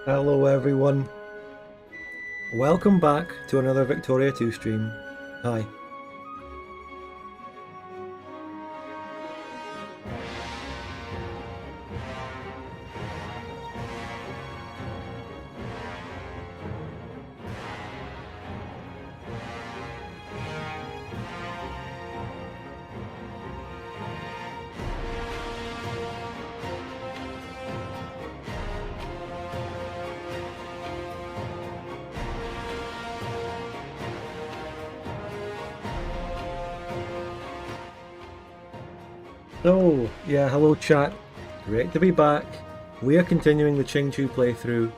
Hello everyone, welcome back to another Victoria 2 stream. Hi. So, yeah, hello chat. Great to be back. We are continuing the Qingqiu playthrough.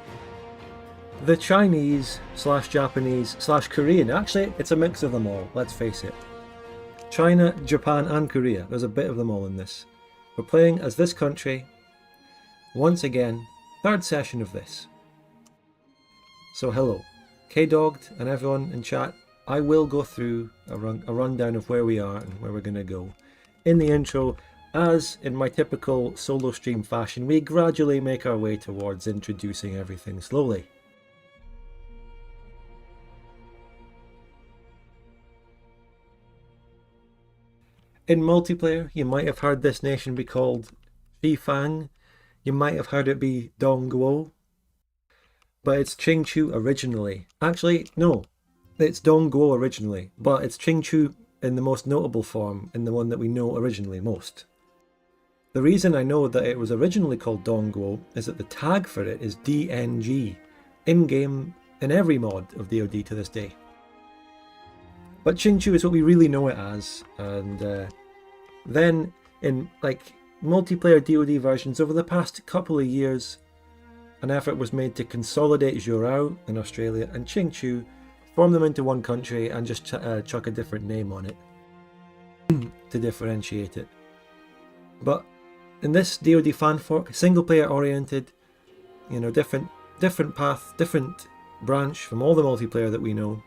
The Chinese / Japanese / Korean. Actually, it's a mix of them all, let's face it. China, Japan and Korea. There's a bit of them all in this. We're playing as this country. Once again, third session of this. So hello. K-Dogged and everyone in chat. I will go through a rundown of where we are and where we're going to go. In the intro, as in my typical solo stream fashion, we gradually make our way towards introducing everything slowly. In multiplayer, you might have heard this nation be called Xifang. You might have heard it be Dongguo. But it's Qingqiu originally. Actually, no. It's Dongguo originally, but it's Qingqiu in the most notable form, in the one that we know originally most. The reason I know that it was originally called Dongguo is that the tag for it is DNG, in-game in every mod of DoD to this day. But Qingqiu is what we really know it as, and then in like multiplayer DoD versions over the past couple of years, an effort was made to consolidate Zhurao in Australia and Qingqiu, form them into one country and just chuck a different name on it to differentiate it. But in this DoD fanfork, single player oriented, you know, different path, different branch from all the multiplayer that we know.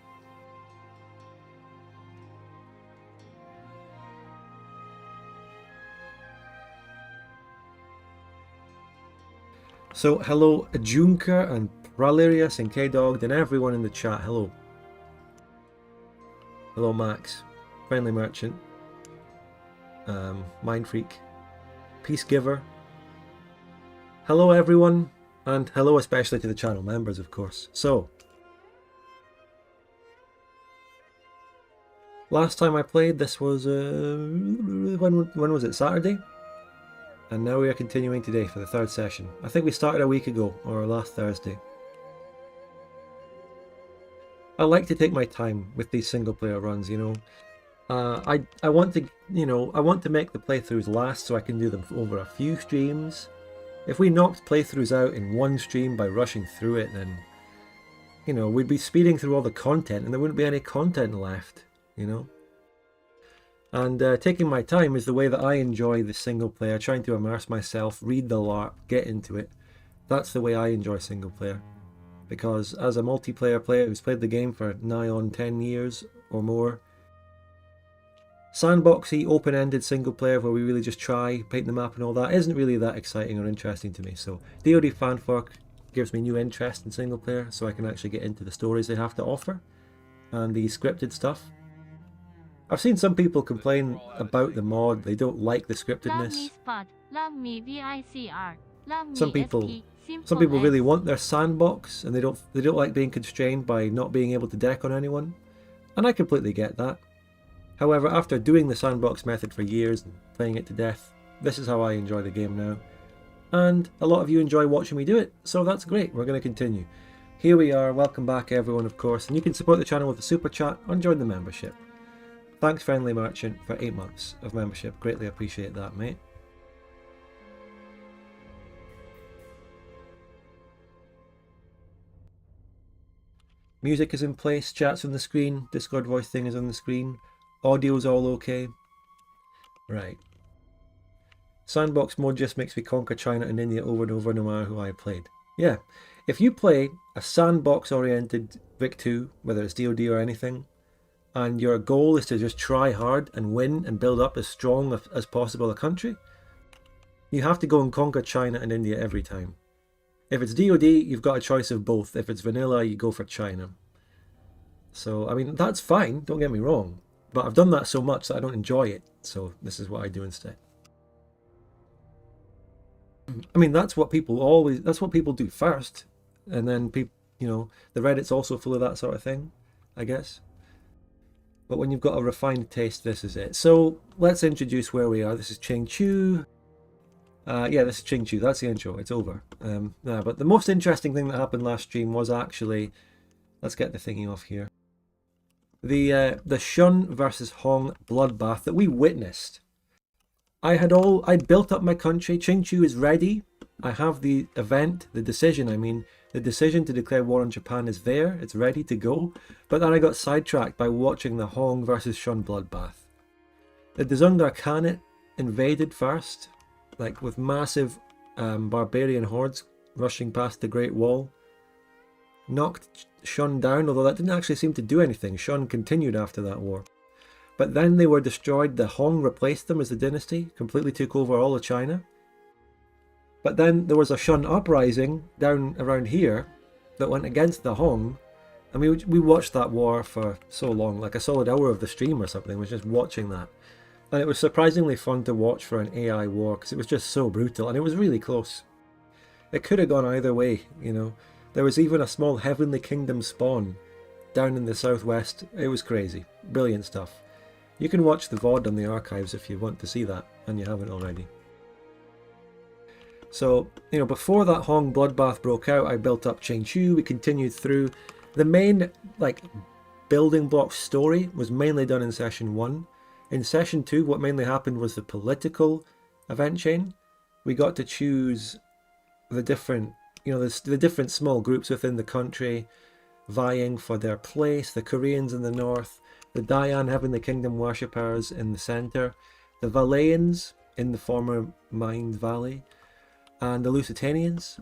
So hello Junker and Pralirius and K-Dogged and everyone in the chat, hello. Hello Max, Friendly Merchant, Mind Freak, Peace Giver. Hello everyone, and hello especially to the channel members of course. So, last time I played this was, when was it, Saturday? And now we are continuing today for the third session. I think we started a week ago, or last Thursday. I like to take my time with these single player runs, you know. I want to, you know, I want to make the playthroughs last so I can do them over a few streams. If we knocked playthroughs out in one stream by rushing through it, then, you know, we'd be speeding through all the content and there wouldn't be any content left, you know. And taking my time is the way that I enjoy the single player, trying to immerse myself, read the LARP, get into it. That's the way I enjoy single player. Because as a multiplayer player who's played the game for nigh on 10 years or more, sandboxy, open-ended single player where we really just try, paint the map and all that isn't really that exciting or interesting to me. So DoD fanfork gives me new interest in single player so I can actually get into the stories they have to offer and the scripted stuff. I've seen some people complain about the mod, they don't like the scriptedness. Some people really want their sandbox and they don't like being constrained by not being able to deck on anyone. And I completely get that. However, after doing the sandbox method for years and playing it to death, this is how I enjoy the game now. And a lot of you enjoy watching me do it, so that's great, we're going to continue. Here we are, welcome back everyone of course, and you can support the channel with a super chat or join the membership. Thanks Friendly Merchant for 8 months of membership, greatly appreciate that mate. Music is in place, chat's on the screen, Discord voice thing is on the screen, audio's all okay. Right. Sandbox mode just makes me conquer China and India over and over no matter who I played. Yeah, if you play a sandbox oriented Vic 2, whether it's DoD or anything, and your goal is to just try hard and win and build up as strong as possible a country, you have to go and conquer China and India every time. If it's DoD, you've got a choice of both. If it's vanilla, you go for China. So, I mean, that's fine, don't get me wrong. But I've done that so much that I don't enjoy it. So this is what I do instead. I mean, that's what people do first. And then people, the Reddit's also full of that sort of thing, I guess. But when you've got a refined taste, this is it. So let's introduce where we are. This is Qingqiu. Yeah, this is Qingqiu. That's the intro. It's over. But the most interesting thing that happened last stream was actually, let's get the thingy off here. The Shun versus Hong bloodbath that we witnessed. I'd built up my country. Qingqiu is ready. I have the event, the decision to declare war on Japan is there. It's ready to go. But then I got sidetracked by watching the Hong versus Shun bloodbath. The Dzungar Khanate invaded first, like with massive barbarian hordes rushing past the Great Wall. Knocked Shun down, although that didn't actually seem to do anything. Shun continued after that war. But then they were destroyed. The Hong replaced them as the dynasty, completely took over all of China. But then there was a Shun uprising down around here that went against the Hong. And we watched that war for so long, like a solid hour of the stream or something, was just watching that. And it was surprisingly fun to watch for an AI war, because it was just so brutal, and it was really close. It could have gone either way, There was even a small heavenly kingdom spawn down in the southwest. It was crazy. Brilliant stuff. You can watch the VOD on the archives if you want to see that, and you haven't already. So, before that Hong bloodbath broke out, I built up Qingqiu. We continued through. The main, building block story was mainly done in Session 1. In Session 2, what mainly happened was the political event chain. We got to choose the different, the different small groups within the country vying for their place. The Koreans in the north, the Dayan Heavenly Kingdom worshippers in the center, the Vallayans in the former Mind Valley, and the Lusitanians,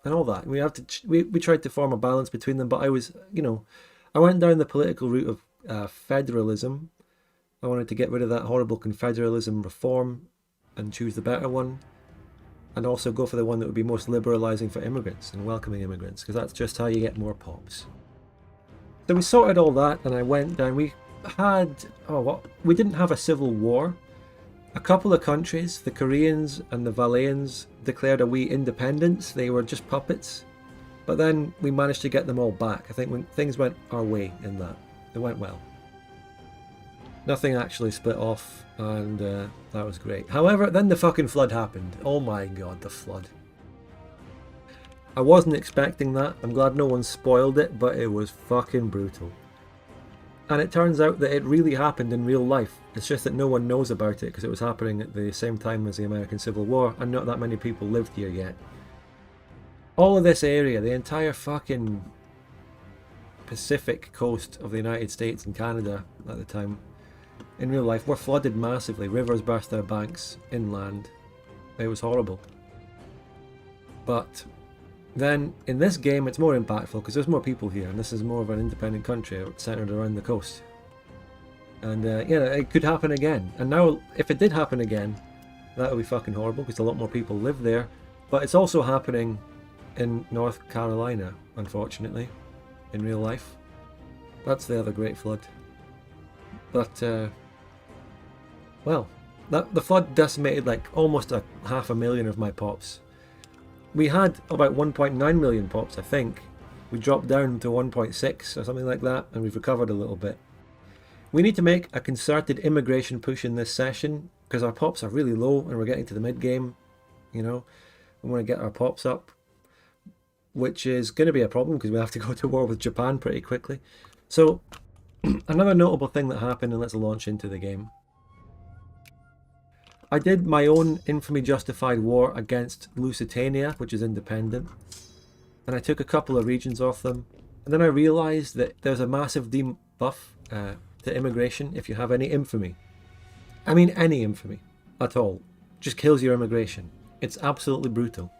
and all that. We tried to form a balance between them, but I went down the political route of federalism. I wanted to get rid of that horrible confederalism reform and choose the better one, and also go for the one that would be most liberalizing for immigrants and welcoming immigrants, because that's just how you get more pops. So we sorted all that, and I went down. We didn't have a civil war. A couple of countries, the Koreans and the Vallayans, declared a wee independence. They were just puppets. But then we managed to get them all back. I think when things went our way in that, it went well. Nothing actually split off, and that was great. However, then the fucking flood happened. Oh my god, the flood. I wasn't expecting that. I'm glad no one spoiled it, but it was fucking brutal. And it turns out that it really happened in real life. It's just that no one knows about it because it was happening at the same time as the American Civil War, and not that many people lived here yet. All of this area, the entire fucking Pacific coast of the United States and Canada at the time, in real life, were flooded massively. Rivers burst their banks inland. It was horrible. But then in this game it's more impactful because there's more people here, and this is more of an independent country centered around the coast. And it could happen again. And now if it did happen again, that would be fucking horrible because a lot more people live there. But it's also happening in North Carolina, unfortunately, in real life. That's the other great flood. But the flood decimated almost 500,000 of my pops. We had about 1.9 million pops, I think. We dropped down to 1.6 or something like that, and we've recovered a little bit. We need to make a concerted immigration push in this session because our pops are really low and we're getting to the mid-game. We want to get our pops up, which is going to be a problem because we have to go to war with Japan pretty quickly. So another notable thing that happened, and let's launch into the game. I did my own infamy justified war against Lusitania, which is independent, and I took a couple of regions off them, and then I realised that there's a massive debuff to immigration if you have any infamy. I mean any infamy at all. Just kills your immigration. It's absolutely brutal.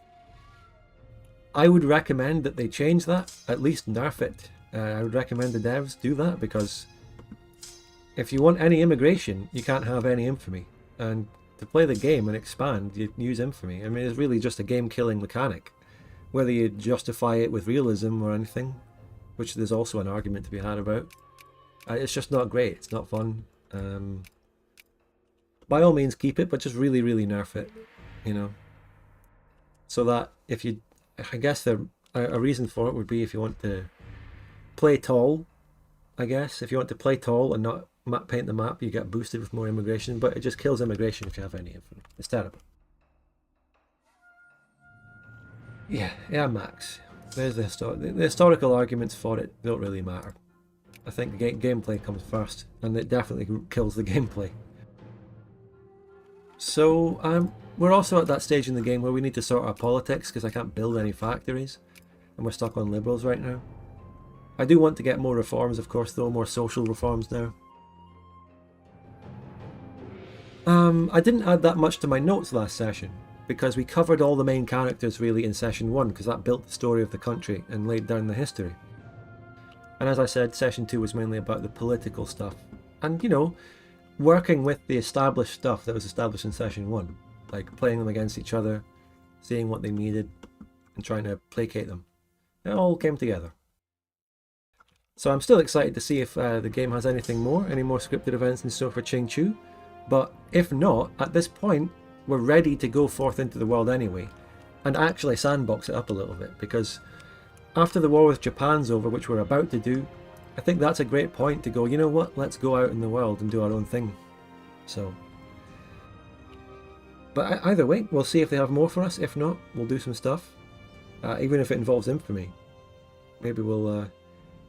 I would recommend that they change that, at least nerf it. I would recommend the devs do that, because if you want any immigration, you can't have any infamy. And to play the game and expand, you use infamy. I mean, it's really just a game-killing mechanic. whether you justify it with realism or anything, which there's also an argument to be had about. It's just not great. It's not fun. By all means, keep it, but just really, really nerf it, you know. So that if you, I guess a reason for it would be if you want to play tall, I guess. If you want to play tall and not paint the map, you get boosted with more immigration, but it just kills immigration if you have any infantry. It's terrible. Yeah, Max. There's the historical arguments for it don't really matter. I think the gameplay comes first, and it definitely kills the gameplay. So we're also at that stage in the game where we need to sort our politics because I can't build any factories, and we're stuck on liberals right now. I do want to get more reforms, of course, though, more social reforms now. I didn't add that much to my notes last session, because we covered all the main characters really in session 1, because that built the story of the country and laid down the history. And as I said, session 2 was mainly about the political stuff. And, you know, working with the established stuff that was established in session 1. Like playing them against each other, seeing what they needed, and trying to placate them. It all came together. So I'm still excited to see if the game has any more scripted events in store for Qingqiu. But if not, at this point, we're ready to go forth into the world anyway, and actually sandbox it up a little bit, because after the war with Japan's over, which we're about to do, I think that's a great point to go, you know what, let's go out in the world and do our own thing. So, but either way, we'll see if they have more for us. If not, we'll do some stuff, even if it involves infamy. Maybe we'll,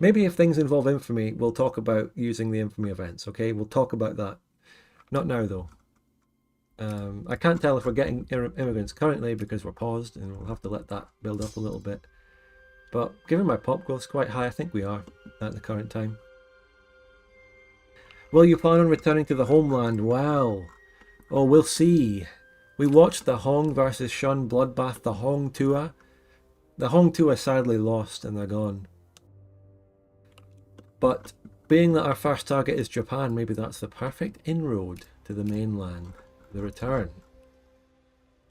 maybe if things involve infamy, we'll talk about using the infamy events, okay? We'll talk about that. Not now, though. I can't tell if we're getting immigrants currently because we're paused, and we'll have to let that build up a little bit. But given my pop growth's quite high, I think we are at the current time. Will you plan on returning to the homeland? Well, oh, we'll see. We watched the Hong versus Shun bloodbath, the Hong Tua. The Hong Tua sadly lost, and they're gone. But being that our first target is Japan, maybe that's the perfect inroad to the mainland. The return.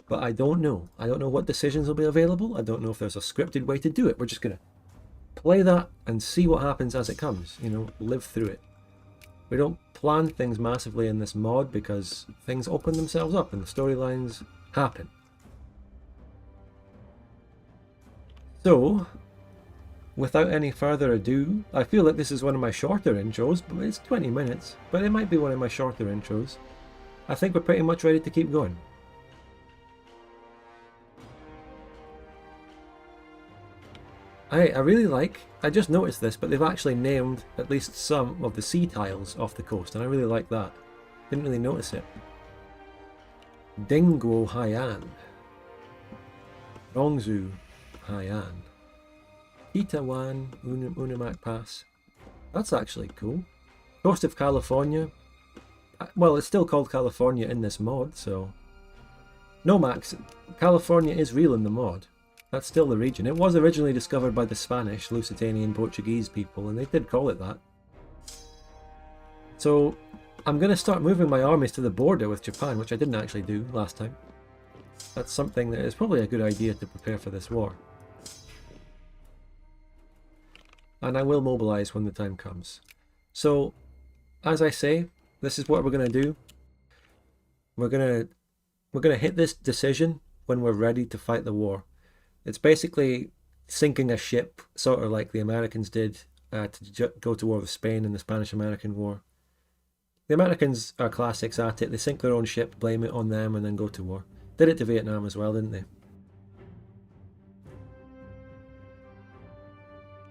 But I don't know. I don't know what decisions will be available. I don't know if there's a scripted way to do it. We're just going to play that and see what happens as it comes. You know, live through it. We don't plan things massively in this mod because things open themselves up and the storylines happen. So, without any further ado, I feel like this is one of my shorter intros, but it's 20 minutes. But it might be one of my shorter intros. I think we're pretty much ready to keep going. I really like, I just noticed this, but they've actually named at least some of the sea tiles off the coast, and I really like that. Didn't really notice it. Dingguo Haiyan. Rongzhou Haiyan. Itawan Unimak Pass. That's actually cool. Coast of California. Well, it's still called California in this mod, so... No, Max, California is real in the mod. That's still the region. It was originally discovered by the Spanish, Lusitanian, Portuguese people, and they did call it that. So, I'm going to start moving my armies to the border with Japan, which I didn't actually do last time. That's something that is probably a good idea to prepare for this war. And I will mobilize when the time comes. So, as I say, this is what we're going to do. We're going to hit this decision when we're ready to fight the war. It's basically sinking a ship, sort of like the Americans did to go to war with Spain in the Spanish-American War. The Americans are classics at it. They sink their own ship, blame it on them, and then go to war. Did it to Vietnam as well, didn't they?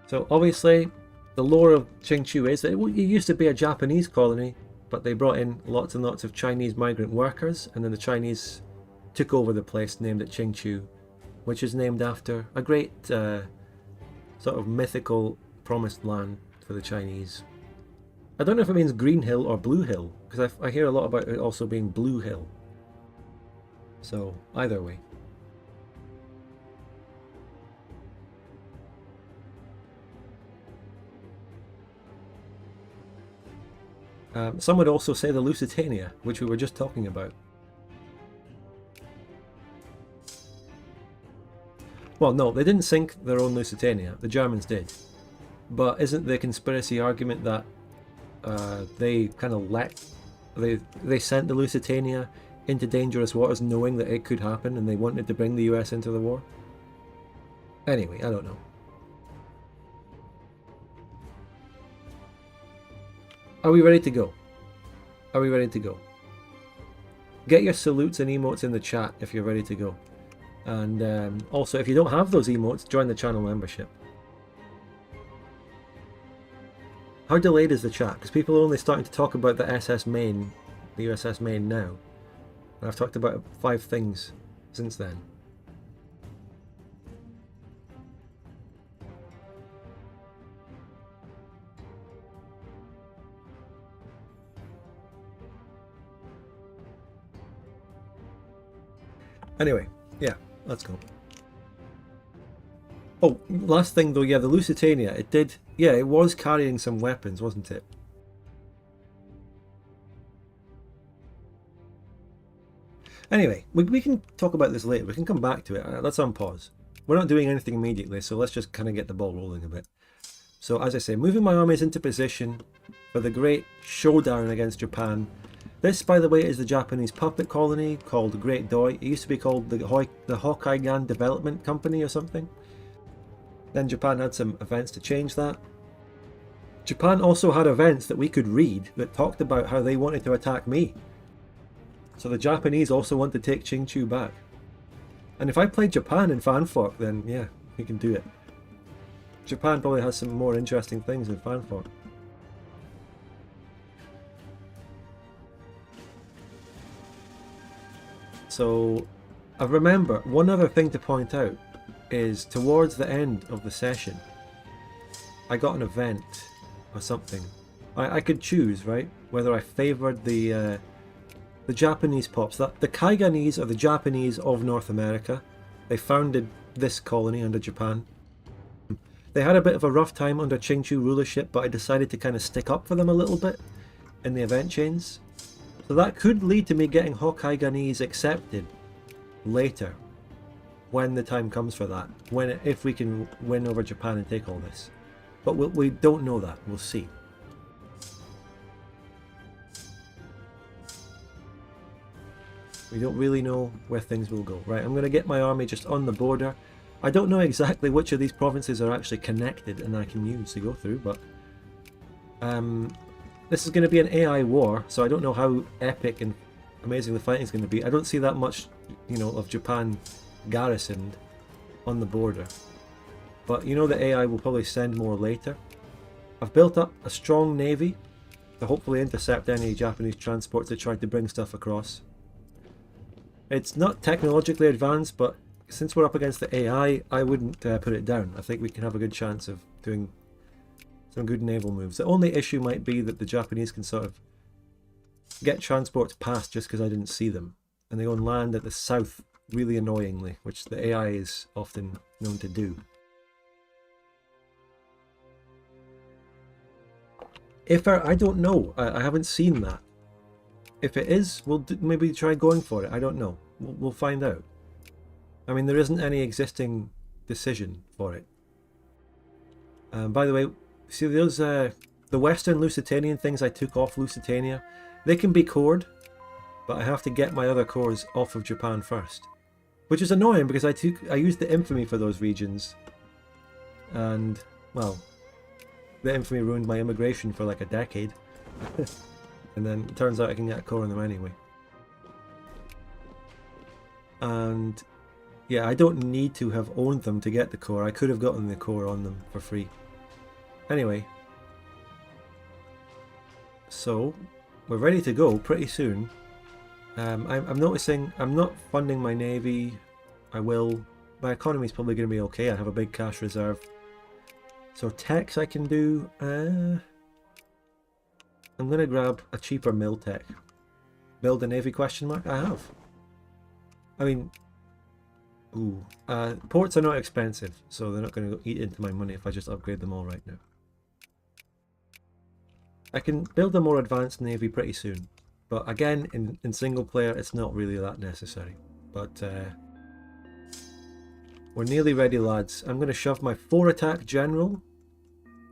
So obviously, the lore of Qingqiu is that it used to be a Japanese colony, but they brought in lots and lots of Chinese migrant workers, and then the Chinese took over the place, named it Qingqiu, which is named after a great sort of mythical promised land for the Chinese. I don't know if it means Green Hill or Blue Hill, because I hear a lot about it also being Blue Hill. So, either way. Some would also say the Lusitania, which we were just talking about. Well, no, they didn't sink their own Lusitania. The Germans did. But isn't the conspiracy argument that they kind of they sent the Lusitania into dangerous waters knowing that it could happen and they wanted to bring the US into the war? Anyway, I don't know. Are we ready to go? Are we ready to go? Get your salutes and emotes in the chat if you're ready to go. And also, if you don't have those emotes, join the channel membership. How delayed is the chat? Because people are only starting to talk about the SS Maine, the USS Maine now. And I've talked about 5 things since then. Anyway, yeah, let's go. Oh, last thing though, yeah, the Lusitania, it did, yeah, it was carrying some weapons, wasn't it? Anyway, we can talk about this later, we can come back to it, let's unpause. We're not doing anything immediately, so let's just kind of get the ball rolling a bit. So as I say, moving my armies into position for the great showdown against Japan. This, by the way, is the Japanese puppet colony called Great Doi. It used to be called the Hokkaigan Development Company or something. Then Japan had some events to change that. Japan also had events that we could read that talked about how they wanted to attack me. So the Japanese also want to take Qingqiu back. And if I play Japan in Fanfork, then yeah, we can do it. Japan probably has some more interesting things in Fanfork. So I remember one other thing to point out is towards the end of the session I got an event or something. I could choose, right, whether I favoured the Japanese pops. That the Kaiganese are the Japanese of North America. They founded this colony under Japan. They had a bit of a rough time under Qingqiu rulership, but I decided to kind of stick up for them a little bit in the event chains. So that could lead to me getting Hokkaiganese accepted later, when the time comes for that, if we can win over Japan and take all this. But we don't know that, we'll see. We don't really know where things will go. Right, I'm going to get my army just on the border. I don't know exactly which of these provinces are actually connected and I can use to go through, but this is going to be an AI war, so I don't know how epic and amazing the fighting is going to be. I don't see that much, you know, of Japan garrisoned on the border. But you know the AI will probably send more later. I've built up a strong navy to hopefully intercept any Japanese transports that try to bring stuff across. It's not technologically advanced, but since we're up against the AI, I wouldn't put it down. I think we can have a good chance of doing some good naval moves. The only issue might be that the Japanese can sort of get transports past just because I didn't see them. And they go and land at the south really annoyingly, which the AI is often known to do. I don't know. I haven't seen that. If it is, we'll maybe try going for it. I don't know. We'll find out. I mean, there isn't any existing decision for it. By the way, see those the Western Lusitanian things I took off Lusitania? They can be cored, but I have to get my other cores off of Japan first. Which is annoying because I used the infamy for those regions. And, well, the infamy ruined my immigration for like a decade. And then it turns out I can get a core on them anyway. And yeah, I don't need to have owned them to get the core. I could have gotten the core on them for free. Anyway, so we're ready to go pretty soon. I'm noticing I'm not funding my navy. I will. My economy is probably going to be okay. I have a big cash reserve. So techs I can do. I'm going to grab a cheaper mill tech. Build a navy question mark? I have. I mean, ooh. Ports are not expensive, so they're not going to eat into my money if I just upgrade them all right now. I can build a more advanced navy pretty soon. But again, in single player, it's not really that necessary. But We're nearly ready, lads. I'm going to shove my 4-attack general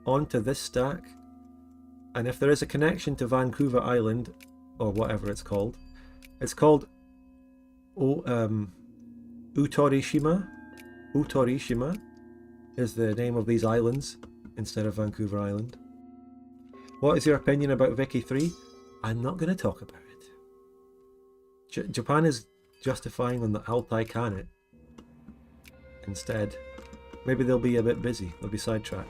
onto this stack. And if there is a connection to Vancouver Island, or whatever it's called Utorishima. Utorishima is the name of these islands instead of Vancouver Island. What is your opinion about Vicky 3? I'm not going to talk about it. Japan is justifying on the Altai Khanate. Instead, maybe they'll be a bit busy. They'll be sidetracked.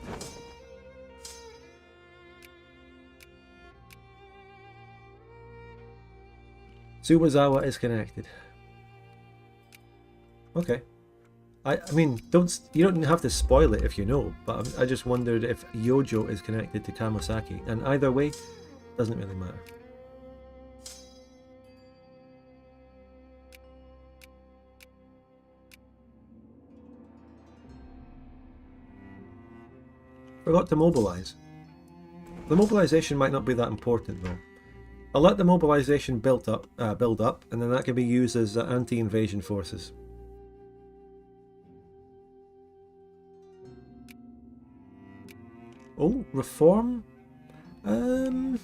Subazawa is connected. Okay. I mean, you don't have to spoil it if you know, but I just wondered if Yojo is connected to Kamosaki, and either way, doesn't really matter. Forgot to mobilize. The mobilization might not be that important though. I'll let the mobilization build up, and then that can be used as anti-invasion forces. Oh, reform? There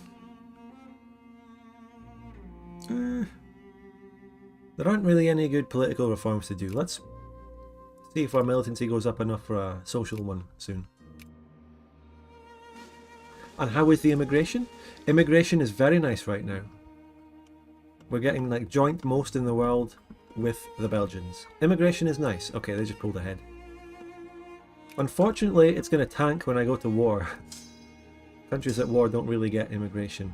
aren't really any good political reforms to do. Let's see if our militancy goes up enough for a social one soon. And how is the immigration? Immigration is very nice right now. We're getting like joint most in the world with the Belgians. Immigration is nice. Okay, they just pulled ahead. Unfortunately, it's going to tank when I go to war. Countries at war don't really get immigration.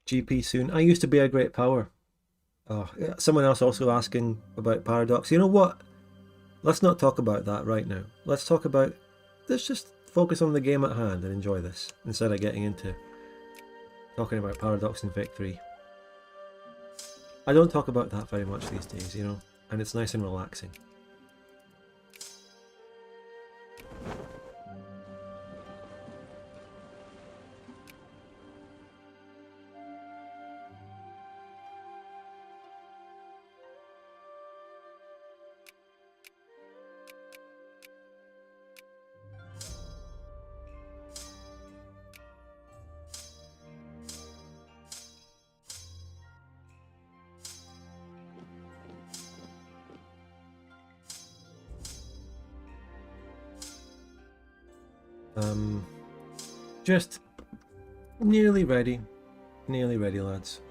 GP soon. I used to be a great power. Oh, someone else also asking about Paradox. You know what? Let's not talk about that right now. Let's just focus on the game at hand and enjoy this, instead of getting into talking about Paradox and Victory. I don't talk about that very much these days, you know, and it's nice and relaxing. Just nearly ready, lads.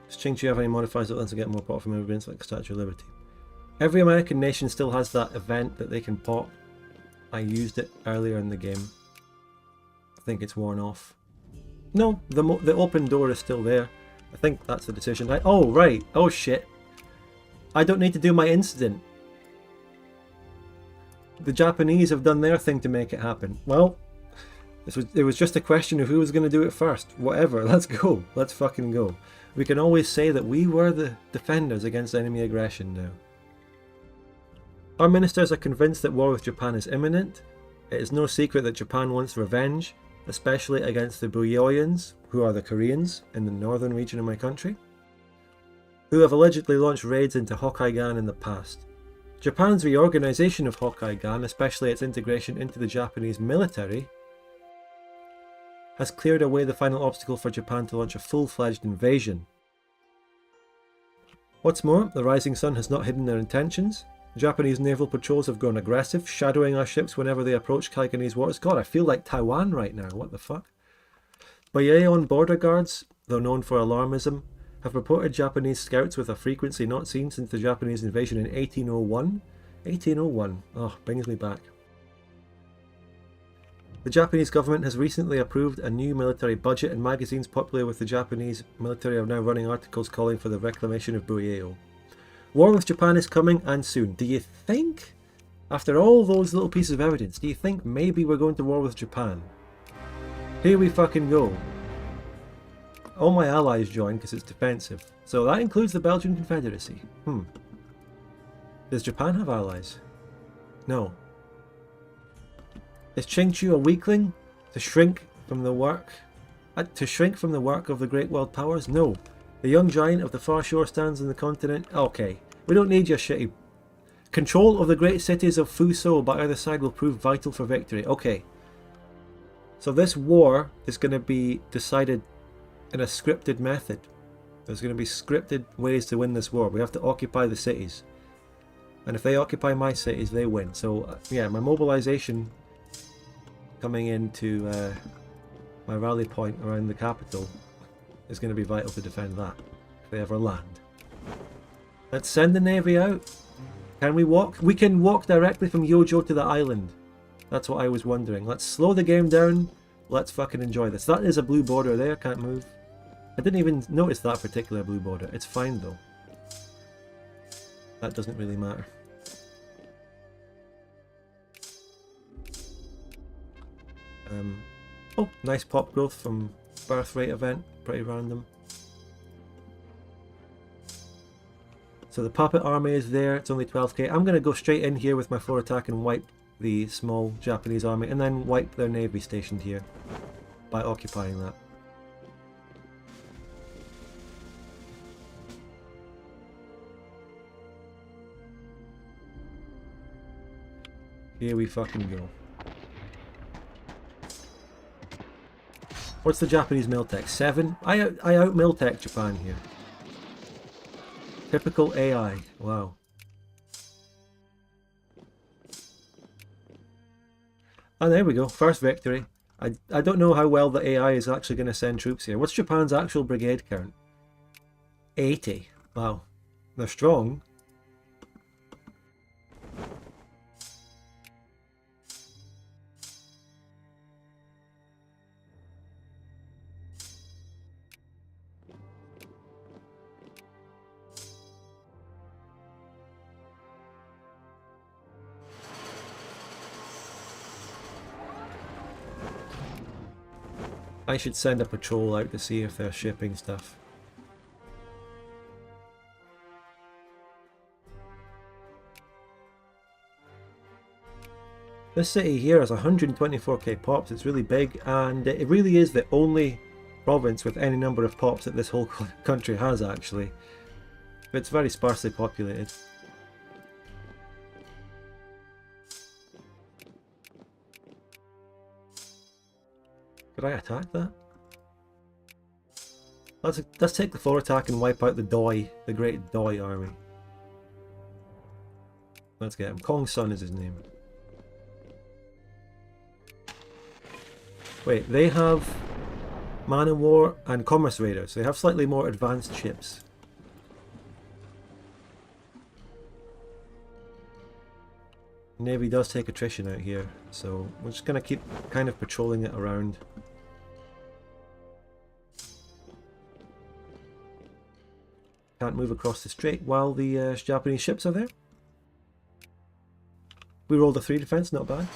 Does Qingqiu have any modifiers that lets us get more pop from immigrants like the Statue of Liberty? Every American nation still has that event that they can pop. I used it earlier in the game. I think it's worn off. No, the open door is still there. I think that's the decision. Oh, right. Oh, shit. I don't need to do my incident. The Japanese have done their thing to make it happen. Well, it was just a question of who was going to do it first. Whatever, let's go. Let's fucking go. We can always say that we were the defenders against enemy aggression now. Our ministers are convinced that war with Japan is imminent. It is no secret that Japan wants revenge, especially against the Buyoyans, who are the Koreans in the northern region of my country, who have allegedly launched raids into Hokkaigan in the past. Japan's reorganization of Hokkaigan, especially its integration into the Japanese military, has cleared away the final obstacle for Japan to launch a full-fledged invasion. What's more, the Rising Sun has not hidden their intentions. Japanese naval patrols have grown aggressive, shadowing our ships whenever they approach Kaikanese waters. God, I feel like Taiwan right now, what the fuck? Valleyan border guards, though known for alarmism, have reported Japanese scouts with a frequency not seen since the Japanese invasion in 1801. 1801, oh, brings me back. The Japanese government has recently approved a new military budget, and magazines popular with the Japanese military are now running articles calling for the reclamation of Buyeyo. War with Japan is coming, and soon. Do you think, after all those little pieces of evidence, do you think maybe we're going to war with Japan? Here we fucking go. All my allies join because it's defensive. So that includes the Belgian Confederacy. Does Japan have allies? No. Is Qingqiu a weakling? To shrink from the work... to shrink from the work of the great world powers? No. The young giant of the far shore stands on the continent. Okay. We don't need your shitty... Control of the great cities of Fuso by either side will prove vital for victory. Okay. So this war is going to be decided in a scripted method. There's going to be scripted ways to win this war. We have to occupy the cities. And if they occupy my cities, they win. So, yeah, my mobilization coming into my rally point around the capital is going to be vital to defend that, if they ever land. Let's send the navy out. Can we walk? We can walk directly from Yojo to the island. That's what I was wondering. Let's slow the game down. Let's fucking enjoy this. That is a blue border there. Can't move. I didn't even notice that particular blue border. It's fine though. That doesn't really matter. Oh, nice pop growth from birth rate event. Pretty random. So the puppet army is there. It's only 12k. I'm going to go straight in here with my floor attack and wipe the small Japanese army and then wipe their navy stationed here by occupying that. Here we fucking go. What's the Japanese Miltech? 7? I out Miltech Japan here. Typical AI. Wow. And there we go. First victory. I don't know how well the AI is actually going to send troops here. What's Japan's actual brigade count? 80. Wow. They're strong. I should send a patrol out to see if they're shipping stuff. This city here has 124k pops. It's really big, and it really is the only province with any number of pops that this whole country has, actually. It's very sparsely populated. Could I attack that? Let's take the floor attack and wipe out the Doi, the great Doi army. Let's get him. Kong Sun is his name. Wait, they have Man of War and Commerce Raiders. They have slightly more advanced ships. Navy does take attrition out here, so we're just going to keep kind of patrolling it around. Can't move across the strait while the Japanese ships are there. We rolled a 3 defense, not bad.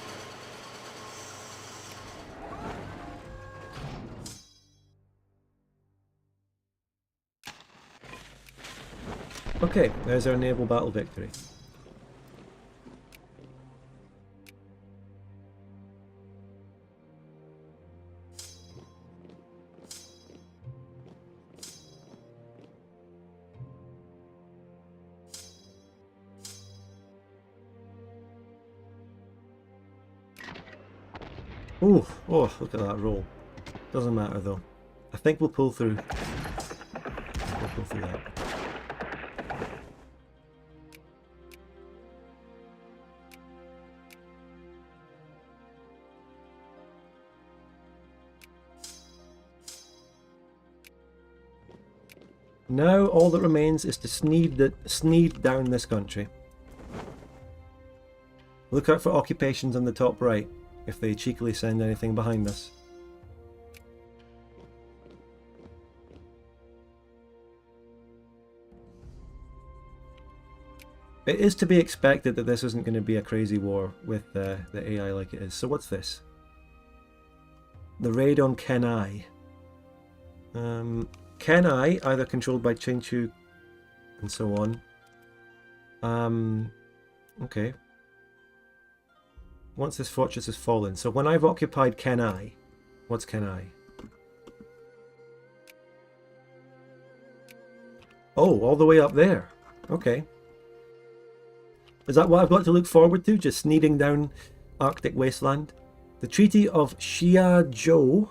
Okay, there's our naval battle victory. Ooh, oh, look at that roll. Doesn't matter though. I think we'll pull through. We'll pull through that. Now all that remains is to sneed down this country. Look out for occupations on the top right, if they cheekily send anything behind us. It is to be expected that this isn't going to be a crazy war with the AI like it is. So what's this? The raid on Kenai. Kenai, either controlled by Qingqiu and so on. Okay. Once this fortress has fallen. So when I've occupied Kenai, What's Kenai? Oh, all the way up there. Okay. Is that what I've got to look forward to? Just sneaking down Arctic wasteland? The Treaty of Xiazhou.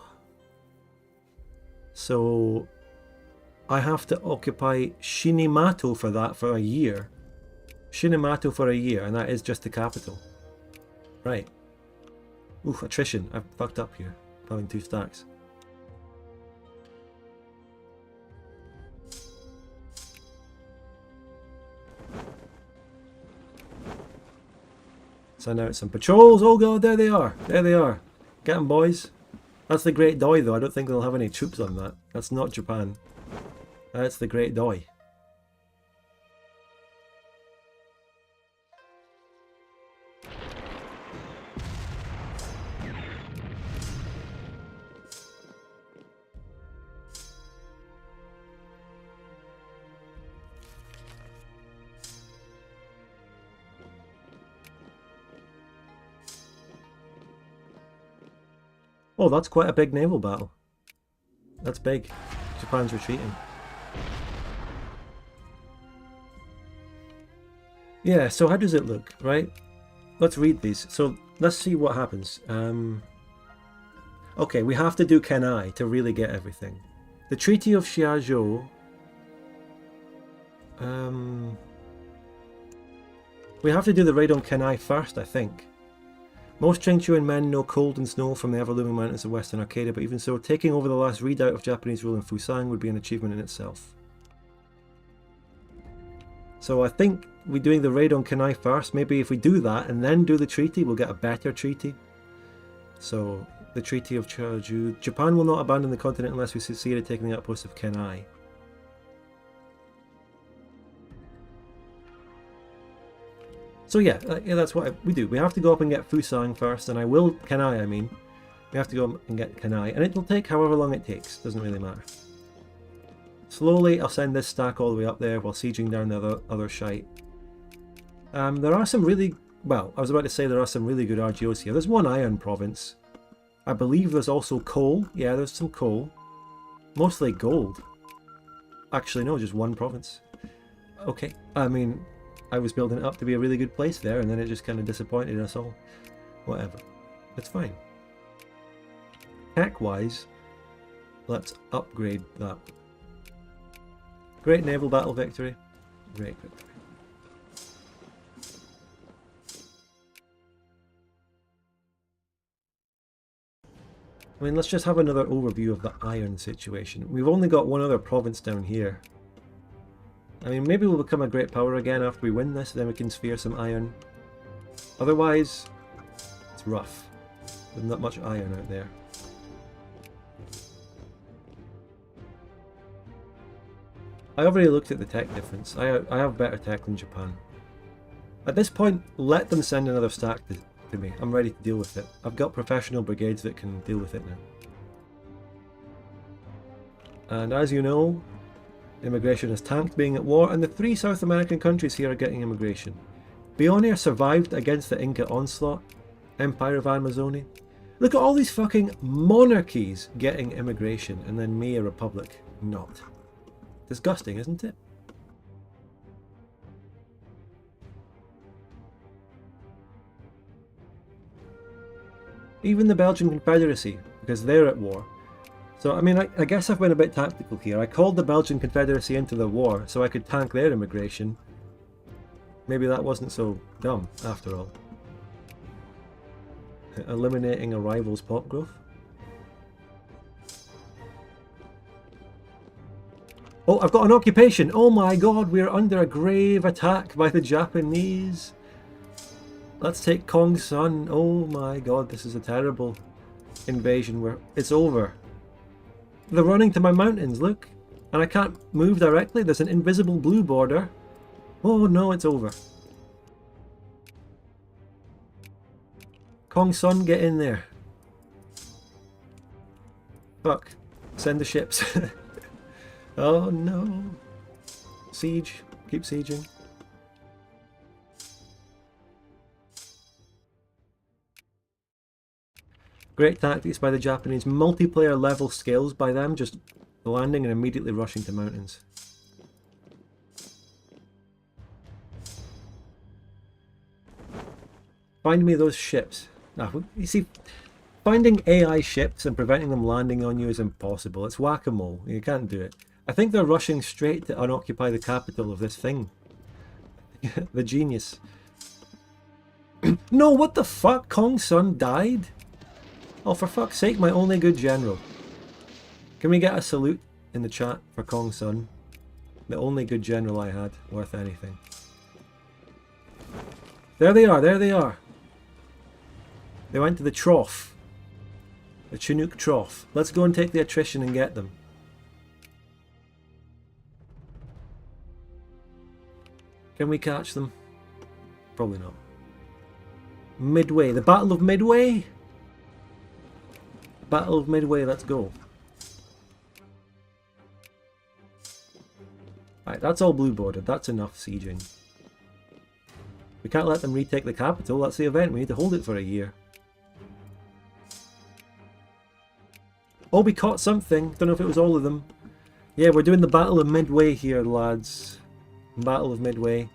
So I have to occupy Shinimato for that for a year. Shinimato for a year, and that is just the capital. Right. Oof, attrition. I've fucked up here. Having 2 stacks. Send out some patrols. Oh god, there they are. There they are. Get them, boys. That's the Great Doi, though. I don't think they'll have any troops on that. That's not Japan. That's the Great Doi. Oh, that's quite a big naval battle. That's big. Japan's retreating. Yeah, so how does it look, right? Let's read these. So let's see what happens. Okay, we have to do Kenai to really get everything. The Treaty of Xiazhou. We have to do the raid on Kenai first, I think. Most Qingqiu men know cold and snow from the ever-looming mountains of Western Arcadia, but even so, taking over the last redoubt of Japanese rule in Fusang would be an achievement in itself. So I think we're doing the raid on Kenai first. Maybe if we do that and then do the treaty, we'll get a better treaty. So, the Treaty of Xiazhou. Japan will not abandon the continent unless we succeed at taking the outpost of Kenai. So yeah, that's what we do. We have to go up and get Fusang first, and I will... Kenai, I mean. We have to go up and get Kenai, and it'll take however long it takes. Doesn't really matter. Slowly, I'll send this stack all the way up there while sieging down the other shite. There are some really... Well, I was about to say there are some really good RGOs here. There's one iron province. I believe there's also coal. Yeah, there's some coal. Mostly gold. Actually, no, just one province. Okay, I mean... I was building it up to be a really good place there, and then it just kind of disappointed us all. Whatever. It's fine. Tech-wise, let's upgrade that. Great naval battle victory. Great victory. I mean, let's just have another overview of the iron situation. We've only got one other province down here. I mean, maybe we'll become a great power again after we win this, then we can sphere some iron. Otherwise, it's rough. There's not much iron out there. I already looked at the tech difference. I have better tech than Japan. At this point, let them send another stack to me. I'm ready to deal with it. I've got professional brigades that can deal with it now. And as you know, immigration has tanked being at war, and the 3 South American countries here are getting immigration. Bionia survived against the Inca onslaught. Empire of Amazonia. Look at all these fucking monarchies getting immigration, and then me, a republic, not. Disgusting, isn't it? Even the Belgian Confederacy, because they're at war. So, I mean, I guess I've been a bit tactical here. I called the Belgian Confederacy into the war so I could tank their immigration. Maybe that wasn't so dumb, after all. Eliminating a rival's pop growth. Oh, I've got an occupation! Oh my god, we're under a grave attack by the Japanese. Let's take Kongsan. Oh my god, this is a terrible invasion. It's over. They're running to my mountains, look. And I can't move directly. There's an invisible blue border. Oh no, it's over. Kongsun, get in there. Fuck. Send the ships. Oh no. Siege. Keep sieging. Great tactics by the Japanese. Multiplayer level skills by them, just landing and immediately rushing to mountains. Find me those ships. Now, you see, finding AI ships and preventing them landing on you is impossible. It's whack-a-mole. You can't do it. I think they're rushing straight to unoccupy the capital of this thing. The genius. No, what the fuck? Kong's son died? Oh, for fuck's sake, my only good general. Can we get a salute in the chat for Kong's son? The only good general I had, worth anything. There they are, there they are. They went to the trough. The Chinook trough. Let's go and take the attrition and get them. Can we catch them? Probably not. Midway. The Battle of Midway? Battle of Midway, let's go. Right, that's all blue bordered. That's enough sieging. We can't let them retake the capital. That's the event. We need to hold it for a year. Oh, we caught something. Don't know if it was all of them. Yeah, we're doing the Battle of Midway here, lads. Battle of Midway.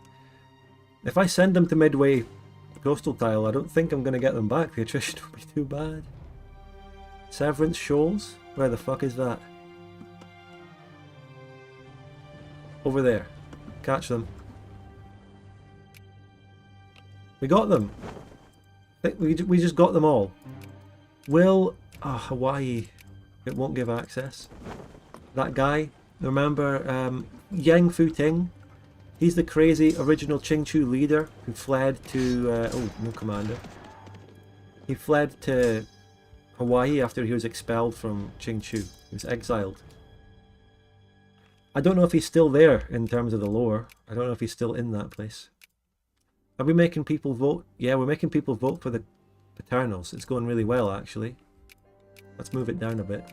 If I send them to Midway coastal tile, I don't think I'm going to get them back. The attrition will be too bad. Severance Shoals? Where the fuck is that? Over there. Catch them. We got them. I think we just got them all. Will... Hawaii. It won't give access. That guy, remember Yang Fu-Ting? He's the crazy original Qingqiu leader who fled to... oh, no commander. He fled to Hawaii after he was expelled from Qingqiu. He was exiled. I don't know if he's still there in terms of the lore. I don't know if he's still in that place. Are we making people vote? Yeah, we're making people vote for the paternals. It's going really well, actually. Let's move it down a bit.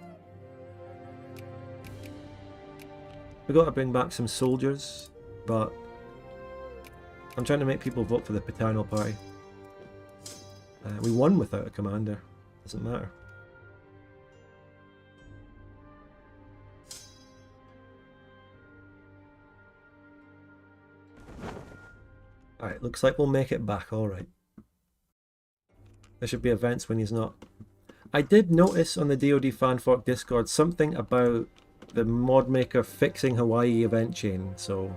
We've got to bring back some soldiers, but I'm trying to make people vote for the paternal party. We won without a commander. Doesn't matter. Alright, looks like we'll make it back, alright. There should be events when he's not. I did notice on the DoD fanfork Discord something about the mod maker fixing Hawaii event chain, so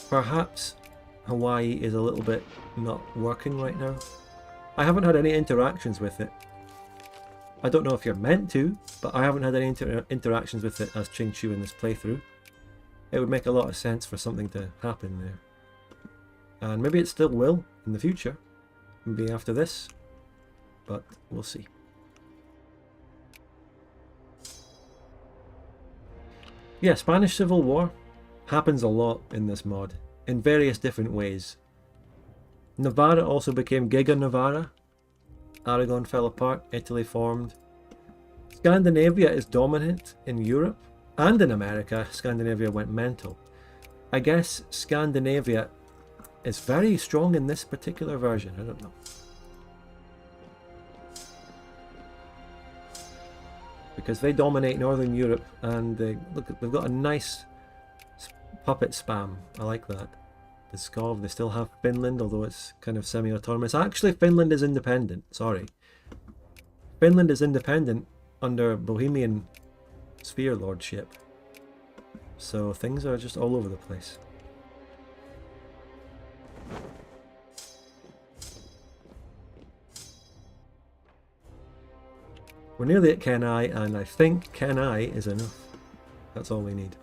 perhaps Hawaii is a little bit not working right now. I haven't had any interactions with it. I don't know if you're meant to, but I haven't had any interactions with it as Qingqiu in this playthrough. It would make a lot of sense for something to happen there. And maybe it still will in the future. Maybe after this. But we'll see. Yeah, Spanish Civil War happens a lot in this mod. In various different ways. Navarra also became Giga Navarra. Aragon fell apart. Italy formed. Scandinavia is dominant in Europe. And in America, Scandinavia went mental. I guess Scandinavia is very strong in this particular version. I don't know. Because they dominate Northern Europe, and look, they've got a nice puppet spam. I like that. The Skov, they still have Finland, although it's kind of semi-autonomous. Actually, Finland is independent. Sorry. Finland is independent under Bohemian sphere lordship. So things are just all over the place. We're nearly at Kenai, and I think Kenai is enough. That's all we need.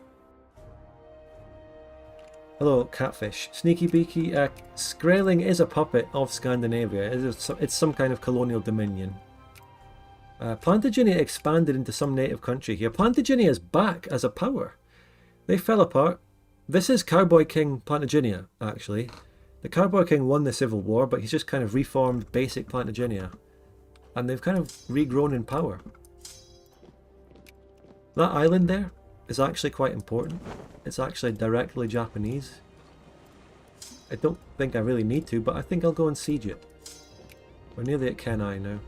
Hello, Catfish. Sneaky Beaky. Skraeling is a puppet of Scandinavia. It's some kind of colonial dominion. Plantagenet expanded into some native country here. Plantagenet is back as a power. They fell apart. This is Cowboy King Plantagenet, actually. The Cowboy King won the Civil War, but he's just kind of reformed basic Plantagenet. And they've kind of regrown in power. That island there is actually quite important. It's actually directly Japanese. I don't think I really need to, but I think I'll go and siege it. We're nearly at Kenai now.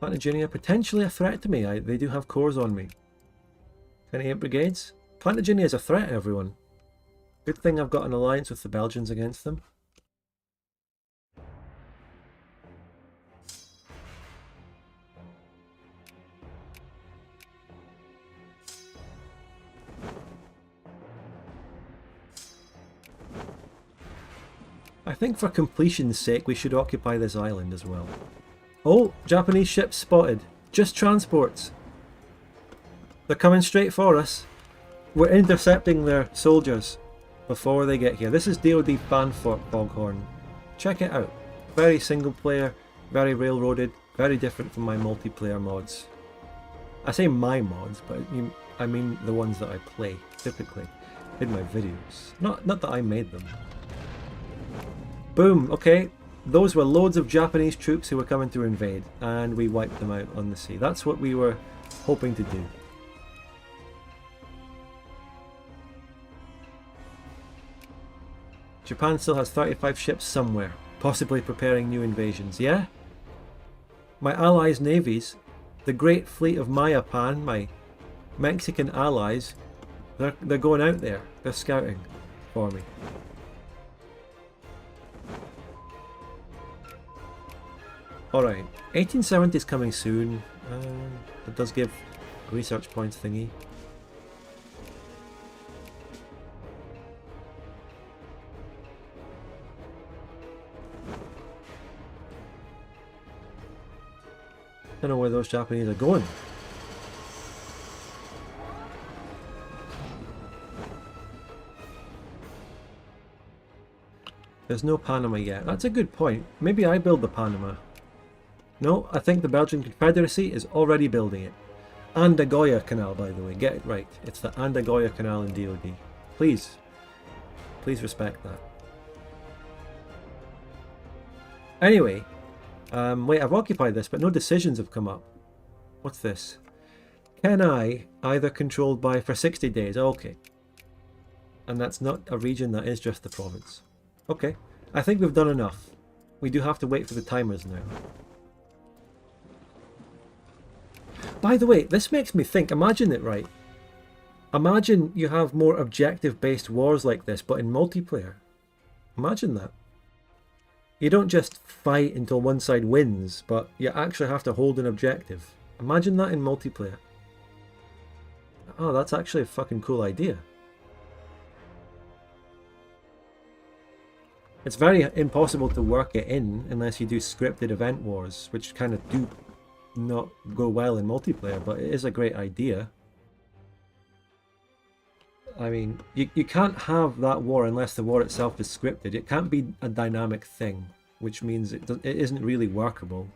Plantagenet, potentially a threat to me. They do have cores on me. 28 brigades. Plantagenet is a threat, everyone. Good thing I've got an alliance with the Belgians against them. I think for completion's sake we should occupy this island as well. Oh, Japanese ships spotted. Just transports. They're coming straight for us. We're intercepting their soldiers before they get here. This is DoD Foghorn. Check it out. Very single player, very railroaded, very different from my multiplayer mods. I say my mods, but I mean the ones that I play, typically, in my videos. Not that I made them. Boom, okay. Those were loads of Japanese troops who were coming to invade, and we wiped them out on the sea. That's what we were hoping to do. Japan still has 35 ships somewhere, possibly preparing new invasions, yeah? My allies' navies, the great fleet of Mayapan, my Mexican allies, they're going out there. They're scouting for me. Alright, 1870 is coming soon. It does give research points thingy. I don't know where those Japanese are going. There's no Panama yet. That's a good point. Maybe I build the Panama. No, I think the Belgian Confederacy is already building it. Andagoya Canal, by the way. Get it right. It's the Andagoya Canal in DoD. Please. Please respect that. Anyway. Wait, I've occupied this, but no decisions have come up. What's this? Kenai, either controlled by for 60 days. Okay. And that's not a region, that is just the province. Okay. I think we've done enough. We do have to wait for the timers now. By the way, this makes me think, imagine it, right? Imagine you have more objective-based wars like this, but in multiplayer. Imagine that. You don't just fight until one side wins, but you actually have to hold an objective. Imagine that in multiplayer. Oh, that's actually a fucking cool idea. It's very impossible to work it in unless you do scripted event wars, which kind of do not go well in multiplayer, but it is a great idea. I mean, you can't have that war unless the war itself is scripted. It can't be a dynamic thing, which means it isn't really workable.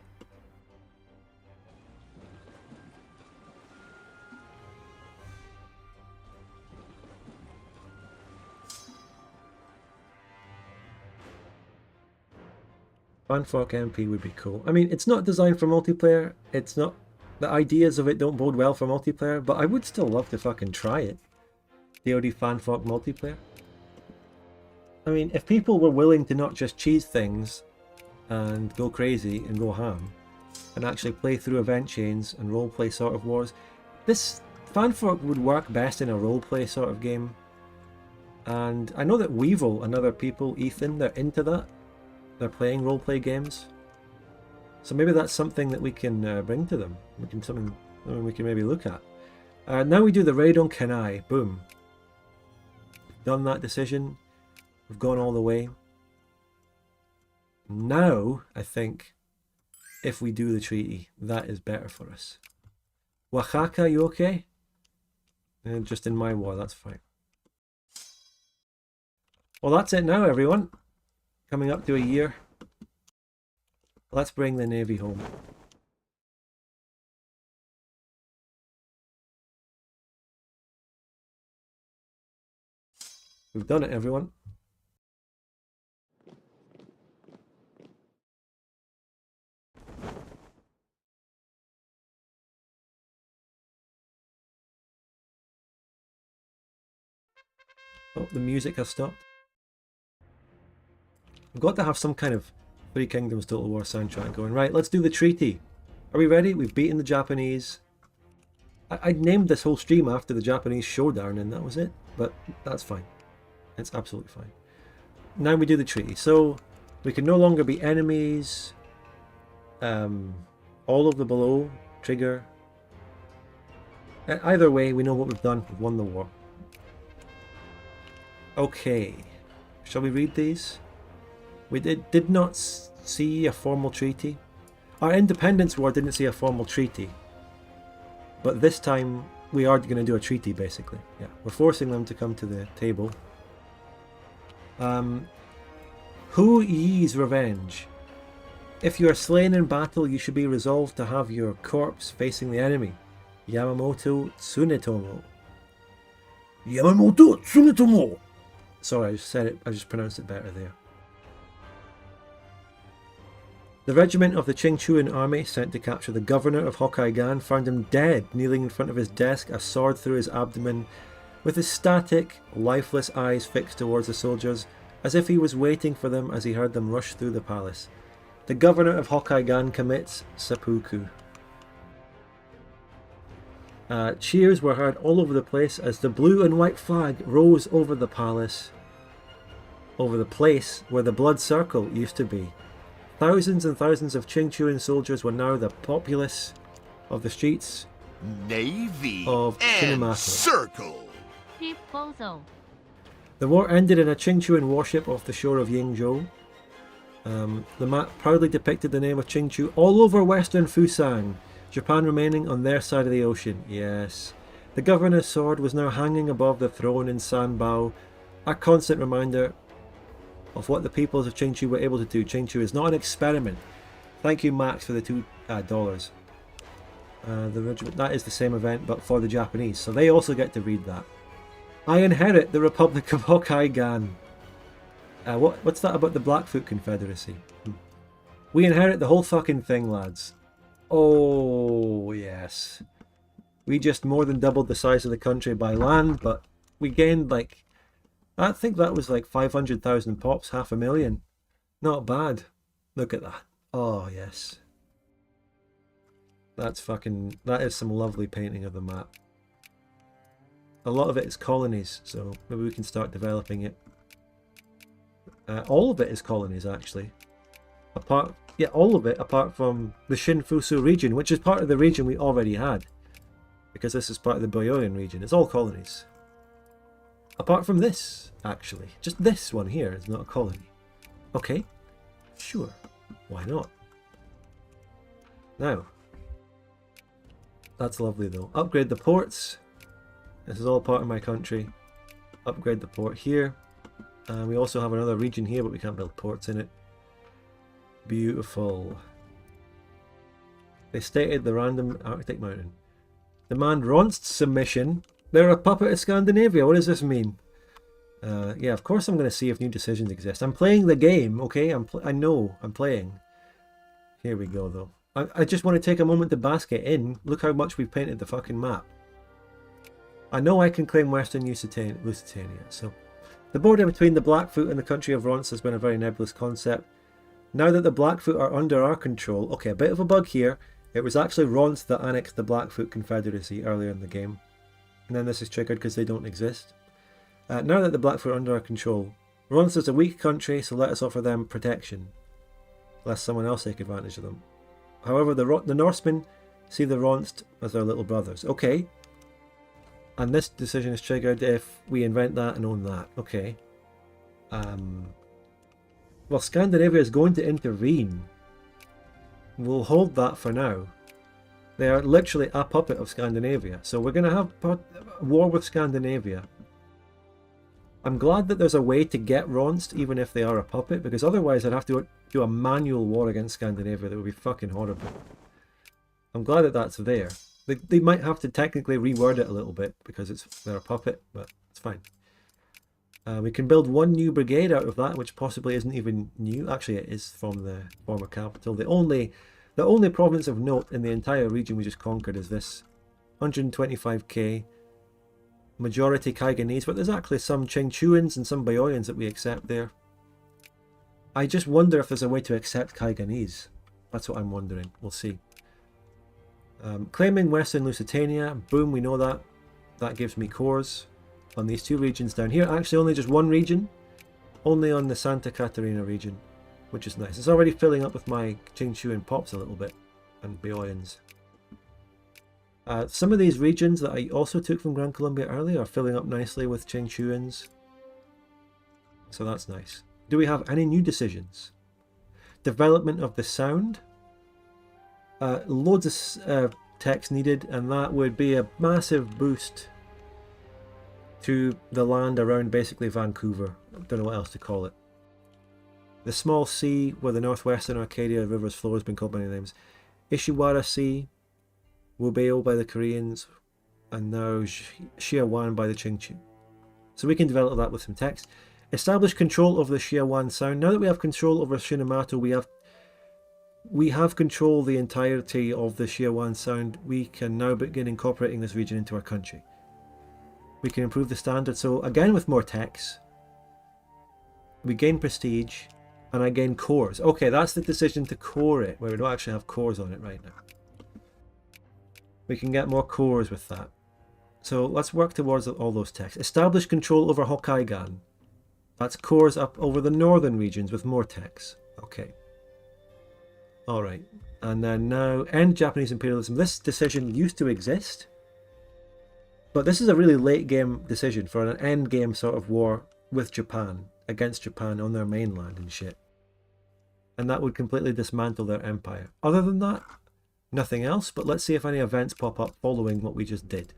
Fanfork MP would be cool. I mean, it's not designed for multiplayer. It's not... The ideas of it don't bode well for multiplayer, but I would still love to fucking try it. DoD Fanfork multiplayer. I mean, if people were willing to not just cheese things and go crazy and go ham, and actually play through event chains and roleplay sort of wars, this Fanfork would work best in a roleplay sort of game. And I know that Weevil and other people, Ethan, they're into that. They're playing roleplay games, so maybe that's something that we can bring to them. Something we can maybe look at. Now we do the raid on Kenai. Boom. Done that decision. We've gone all the way. Now I think if we do the treaty, that is better for us. Oaxaca, you okay? Just in my war, that's fine. Well, that's it now, everyone. Coming up to a year. Let's bring the Navy home. We've done it, everyone. Oh, the music has stopped. We've got to have some kind of Three Kingdoms Total War soundtrack going. Right, let's do the treaty. Are we ready? We've beaten the Japanese. I named this whole stream after the Japanese Showdown, and that was it. But that's fine. It's absolutely fine. Now we do the treaty. So we can no longer be enemies. All of the below trigger. Either way, we know what we've done. We've won the war. Okay. Shall we read these? We did not see a formal treaty. Our independence war didn't see a formal treaty. But this time, we are going to do a treaty, basically. Yeah, we're forcing them to come to the table. Who ye's revenge? If you are slain in battle, you should be resolved to have your corpse facing the enemy. Yamamoto Tsunetomo. Yamamoto Tsunetomo! Sorry, I just said it. I just pronounced it better there. The regiment of the Qingqiu army sent to capture the governor of Hokkaigan found him dead, kneeling in front of his desk, a sword through his abdomen, with his static, lifeless eyes fixed towards the soldiers, as if he was waiting for them as he heard them rush through the palace. The governor of Hokkaigan commits seppuku. Cheers were heard all over the place as the blue and white flag rose over the palace, over the place where the blood circle used to be. Thousands and thousands of Qingqiu soldiers were now the populace of the streets Navy of and Shinamato. Circle. The war ended in a Qingqiu warship off the shore of Yingzhou. The map proudly depicted the name of Qingqiu all over western Fusang, Japan remaining on their side of the ocean. Yes. The governor's sword was now hanging above the throne in Sanbao, a constant reminder of what the peoples of Qingqiu were able to do. Qingqiu is not an experiment. Thank you, Max, for the $2. The regiment, that is the same event, but for the Japanese, so they also get to read that. I inherit the Republic of Hokkaigan. What's that about the Blackfoot Confederacy? We inherit the whole fucking thing, lads. Oh, yes. We just more than doubled the size of the country by land, but we gained like, I think that was like 500,000 pops, 500,000. Not bad. Look at that. Oh, yes. That is some lovely painting of the map. A lot of it is colonies, so maybe we can start developing it. All of it is colonies, actually. All of it, apart from the Shinfusu region, which is part of the region we already had. Because this is part of the Valleyan region. It's all colonies. Apart from this, actually. Just this one here is not a colony. Okay. Sure. Why not? Now. That's lovely, though. Upgrade the ports. This is all part of my country. Upgrade the port here. We also have another region here, but we can't build ports in it. Beautiful. They stated the random Arctic mountain. Demand Ronst's submission. They're a puppet of Scandinavia. What does this mean? Yeah, of course I'm going to see if new decisions exist. I'm playing the game, okay? I know I'm playing. Here we go, though. I just want to take a moment to bask it in. Look how much we've painted the fucking map. I know I can claim Western Lusitania, so... The border between the Blackfoot and the country of Ronst has been a very nebulous concept. Now that the Blackfoot are under our control... Okay, a bit of a bug here. It was actually Ronst that annexed the Blackfoot Confederacy earlier in the game. And then this is triggered because they don't exist. Now that the Blackfoot are under our control, Ronst is a weak country, so let us offer them protection, lest someone else take advantage of them. However, the Norsemen see the Ronst as their little brothers. Okay. And this decision is triggered if we invent that and own that. Okay. Well, Scandinavia is going to intervene. We'll hold that for now. They are literally a puppet of Scandinavia. So we're going to have a war with Scandinavia. I'm glad that there's a way to get Ronst, even if they are a puppet, because otherwise I'd have to do a manual war against Scandinavia that would be fucking horrible. I'm glad that that's there. They might have to technically reword it a little bit, because they're a puppet, but it's fine. We can build one new brigade out of that, which possibly isn't even new. Actually, it is from the former capital. The only province of note in the entire region we just conquered is this 125k. Majority Kaiganese, but there's actually some Qingqiuans and some Valloyans that we accept there. I just wonder if there's a way to accept Kaiganese. That's what I'm wondering. We'll see. Claiming Western Lusitania, boom, we know that. That gives me cores on these two regions down here. Actually, only just one region. Only on the Santa Catarina region, which is nice. It's already filling up with my Qingqiu and Pops a little bit, and Beoyans. Some of these regions that I also took from Gran Colombia earlier are filling up nicely with Qingqiuans. So that's nice. Do we have any new decisions? Development of the sound. Loads of text needed, and that would be a massive boost to the land around basically Vancouver. I don't know what else to call it. The small sea where the northwestern Arcadia rivers flow has been called by many names. Ishiwara Sea, Wubeo by the Koreans, and now Shiawan by the Qingqiu. So we can develop that with some text. Establish control over the Shiawan sound. Now that we have control over Shinamato, we have control the entirety of the Shiawan sound. We can now begin incorporating this region into our country. We can improve the standard. So again, with more text, we gain prestige, and I gain cores. Okay, that's the decision to core it, where we don't actually have cores on it right now. We can get more cores with that. So let's work towards all those texts. Establish control over Hokkaigan. That's cores up over the northern regions with more texts. Okay. Alright. And then now, end Japanese imperialism. This decision used to exist, but this is a really late game decision for an end game sort of war with Japan, against Japan on their mainland and shit. And that would completely dismantle their empire. Other than that, nothing else, but let's see if any events pop up following what we just did.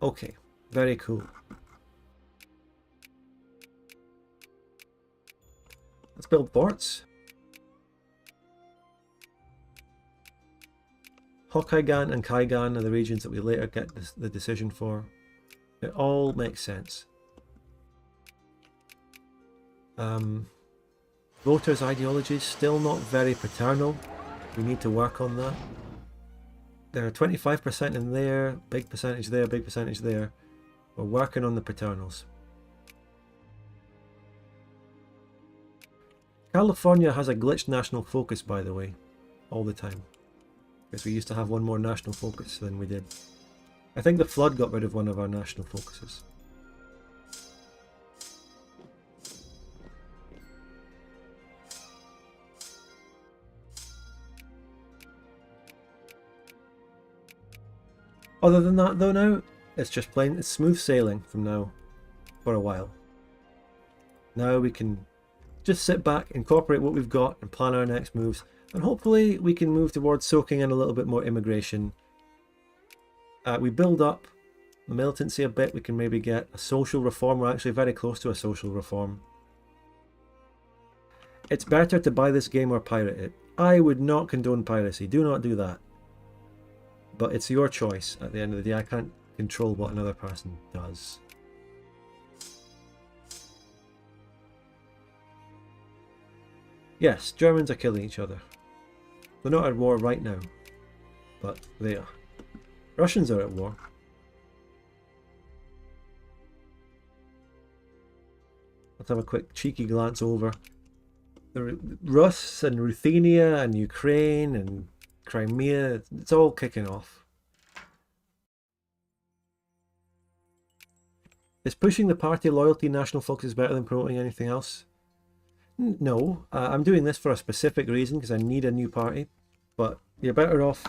Okay, very cool. Let's build forts. Hokkaigan and Kaigan are the regions that we later get the decision for. It all makes sense. Voters' ideology is still not very paternal. We need to work on that. There are 25% in there, big percentage there, big percentage there. We're working on the paternals. California has a glitched national focus, by the way, all the time. Because we used to have one more national focus than we did. I think the flood got rid of one of our national focuses. Other than that though now, it's just plain, it's smooth sailing from now for a while. Now we can just sit back, incorporate what we've got and plan our next moves, and hopefully we can move towards soaking in a little bit more immigration. We build up the militancy a bit, we can maybe get a social reform. We're actually very close to a social reform. It's better to buy this game or pirate it. I would not condone piracy, do not do that. But it's your choice at the end of the day. I can't control what another person does. Yes, Germans are killing each other. They're not at war right now, but they are. Russians are at war. Let's have a quick cheeky glance over. The Rus and Ruthenia and Ukraine and Crimea, it's all kicking off. Is pushing the party loyalty national focus better than promoting anything else? No, I'm doing this for a specific reason because I need a new party, but you're better off.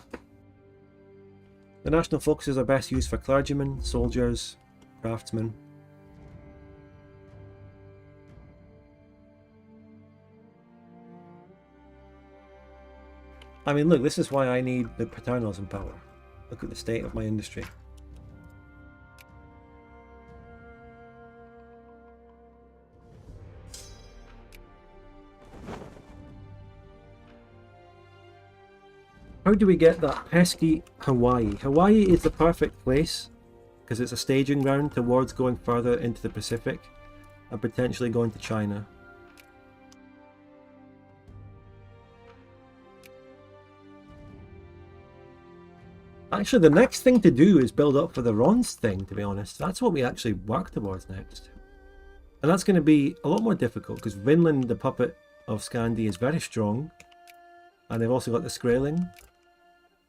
The national focuses are best used for clergymen, soldiers, craftsmen. I mean, look, this is why I need the paternals in power. Look at the state of my industry. How do we get that pesky Hawaii? Hawaii is the perfect place because it's a staging ground towards going further into the Pacific and potentially going to China. Actually, the next thing to do is build up for the Rons thing, to be honest. That's what we actually work towards next. And that's going to be a lot more difficult because Vinland, the puppet of Scandi, is very strong. And they've also got the Skraeling.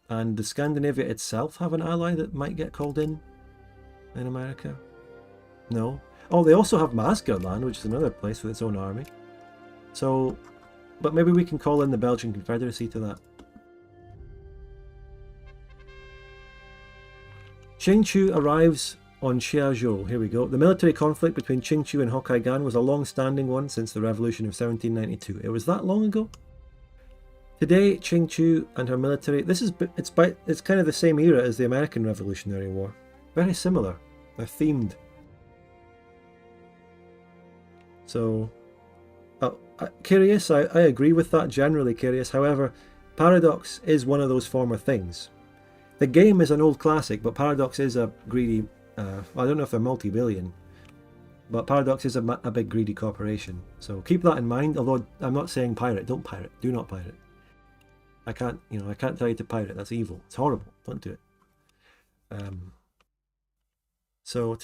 And does Scandinavia itself have an ally that might get called in America? No. Oh, they also have Masgerland, which is another place with its own army. So, but maybe we can call in the Belgian Confederacy to that. Qingqiu arrives on Xiaozhou. Here we go. The military conflict between Qingqiu and Hokkaigan was a long-standing one since the revolution of 1792. It was that long ago? Today, Qingqiu and her military... It's kind of the same era as the American Revolutionary War. Very similar. They're themed. So... curious, I agree with that, generally curious. However, Paradox is one of those former things. The game is an old classic, but Paradox is a greedy... I don't know if they're multi-billion, but Paradox is a big greedy corporation. So keep that in mind, although I'm not saying pirate. Don't pirate. Do not pirate. I can't tell you to pirate. That's evil. It's horrible. Don't do it. So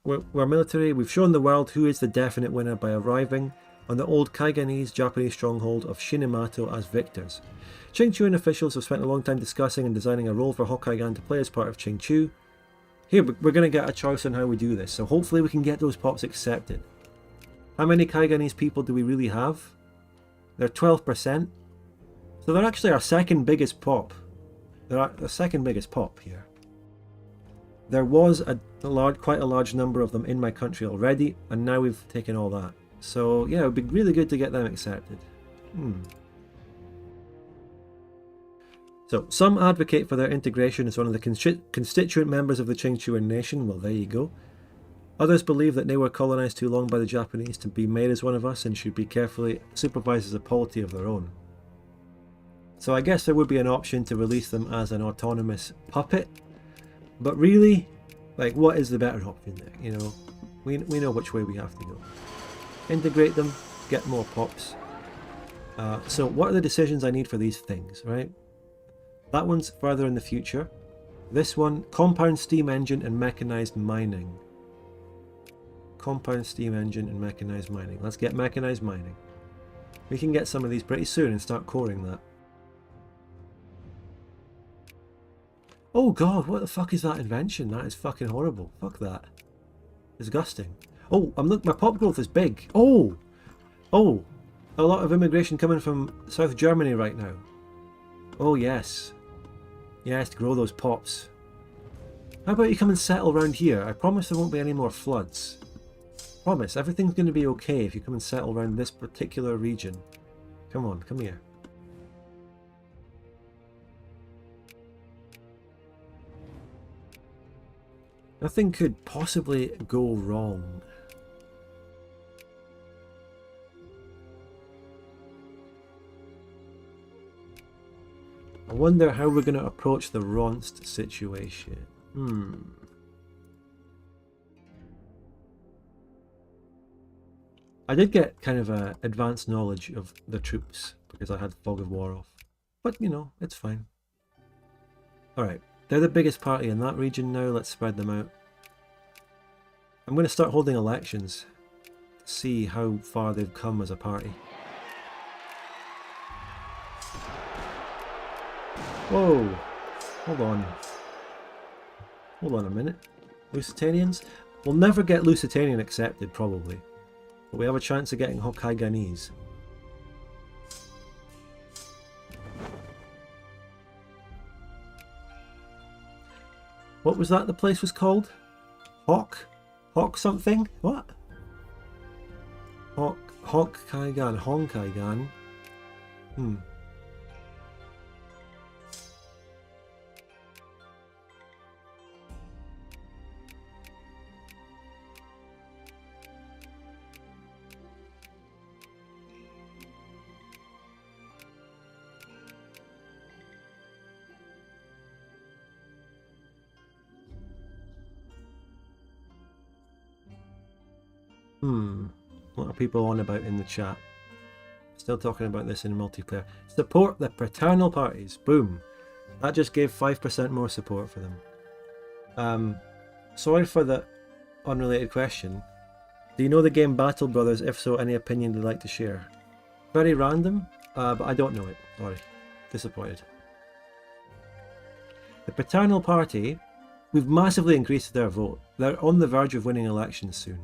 we're military. We've shown the world who is the definite winner by arriving on the old Kaiganese Japanese stronghold of Shinemato as victors. Qingqiuan officials have spent a long time discussing and designing a role for Hokkaigan to play as part of Qingqiu. Here, we're going to get a choice on how we do this, so hopefully we can get those pops accepted. How many Kaiganese people do we really have? They're 12%. So they're actually our second biggest pop. They're the second biggest pop here. There was quite a large number of them in my country already, and now we've taken all that. So yeah, it would be really good to get them accepted. So some advocate for their integration as one of the constituent members of the Qingqiuan nation. Well, there you go. Others believe that they were colonized too long by the Japanese to be made as one of us and should be carefully supervised as a polity of their own. So I guess there would be an option to release them as an autonomous puppet. But really, like, what is the better option there? You know, we know which way we have to go. Integrate them, get more pops. So what are the decisions I need for these things, right? That one's further in the future. This one, compound steam engine and mechanized mining. Compound steam engine and mechanized mining. Let's get mechanized mining. We can get some of these pretty soon and start coring that. Oh god, what the fuck is that invention? That is fucking horrible. Fuck that. Disgusting. Oh, my pop growth is big. Oh! Oh! A lot of immigration coming from South Germany right now. Oh yes. Yes, grow those pops. How about you come and settle around here? I promise there won't be any more floods. Promise, everything's going to be okay if you come and settle around this particular region. Come on, come here. Nothing could possibly go wrong. I wonder how we're going to approach the Ronst situation. I did get kind of a advanced knowledge of the troops because I had Fog of War off. But, you know, it's fine. Alright, they're the biggest party in that region now. Let's spread them out. I'm going to start holding elections to see how far they've come as a party. Whoa! Hold on. Hold on a minute. Lusitanians? We'll never get Lusitanian accepted, probably. But we have a chance of getting Hokkaiganese. What was that the place was called? Hawk something? What? Hokkaigan. Honkaigan. What are people on about in the chat? Still talking about this in multiplayer. Support the fraternal parties. Boom. That just gave 5% more support for them. Sorry for the unrelated question. Do you know the game Battle Brothers? If so, any opinion you'd like to share? Very random, but I don't know it. Sorry. Disappointed. The Paternal Party, we've massively increased their vote. They're on the verge of winning elections soon.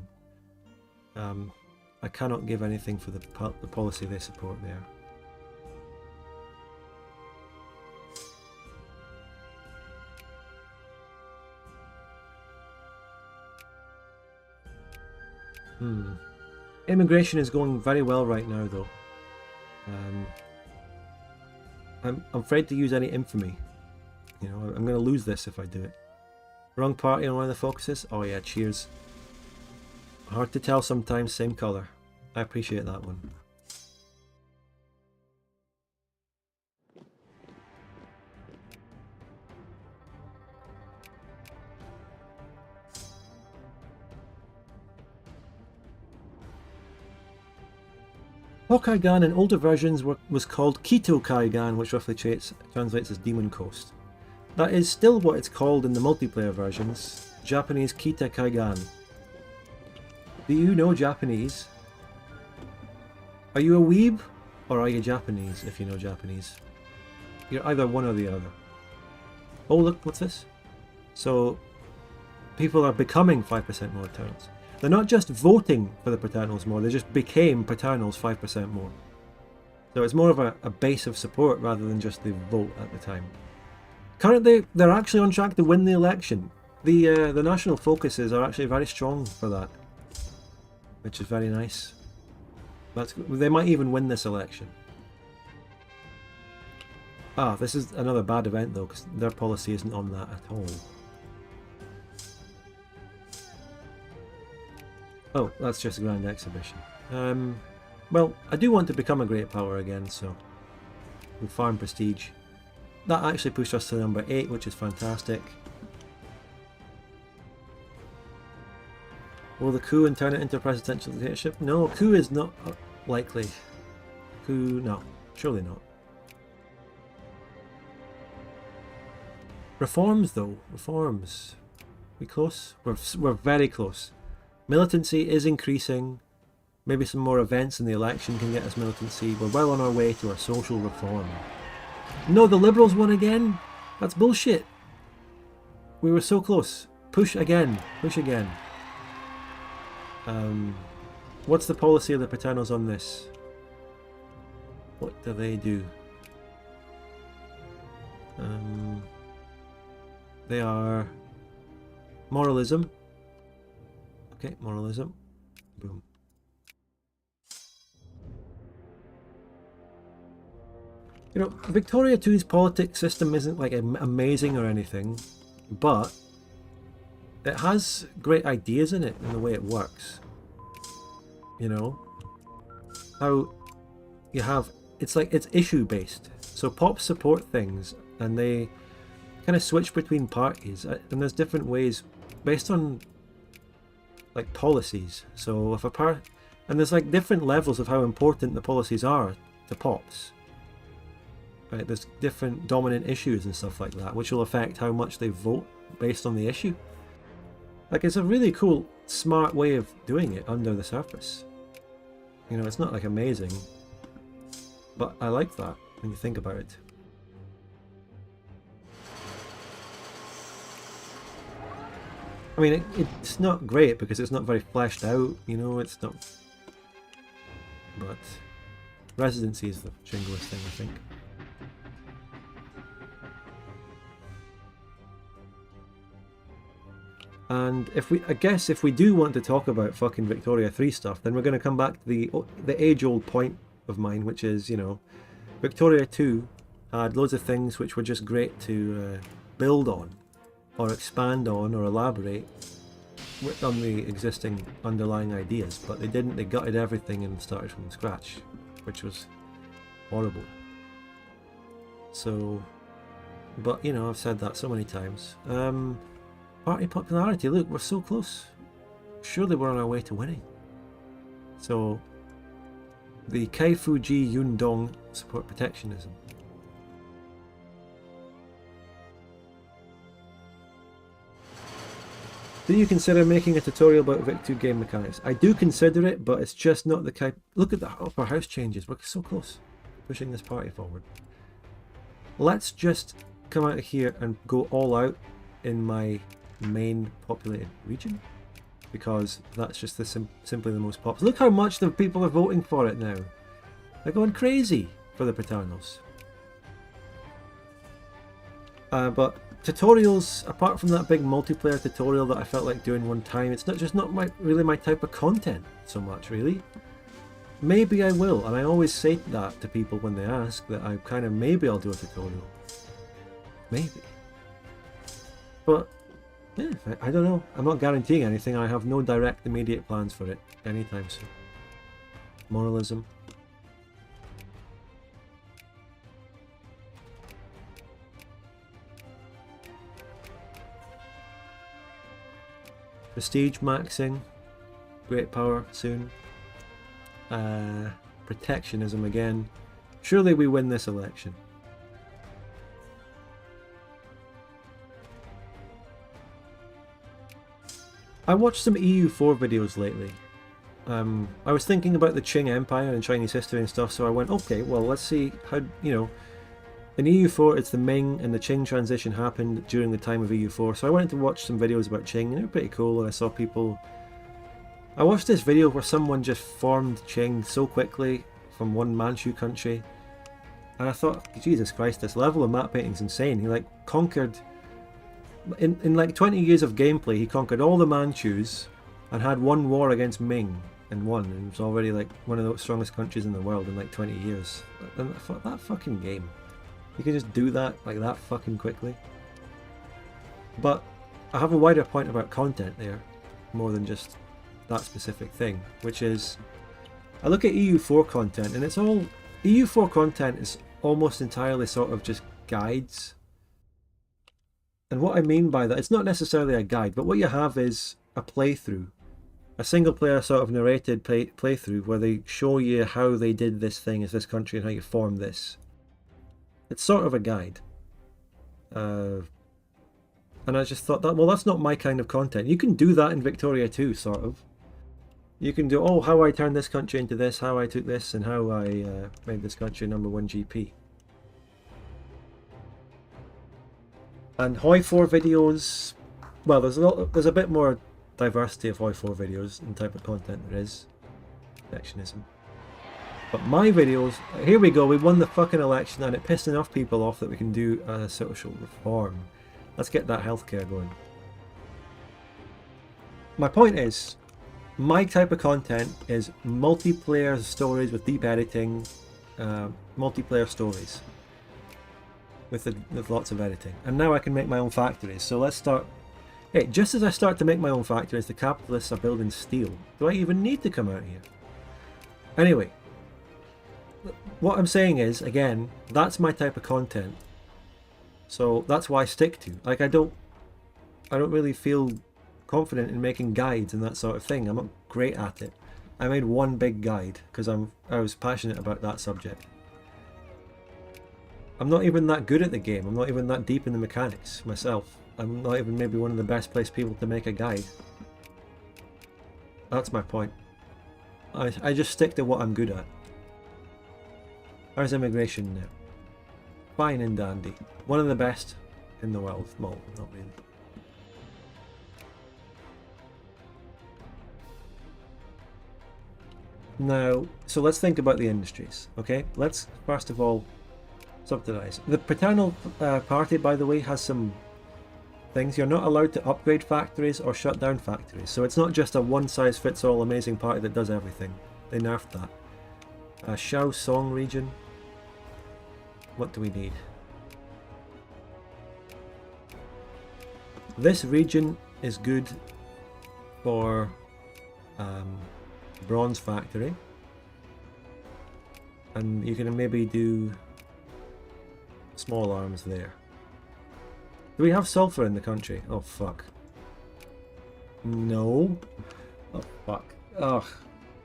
I cannot give anything for the policy they support there. Immigration is going very well right now, though. I'm afraid to use any infamy. You know, I'm going to lose this if I do it. Wrong party on one of the focuses? Oh yeah, cheers. Hard to tell sometimes, same colour. I appreciate that one. Hokkaigan in older versions was called Kito Kaigan, which roughly translates as Demon Coast. That is still what it's called in the multiplayer versions, Japanese Kita Kaigan. Do you know Japanese? Are you a weeb, or are you Japanese, if you know Japanese? You're either one or the other. Oh look, what's this? So, people are becoming 5% more Eternals. They're not just voting for the Paternals more, they just became Paternals 5% more. So it's more of a base of support rather than just the vote at the time. Currently, they're actually on track to win the election. The national focuses are actually very strong for that, which is very nice. They might even win this election. Ah, this is another bad event though, because their policy isn't on that at all. Oh, that's just a grand exhibition. Well, I do want to become a great power again, so we farm prestige. That actually pushed us to number 8, which is fantastic. Will the coup and turn it into a presidential dictatorship? No, coup is not likely. Coup, no, surely not. Reforms though, reforms. We close? We're very close. Militancy is increasing. Maybe some more events in the election can get us militancy. We're well on our way to our social reform. No, the Liberals won again? That's bullshit. We were so close. Push again. Push again. What's the policy of the Paternals on this? What do they do? They are moralism. Okay, moralism. Boom. You know, Victoria 2's politics system isn't like amazing or anything, but it has great ideas in it and the way it works. You know, how you have, it's issue based. So pops support things and they kind of switch between parties, and there's different ways based on like policies. So if and there's like different levels of how important the policies are to pops. Right, there's different dominant issues and stuff like that, which will affect how much they vote based on the issue. Like, it's a really cool, smart way of doing it under the surface. You know, it's not like amazing, but I like that when you think about it. I mean, it's not great because it's not very fleshed out, you know, it's not... But residency is the jinglest thing, I think. And I guess if we do want to talk about fucking Victoria 3 stuff, then we're going to come back to the age-old point of mine, which is, you know, Victoria 2 had loads of things which were just great to build on, or expand on, or elaborate on the existing underlying ideas, but they didn't. They gutted everything and started from scratch, which was horrible. So, but you know, I've said that so many times. Party popularity, look, we're so close. Surely we're on our way to winning. So, the Kaifuji Yundong support protectionism. Do you consider making a tutorial about Vic2 game mechanics? I do consider it, but it's just not the kind. Look at the upper house changes. We're so close. Pushing this party forward. Let's just come out of here and go all out in my main populated region, because that's just simply the most popular. Look how much the people are voting for it now. They're going crazy for the Paternals. But tutorials, apart from that big multiplayer tutorial that I felt like doing one time, it's not really my type of content so much, really. Maybe I will, and I always say that to people when they ask, that I kind of, maybe I'll do a tutorial. Maybe. But, yeah, I don't know. I'm not guaranteeing anything. I have no direct immediate plans for it anytime soon. Moralism. Prestige maxing. Great power soon. Protectionism again. Surely we win this election. I watched some EU4 videos lately. I was thinking about the Qing Empire and Chinese history and stuff, so I went, okay, well, let's see how, you know, in EU4 it's the Ming and the Qing transition happened during the time of EU4, so I went to watch some videos about Qing, and they were pretty cool, and I saw people... I watched this video where someone just formed Qing so quickly from one Manchu country, and I thought, Jesus Christ, this level of map painting is insane. He like conquered, in like 20 years of gameplay, he conquered all the Manchus and had one war against Ming and won, and it was already like one of the strongest countries in the world in like 20 years. And I thought, that fucking game, you can just do that like that fucking quickly. But I have a wider point about content there, more than just that specific thing, which is, I look at EU4 content and it's all, EU4 content is almost entirely sort of just guides. And what I mean by that, it's not necessarily a guide, but what you have is a playthrough, a single player sort of narrated playthrough where they show you how they did this thing as this country and how you form this. It's sort of a guide. And I just thought that, well, that's not my kind of content. You can do that in Victoria too, sort of. You can do, oh, how I turned this country into this, how I took this, and how I made this country #1 GP. And Hoi 4 videos, well, there's a bit more diversity of Hoi 4 videos and type of content there is. Protectionism. But my videos, here we go, we won the fucking election and it pissed enough people off that we can do a social reform. Let's get that healthcare going. My point is, my type of content is multiplayer stories with deep editing, multiplayer stories with lots of editing. And now I can make my own factories. So let's start. Hey, just as I start to make my own factories, the capitalists are building steel. Do I even need to come out here? Anyway, what I'm saying is, again, that's my type of content. So that's why I stick to. Like, I don't really feel confident in making guides and that sort of thing. I'm not great at it. I made one big guide because I was passionate about that subject. I'm not even that good at the game. I'm not even that deep in the mechanics myself. I'm not even maybe one of the best placed people to make a guide. That's my point. I just stick to what I'm good at. How's immigration now? Fine and dandy. One of the best in the world. Well, not really. Now, so let's think about the industries, okay? Let's, first of all, subsidize. The paternal party, by the way, has some things. You're not allowed to upgrade factories or shut down factories. So it's not just a one-size-fits-all amazing party that does everything. They nerfed that. Shao Song region. What do we need? This region is good for bronze factory, and you can maybe do small arms there. Do we have sulfur in the country? Oh fuck. No. Oh fuck. Ugh.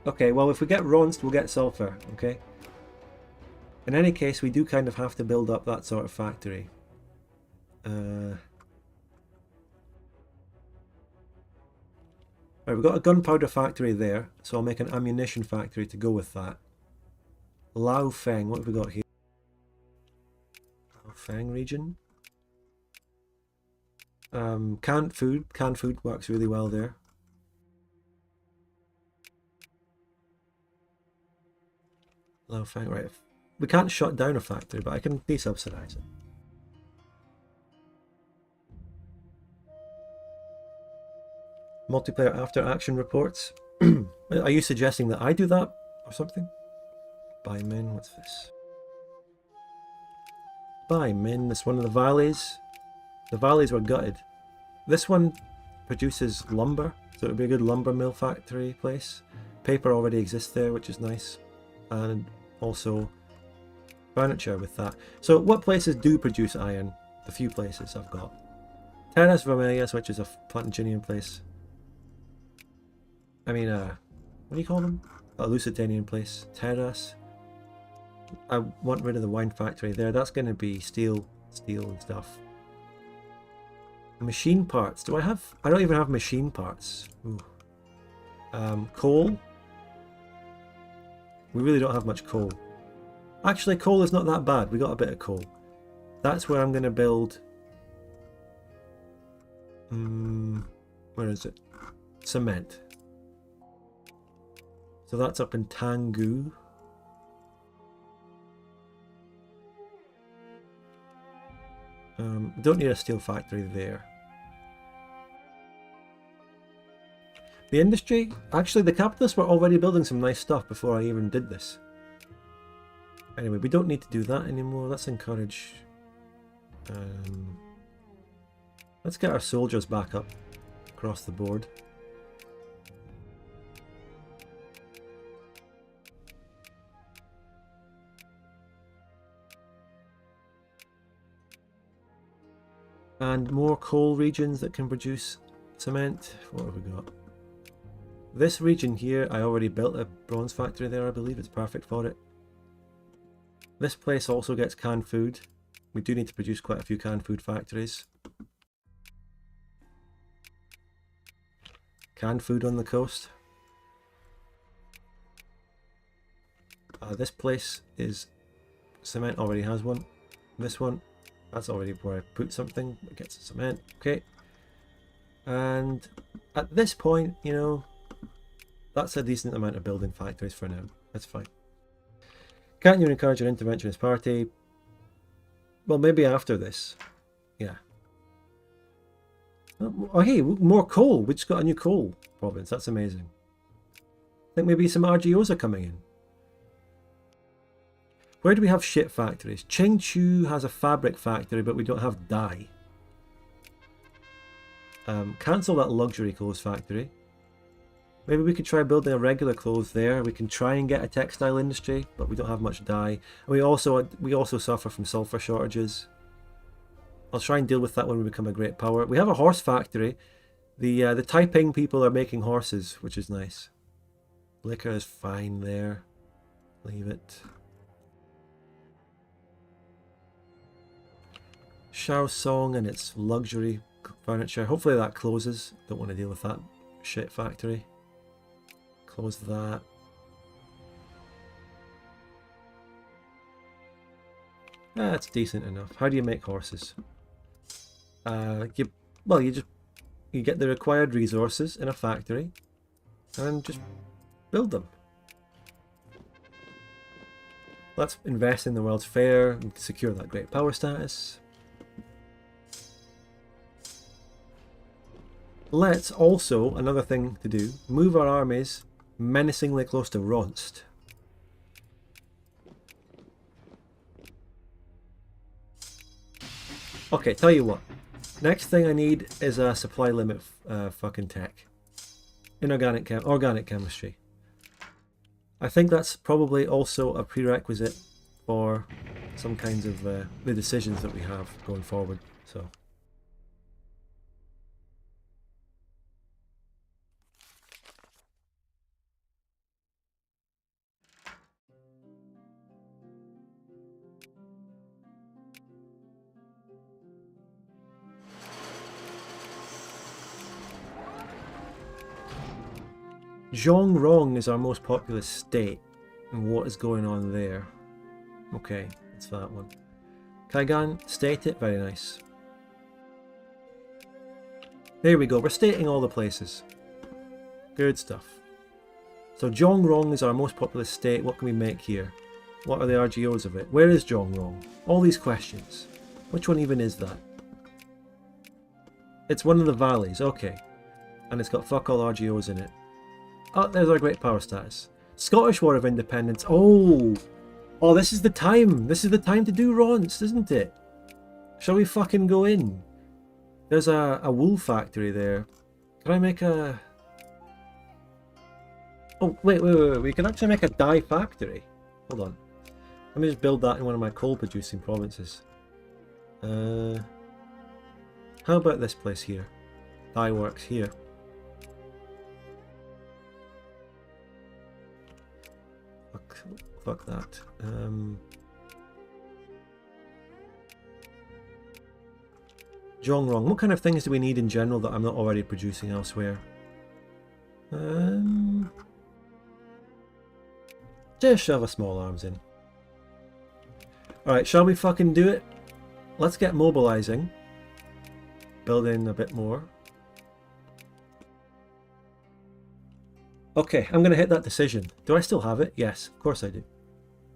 Okay, well, if we get ronst, we'll get sulfur, okay? In any case, we do kind of have to build up that sort of factory. Right, we've got a gunpowder factory there, so I'll make an ammunition factory to go with that. Lao Feng, what have we got here? Lao Feng region? Canned food works really well there. Low fang, right. We can't shut down a factory, but I can desubsidize it. Multiplayer after action reports. Are you suggesting that I do that or something? Buy min, what's this? Buy min, this one of the valleys. The valleys were gutted. This one produces lumber, so it would be a good lumber mill factory place. Paper already exists there, which is nice. And also furniture with that. So what places do produce iron? The few places I've got. Terras Vermelhas, which is a Plantagenean place. I mean, what do you call them? A Lusitanian place. Terras. I want rid of the wine factory there. That's going to be steel and stuff. Machine parts. Do I have? I don't even have machine parts. Ooh. Coal. We really don't have much coal. Actually, coal is not that bad. We got a bit of coal. That's where I'm going to build. Where is it? Cement. So that's up in Tangu. Don't need a steel factory there. The industry? Actually, the capitalists were already building some nice stuff before I even did this. Anyway, we don't need to do that anymore. Let's encourage... let's get our soldiers back up across the board. And more coal regions that can produce cement. What have we got? This region here, I already built a bronze factory there, I believe. It's perfect for it. This place also gets canned food. We do need to produce quite a few canned food factories. Canned food on the coast. This place is... Cement already has one. This one. That's already where I put something. It gets cement. Okay. And at this point, you know, that's a decent amount of building factories for now. That's fine. Can't you encourage an interventionist party? Well, maybe after this. Yeah. Oh, hey, more coal. We just got a new coal province. That's amazing. I think maybe some RGOs are coming in. Where do we have shit factories? Qingqiu has a fabric factory, but we don't have dye. Cancel that luxury clothes factory. Maybe we could try building a regular clothes there. We can try and get a textile industry, but we don't have much dye. We also suffer from sulfur shortages. I'll try and deal with that when we become a great power. We have a horse factory. The Taiping people are making horses, which is nice. Liquor is fine there. Leave it. Shao Song and its luxury furniture. Hopefully that closes. Don't want to deal with that shit factory. Close that. That's decent enough. How do you make horses? You get the required resources in a factory and just build them. Let's invest in the World's Fair and secure that great power status. Let's also, another thing to do, move our armies menacingly close to Ronst. Okay, tell you what. Next thing I need is a supply limit fucking tech. Organic chemistry. I think that's probably also a prerequisite for some kinds of the decisions that we have going forward. So. Zhongrong is our most populous state, and what is going on there? Okay, it's that one. Kaigan, state it, very nice. There we go, we're stating all the places. Good stuff. So Zhongrong is our most populous state. What can we make here? What are the RGOs of it? Where is Zhongrong? All these questions. Which one even is that? It's one of the valleys, okay. And it's got fuck all RGOs in it. Oh, there's our great power status. Scottish War of Independence. Oh! Oh, this is the time. This is the time to do Ronst, isn't it? Shall we fucking go in? There's a wool factory there. Can I make a... Oh, wait. We can actually make a dye factory. Hold on. Let me just build that in one of my coal-producing provinces. How about this place here? Dye works here. Fuck that. Zhongrong. What kind of things do we need in general that I'm not already producing elsewhere? Just shove a small arms in. Alright, shall we fucking do it? Let's get mobilizing. Build in a bit more. Okay, I'm going to hit that decision. Do I still have it? Yes, of course I do.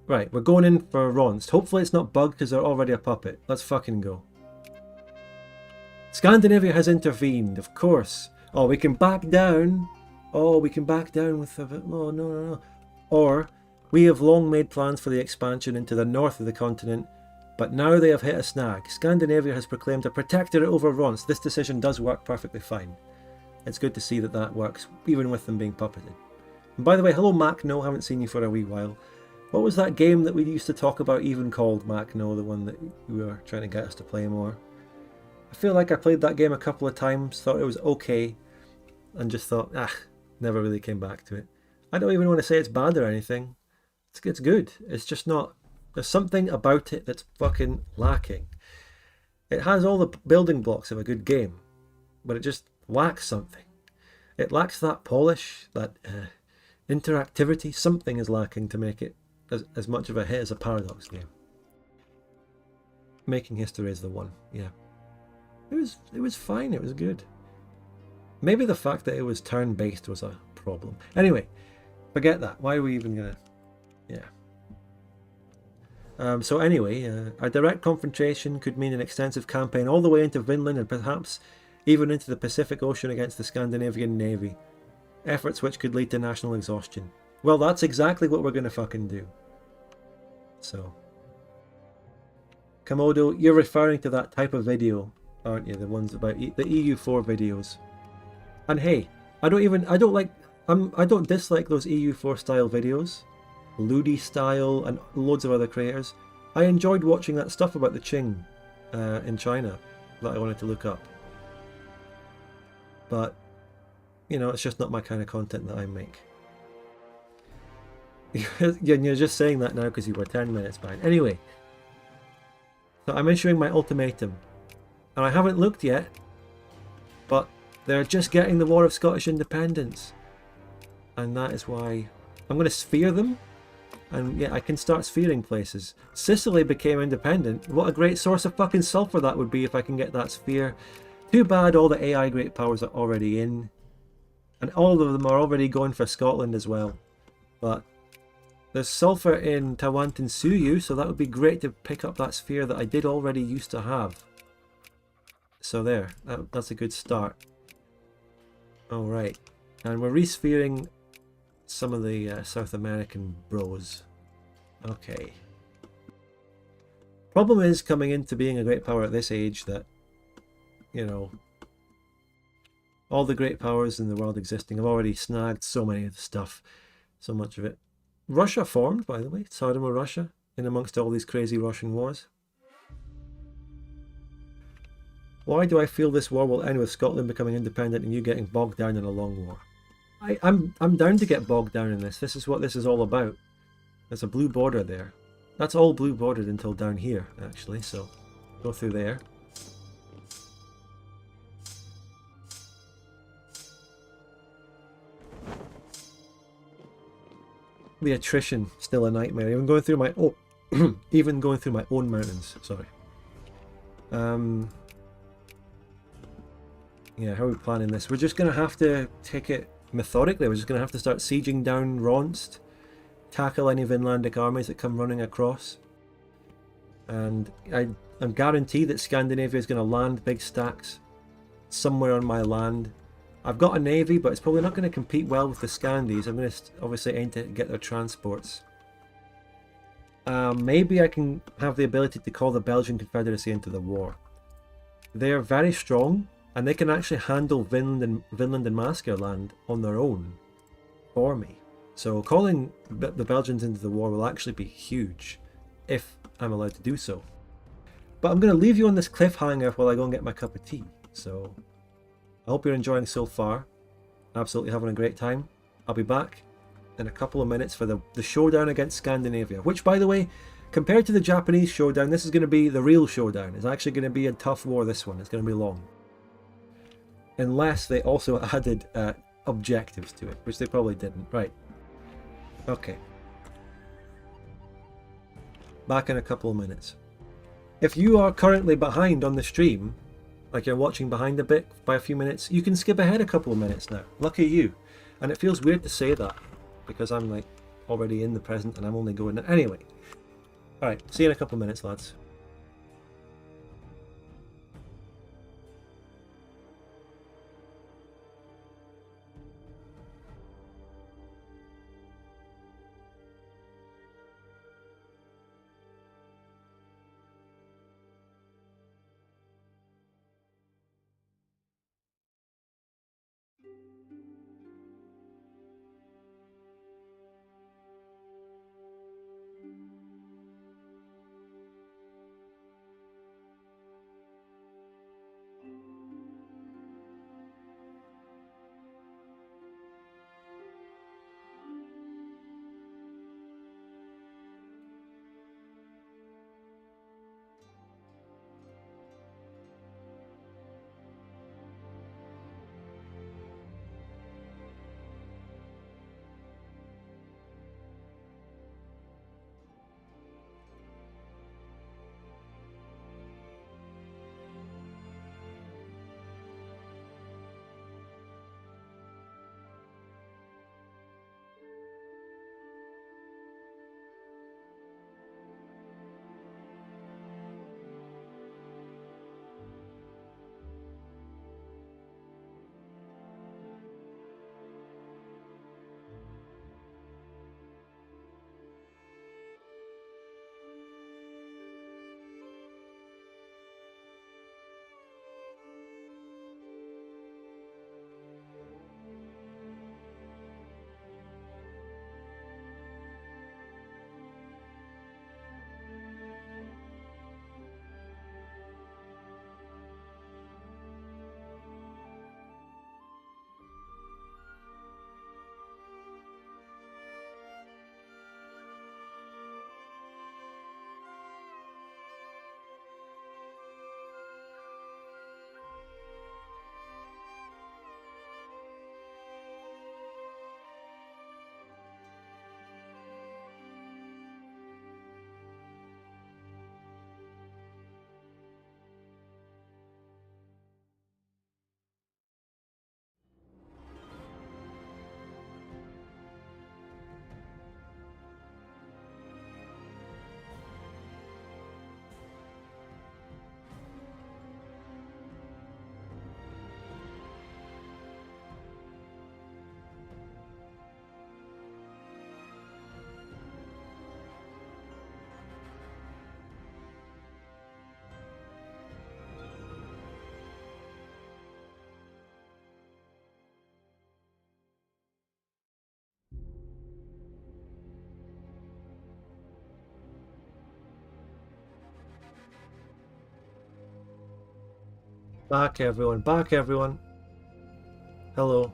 Right, we're going in for Ronst. Hopefully it's not bugged because they're already a puppet. Let's fucking go. Scandinavia has intervened, of course. Oh, we can back down. Oh, we can back down with a bit. Oh, no. Or, we have long made plans for the expansion into the north of the continent, but now they have hit a snag. Scandinavia has proclaimed a protectorate over Ronst. This decision does work perfectly fine. It's good to see that that works, even with them being puppeted. And by the way, hello Mac No, haven't seen you for a wee while. What was that game that we used to talk about even called Mac No, the one that you were trying to get us to play more? I feel like I played that game a couple of times, thought it was okay, and just thought, never really came back to it. I don't even want to say it's bad or anything. It's good. It's just not... There's something about it that's fucking lacking. It has all the building blocks of a good game, but it just lacks something. It lacks that polish, that interactivity. Something is lacking to make it as much of a hit as a Paradox game. Making History is the one, yeah. It was fine, it was good. Maybe the fact that it was turn-based was a problem. Anyway, forget that. Why are we even gonna... Yeah. So anyway, a direct confrontation could mean an extensive campaign all the way into Vinland and perhaps even into the Pacific Ocean against the Scandinavian Navy. Efforts which could lead to national exhaustion. Well, that's exactly what we're going to fucking do. So. Komodo, you're referring to that type of video, aren't you? The ones about the EU4 videos. And hey, I don't dislike those EU4 style videos. Ludi style and loads of other creators. I enjoyed watching that stuff about the Qing in China that I wanted to look up. But, you know, it's just not my kind of content that I make. You're just saying that now because you were 10 minutes behind. Anyway, so I'm issuing my ultimatum. And I haven't looked yet, but they're just getting the War of Scottish Independence. And that is why I'm going to sphere them. And yeah, I can start sphering places. Sicily became independent. What a great source of fucking sulfur that would be if I can get that sphere. Too bad all the AI great powers are already in. And all of them are already going for Scotland as well. But there's sulfur in Tawantinsuyu, so that would be great to pick up that sphere that I did already used to have. So there, that's a good start. Alright, and we're resphering some of the South American bros. Okay. Problem is coming into being a great power at this age that, you know, all the great powers in the world existing have already snagged so many of the stuff, so much of it. Russia formed, by the way, Tsardom of Russia, in amongst all these crazy Russian wars. Why do I feel this war will end with Scotland becoming independent and you getting bogged down in a long war? I'm down to get bogged down in this. This is what this is all about. There's a blue border there. That's all blue bordered until down here, actually, so go through there. The attrition, still a nightmare. Even going through my even going through my own mountains, sorry. Yeah, how are we planning this? We're just going to have to take it methodically. We're just going to have to start sieging down Ronst, tackle any Vinlandic armies that come running across. And I'm guaranteed that Scandinavia is going to land big stacks somewhere on my land. I've got a navy, but it's probably not going to compete well with the Scandies. I'm going to obviously aim to get their transports. Maybe I can have the ability to call the Belgian Confederacy into the war. They are very strong, and they can actually handle Vinland and Maskerland on their own for me. So calling the Belgians into the war will actually be huge, if I'm allowed to do so. But I'm going to leave you on this cliffhanger while I go and get my cup of tea. So I hope you're enjoying so far. Absolutely having a great time. I'll be back in a couple of minutes for the showdown against Scandinavia, which, by the way, compared to the Japanese showdown, this is going to be the real showdown. It's actually going to be a tough war, this one. It's going to be long. Unless they also added objectives to it, which they probably didn't. Right. Okay. Back in a couple of minutes. If you are currently behind on the stream, like you're watching behind a bit by a few minutes, you can skip ahead a couple of minutes now. Lucky you. And it feels weird to say that, because I'm like already in the present and I'm only going... Anyway. Alright, see you in a couple of minutes, lads. Back everyone, back everyone. Hello.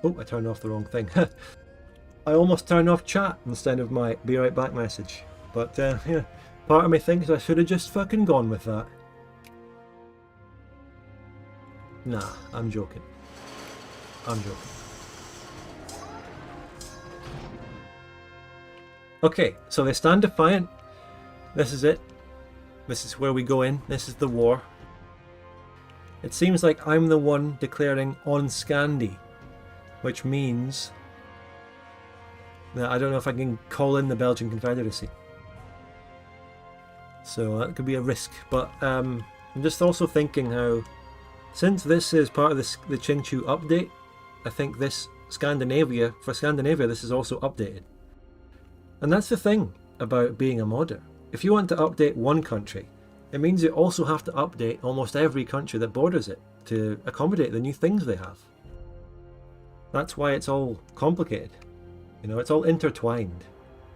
Oh, I turned off the wrong thing. I almost turned off chat instead of my be right back message. But yeah, part of me thinks I should have just fucking gone with that. Nah, I'm joking. I'm joking. Okay, so they stand defiant. This is it. This is where we go in. This is the war. It seems like I'm the one declaring on Scandi, which means that I don't know if I can call in the Belgian Confederacy. So that could be a risk. But I'm just also thinking how, since this is part of the Qingqiu update, I think this for Scandinavia, this is also updated. And that's the thing about being a modder. If you want to update one country, it means you also have to update almost every country that borders it to accommodate the new things they have. That's why it's all complicated. You know, it's all intertwined.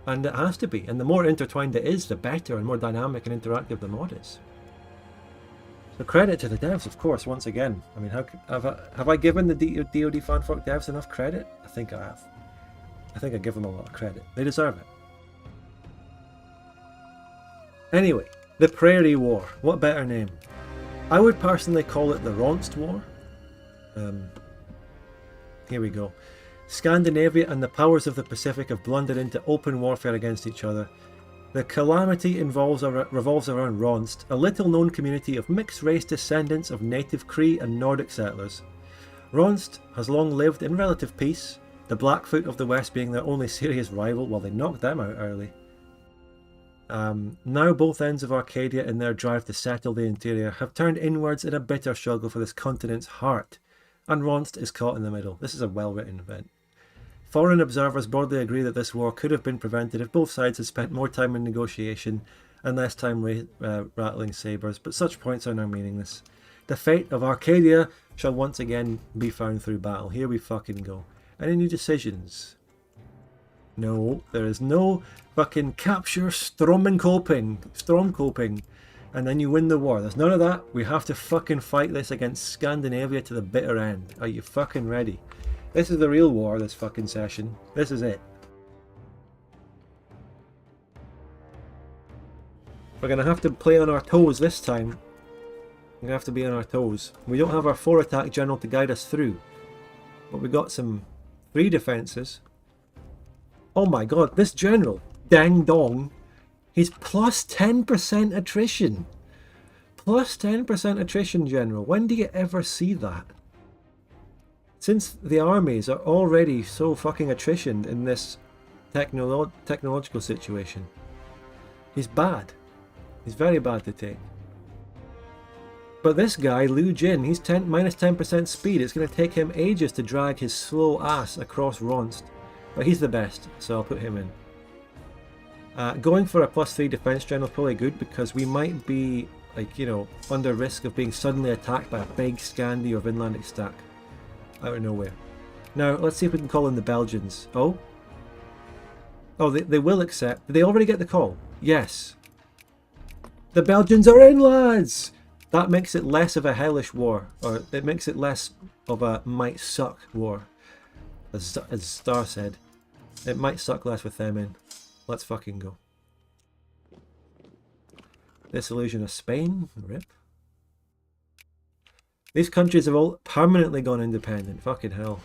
And it has to be. And the more intertwined it is, the better and more dynamic and interactive the mod is. So credit to the devs, of course, once again. I mean, have I given the DoD fanfork devs enough credit? I think I have. I think I give them a lot of credit. They deserve it. Anyway, the Prairie War. What better name? I would personally call it the Ronst War. Here we go. Scandinavia and the powers of the Pacific have blundered into open warfare against each other. The calamity revolves around Ronst, a little-known community of mixed-race descendants of native Cree and Nordic settlers. Ronst has long lived in relative peace, the Blackfoot of the West being their only serious rival. Well, they knocked them out early. Now both ends of Arcadia, in their drive to settle the interior, have turned inwards in a bitter struggle for this continent's heart, and Ronst is caught in the middle. This is a well-written event. Foreign observers broadly agree that this war could have been prevented if both sides had spent more time in negotiation and less time rattling sabres, but such points are now meaningless. The fate of Arcadia shall once again be found through battle. Here we fucking go. Any new decisions? No, there is no fucking capture Stormcoping, and then you win the war. There's none of that. We have to fucking fight this against Scandinavia to the bitter end. Are you fucking ready? This is the real war, this fucking session. This is it. We're going to have to play on our toes this time. We're going to have to be on our toes. We don't have our 4 attack general to guide us through. But we got some 3 defences. Oh my god, this general, Dang Dong, he's plus 10% attrition. Plus 10% attrition general. When do you ever see that? Since the armies are already so fucking attritioned in this technological situation. He's bad. He's very bad to take. But this guy, Liu Jin, he's minus 10% speed. It's going to take him ages to drag his slow ass across Ronst. But he's the best, so I'll put him in. Going for a plus 3 defense general is probably good, because we might be, like, you know, under risk of being suddenly attacked by a big Scandi or Vinlandic stack. Out of nowhere. Now, let's see if we can call in the Belgians. Oh? Oh, they will accept. Did they already get the call? Yes. The Belgians are in, lads! That makes it less of a hellish war. Or it makes it less of a might suck war. As Star said. It might suck less with them in. Let's fucking go. Disillusion of Spain. Rip. These countries have all permanently gone independent. Fucking hell.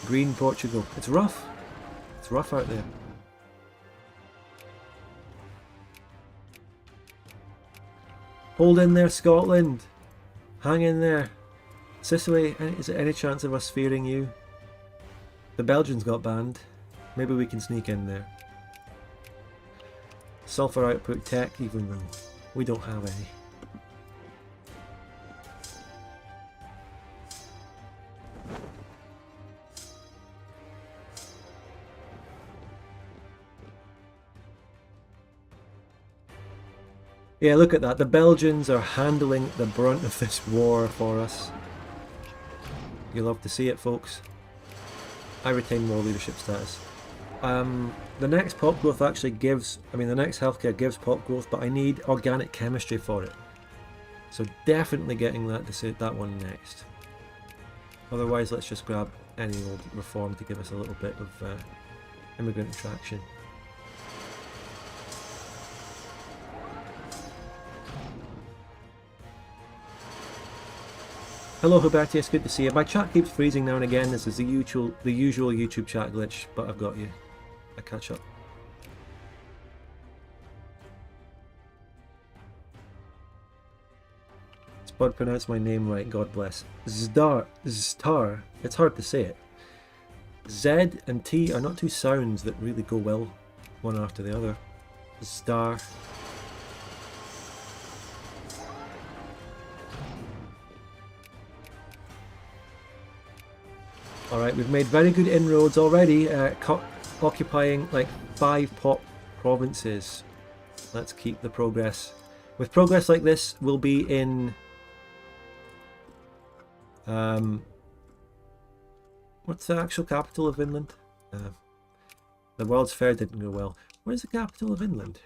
Green Portugal. It's rough. It's rough out there. Hold in there, Scotland. Hang in there. Sicily, is there any chance of us fearing you? The Belgians got banned. Maybe we can sneak in there. Sulfur output tech, even though we don't have any. Yeah, look at that. The Belgians are handling the brunt of this war for us. You love to see it, folks. I retain more leadership status. The next pop growth actually gives, the next healthcare gives pop growth, but I need organic chemistry for it. So definitely getting that one next. Otherwise, let's just grab any old reform to give us a little bit of immigrant attraction. Hello Hubertius, good to see you. My chat keeps freezing now and again. This is the usual YouTube chat glitch, but I've got you. I catch up. Spud pronounced my name right, God bless. Zdar. It's hard to say it. Z and T are not two sounds that really go well one after the other. Zdar. Alright, we've made very good inroads already, occupying like 5 pop provinces. Let's keep the progress. With progress like this, we'll be in... what's the actual capital of Vinland? The World's Fair didn't go well. Where's the capital of Vinland?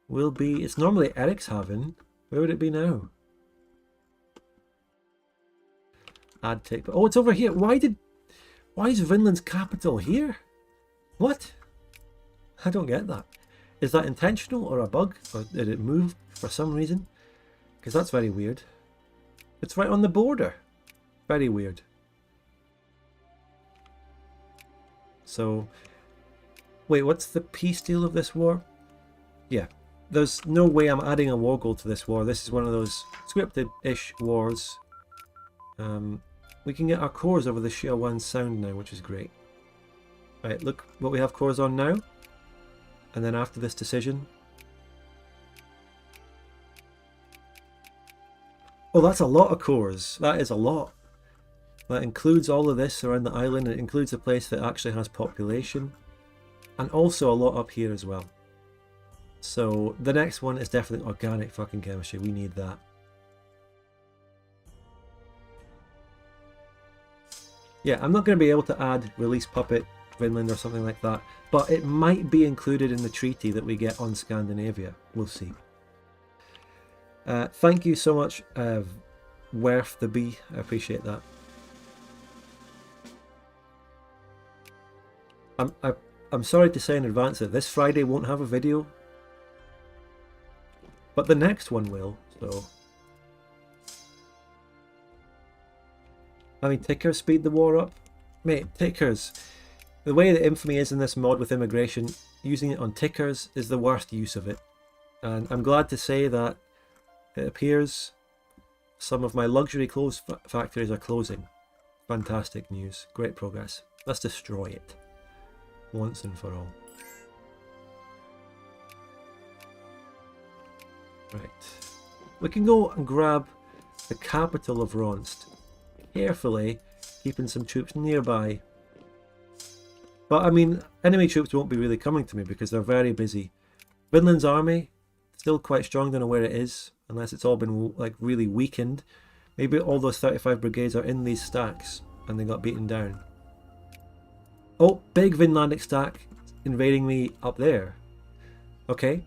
Will be... It's normally Erikshavn. Where would it be now? Add take... Oh, it's over here. Why is Vinland's capital here? What? I don't get that. Is that intentional or a bug? Or did it move for some reason? Because that's very weird. It's right on the border. Very weird. So... Wait, what's the peace deal of this war? Yeah. There's no way I'm adding a war goal to this war. This is one of those scripted-ish wars. We can get our cores over the Showdown sound now, which is great. Right, look what we have cores on now. And then after this decision... Oh, that's a lot of cores. That is a lot. That includes all of this around the island. It includes a place that actually has population. And also a lot up here as well. So the next one is definitely organic fucking chemistry. We need that. Yeah, I'm not going to be able to add release Puppet Vinland or something like that, but it might be included in the treaty that we get on Scandinavia. We'll see. Thank you so much, Worth the Bee. I appreciate that. I'm sorry to say in advance that this Friday won't have a video, but the next one will, so... I mean, tickers speed the war up. Mate, tickers. The way that infamy is in this mod with immigration, using it on tickers is the worst use of it. And I'm glad to say that it appears some of my luxury clothes factories are closing. Fantastic news. Great progress. Let's destroy it. Once and for all. Right. We can go and grab the capital of Ronst. Carefully, keeping some troops nearby. But I mean, enemy troops won't be really coming to me because they're very busy. Vinland's army, still quite strong, don't know where it is, unless it's all been like really weakened. Maybe all those 35 brigades are in these stacks and they got beaten down. Oh, big Vinlandic stack invading me up there. Okay.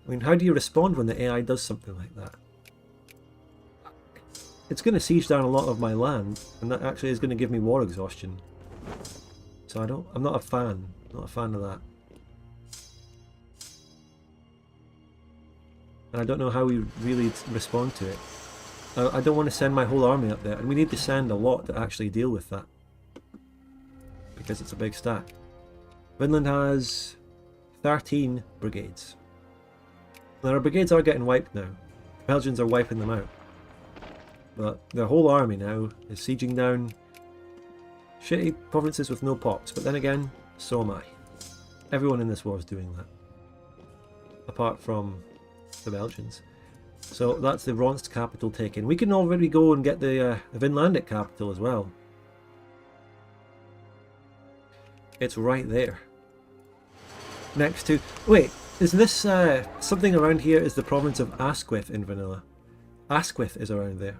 I mean, how do you respond when the AI does something like that? It's going to siege down a lot of my land, and that actually is going to give me war exhaustion. So I'm not a fan. Not a fan of that. And I don't know how we really respond to it. I don't want to send my whole army up there, and we need to send a lot to actually deal with that. Because it's a big stack. Vinland has 13 brigades. Now our brigades are getting wiped now. The Belgians are wiping them out. But their whole army now is sieging down shitty provinces with no pops. But then again, so am I. Everyone in this war is doing that. Apart from the Belgians. So that's the Ronst capital taken. We can already go and get the Vinlandic capital as well. It's right there. Next to... Wait, is this something around here is the province of Asquith in vanilla? Asquith is around there.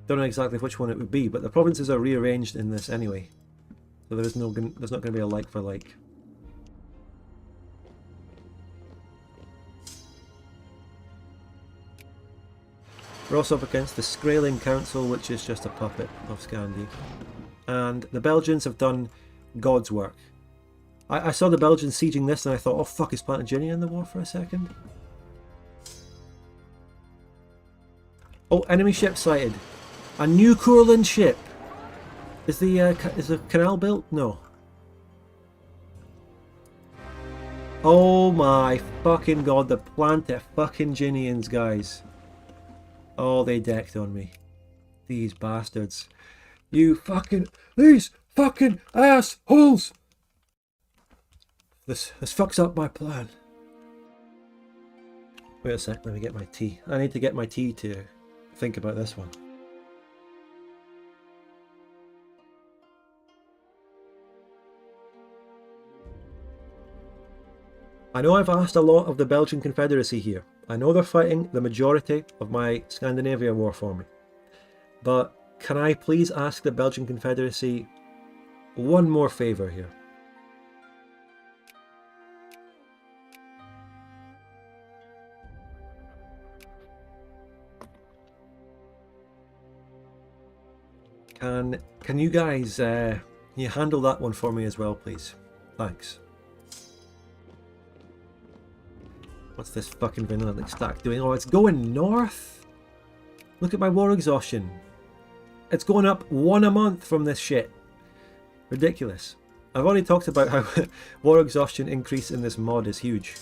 Don't know exactly which one it would be, but the provinces are rearranged in this anyway. So there's not going to be a like for like. We're also up against the Skraeling Council, which is just a puppet of Scandi. And the Belgians have done God's work. I saw the Belgians sieging this and I thought, oh fuck, is Plantagenet in the war for a second? Oh, enemy ship sighted. A new Courland ship. Is the canal built? No. Oh my fucking god, the Planted fucking Ginians, guys. Oh, they decked on me. These bastards. These fucking assholes! This fucks up my plan. Wait a sec, let me get my tea. I need to get my tea to think about this one. I know I've asked a lot of the Belgian Confederacy here. I know they're fighting the majority of my Scandinavia war for me. But can I please ask the Belgian Confederacy one more favour here? Can you guys can you handle that one for me as well, please? Thanks. What's this fucking Vinland stack doing? Oh, it's going north! Look at my war exhaustion. It's going up 1 a month from this shit. Ridiculous. I've already talked about how war exhaustion increase in this mod is huge.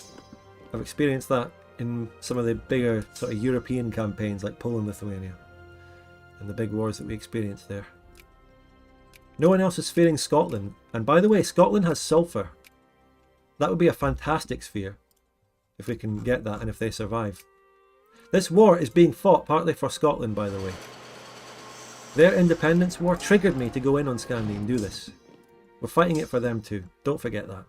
I've experienced that in some of the bigger sort of European campaigns like Poland, Lithuania, and the big wars that we experienced there. No one else is fearing Scotland. And by the way, Scotland has sulphur. That would be a fantastic sphere if we can get that and if they survive. This war is being fought partly for Scotland, by the way. Their independence war triggered me to go in on Scandi and do this. We're fighting it for them too. Don't forget that.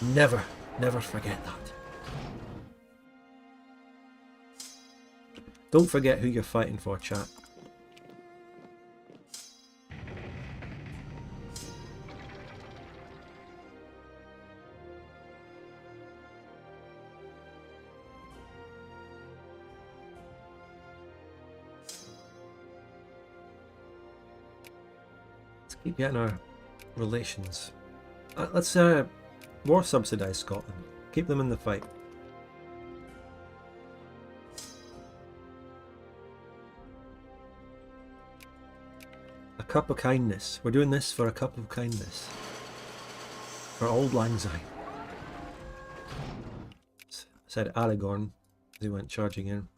Never, never forget that. Don't forget who you're fighting for, chat. Keep getting our relations. Let's war subsidise Scotland. Keep them in the fight. A cup of kindness. We're doing this for a cup of kindness. For old Lang Syne. Said Aragorn as he went charging in.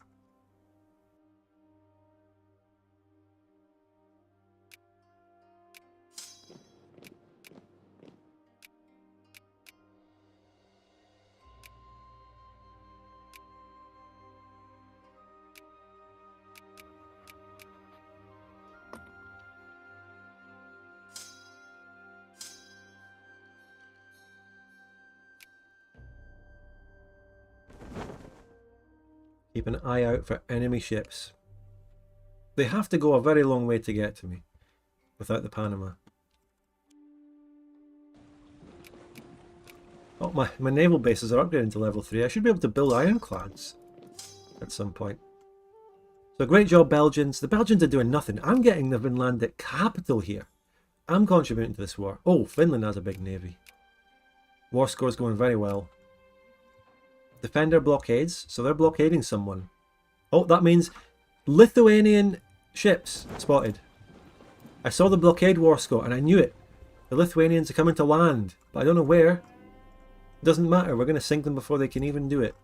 Keep an eye out for enemy ships. They have to go a very long way to get to me without the Panama. Oh, my naval bases are upgrading to level 3. I should be able to build ironclads at some point. So great job, Belgians. The Belgians are doing nothing. I'm getting the Vinlandic capital here. I'm contributing to this war. Oh, Finland has a big navy. War score's going very well. Defender blockades, so they're blockading someone. Oh, that means Lithuanian ships spotted. I saw the blockade war score and I knew it. The Lithuanians are coming to land, but I don't know where. It doesn't matter, we're going to sink them before they can even do it.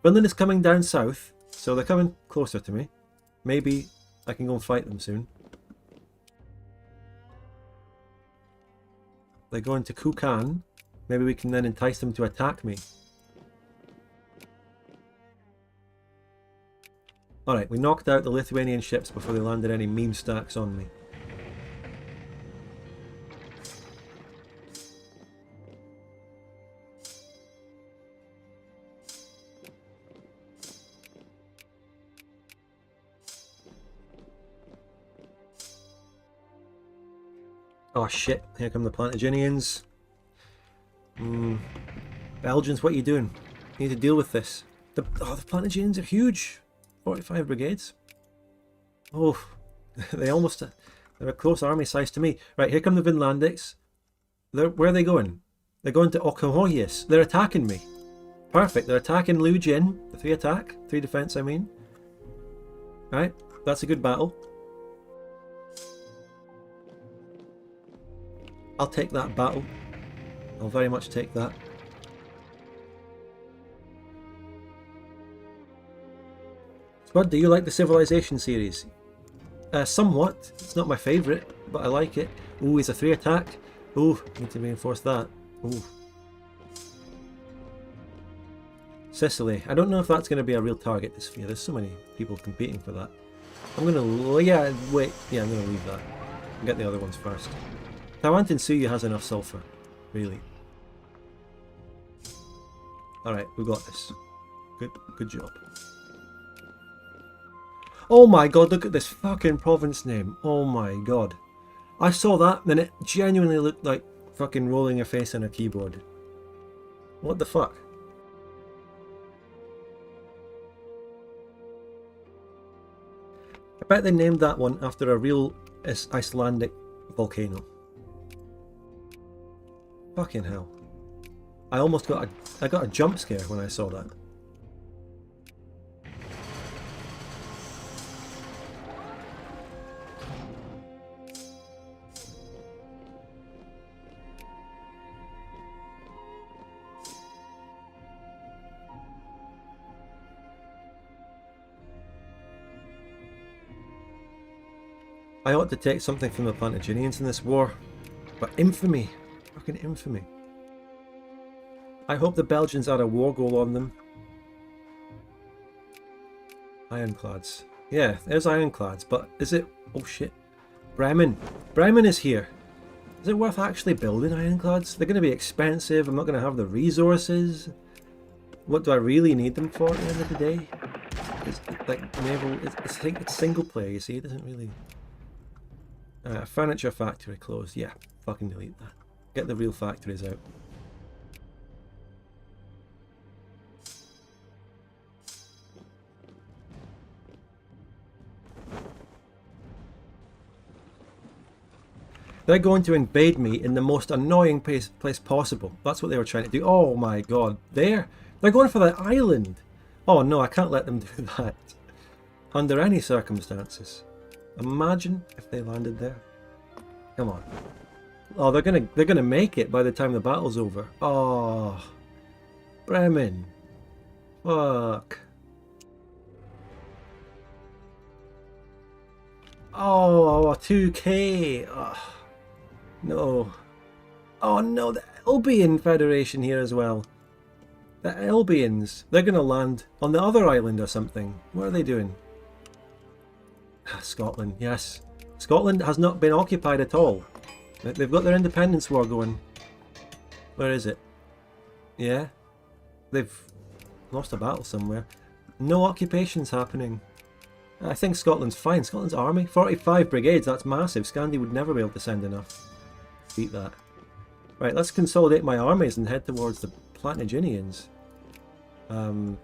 Finland is coming down south, so they're coming closer to me. Maybe I can go and fight them soon. They're going to Kukan. Maybe we can then entice them to attack me. Alright, we knocked out the Lithuanian ships before they landed any meme stacks on me. Oh shit, here come the Plantagenets. Belgians, what are you doing? You need to deal with this. The Plantagenets are huge. 45 brigades. Oh, they're a close army size to me. Right, here come the Vinlandics. Where are they going? They're going to Okohoyis. They're attacking me. Perfect, they're attacking Liu Jin. The 3 attack, 3 defense I mean. Right, that's a good battle. I'll take that battle. I'll very much take that. Spud, do you like the Civilization series? Somewhat. It's not my favourite, but I like it. Ooh, he's a 3 attack. Ooh, need to reinforce that. Ooh. Sicily. I don't know if that's going to be a real target this year. There's so many people competing for that. I'm going to... yeah, wait. Yeah, I'm going to leave that. Get the other ones first. Tawantin Suyu has enough sulfur. Really. Alright, we got this. Good job. Oh my god, look at this fucking province name. Oh my god. I saw that and it genuinely looked like fucking rolling your face on a keyboard. What the fuck? I bet they named that one after a real Icelandic volcano. Fucking hell. I almost got a jump scare when I saw that. I ought to take something from the Plantagenets in this war, but infamy, fucking infamy. I hope the Belgians add a war goal on them. Ironclads. Yeah, there's ironclads, but is it... oh shit. Bremen. Bremen is here. Is it worth actually building ironclads? They're going to be expensive, I'm not going to have the resources. What do I really need them for at the end of the day? It's like naval... it's single player, you see, it doesn't really... furniture factory closed. Yeah, fucking delete that. Get the real factories out. They're going to invade me in the most annoying place possible. That's what they were trying to do. Oh my god. They're going for the island. Oh no, I can't let them do that. Under any circumstances. Imagine if they landed there. Come on. Oh, they're gonna make it by the time the battle's over. Oh, Bremen. Fuck. Oh, 2K. Oh, no. Oh no, the Albion Federation here as well. The Albions. They're gonna land on the other island or something. What are they doing? Scotland, yes. Scotland has not been occupied at all. They've got their independence war going. Where is it? Yeah. They've lost a battle somewhere. No occupations happening. I think Scotland's fine. Scotland's army. 45 brigades, that's massive. Scandi would never be able to send enough. Beat that. Right, let's consolidate my armies and head towards the Plantagenets. I'm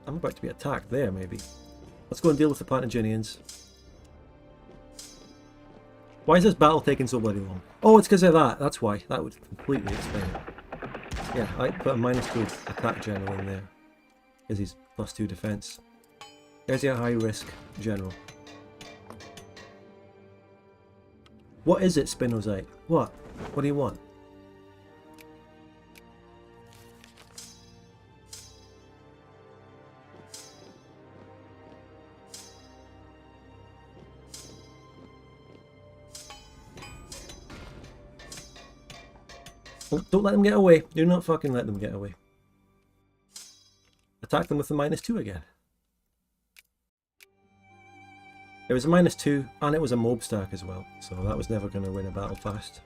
about to be attacked there, maybe. Let's go and deal with the Plantagenets. Why is this battle taking so bloody long? Oh, it's because of that. That's why. That would completely explain it. Yeah, I put a -2 attack general in there. Because he's +2 defense. There's your high risk general. What is it, Spinozite? What? What do you want? Oh, don't let them get away. Do not fucking let them get away. Attack them with the -2 again. It was a -2 and it was a mob stack as well, so that was never going to win a battle fast.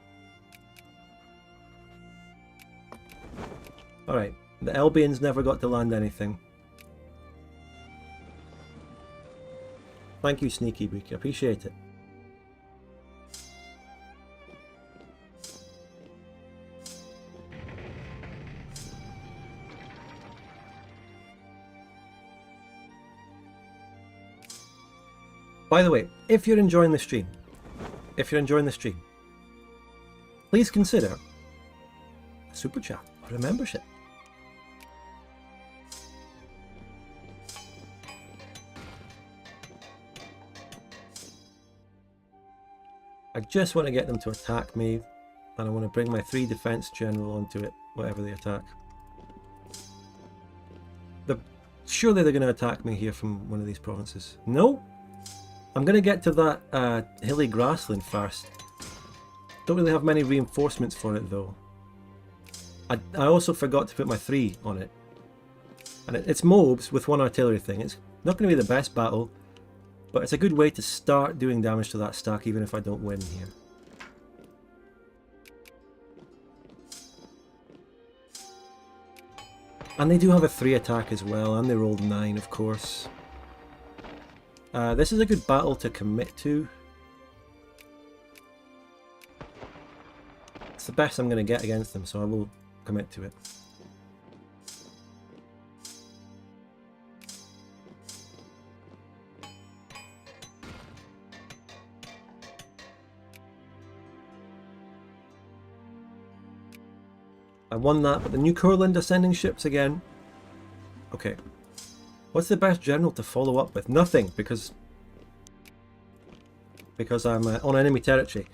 Alright, the Albions never got to land anything. Thank you, Sneaky Beak, I appreciate it. By the way, if you're enjoying the stream, please consider a super chat or a membership. I just want to get them to attack me And I want to bring my 3 defense general onto it, whatever they attack. Surely they're going to attack me here from one of these provinces. No? I'm going to get to that hilly grassland first. Don't really have many reinforcements for it though. I also forgot to put my 3 on it. And it's mobs with 1 artillery thing. It's not going to be the best battle, but it's a good way to start doing damage to that stack even if I don't win here. And they do have a 3 attack as well, and they rolled 9 of course. This is a good battle to commit to. It's the best I'm going to get against them, so I will commit to it. I won that, but the New Courland are sending ships again. Okay. What's the best general to follow up with? Nothing, because I'm on enemy territory.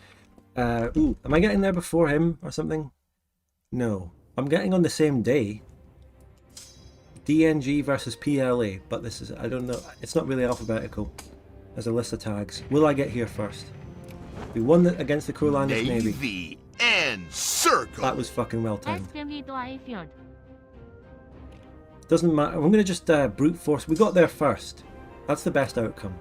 Ooh, am I getting there before him or something? No. I'm getting on the same day. DNG versus PLA, but this is, I don't know, it's not really alphabetical. There's a list of tags. Will I get here first? We won against the Courlanders Navy. Navy and circle. That was fucking well timed. Extremely dry field. Doesn't matter. I'm going to just brute force. We got there first. That's the best outcome.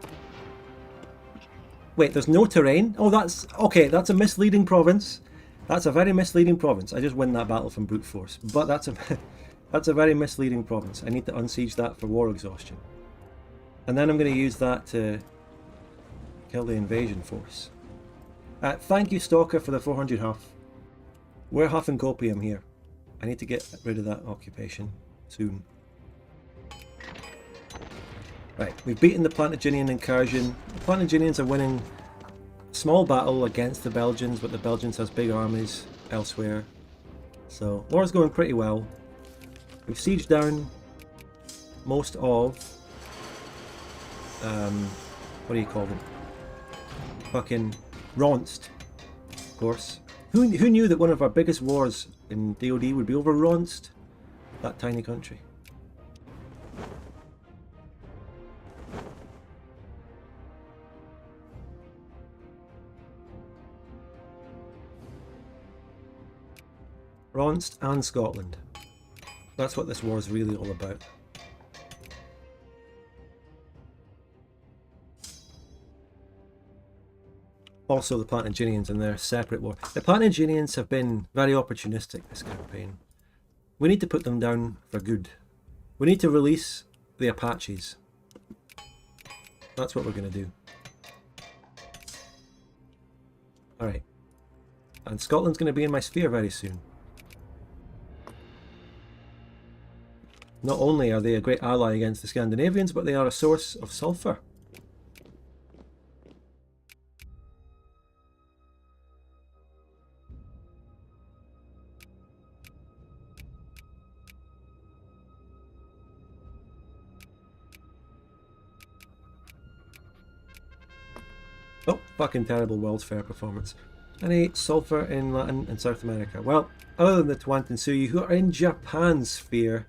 Wait, there's no terrain? Oh, that's... Okay, that's a misleading province. That's a very misleading province. I just win that battle from brute force. But that's a... that's a very misleading province. I need to unsiege that for war exhaustion. And then I'm going to use that to kill the invasion force. Thank you, Stalker, for the 400 huff. We're huffing copium here. I need to get rid of that occupation soon. Right, we've beaten the Plantagenet incursion. The Plantagenets are winning a small battle against the Belgians, but the Belgians has big armies elsewhere. So, war's going pretty well. We've sieged down most of... what do you call them? Fucking... Ronst, of course. Who knew that one of our biggest wars in DoD would be over Ronst? That tiny country. Ronst and Scotland. That's what this war is really all about. Also the Plantagenets and their separate war. The Plantagenets have been very opportunistic this campaign. We need to put them down for good. We need to release the Apaches. That's what we're going to do. Alright. And Scotland's going to be in my sphere very soon. Not only are they a great ally against the Scandinavians, but they are a source of sulfur. Oh, fucking terrible World's Fair performance. Any sulfur in Latin and South America? Well, other than the Tawantinsuyu, who are in Japan's sphere,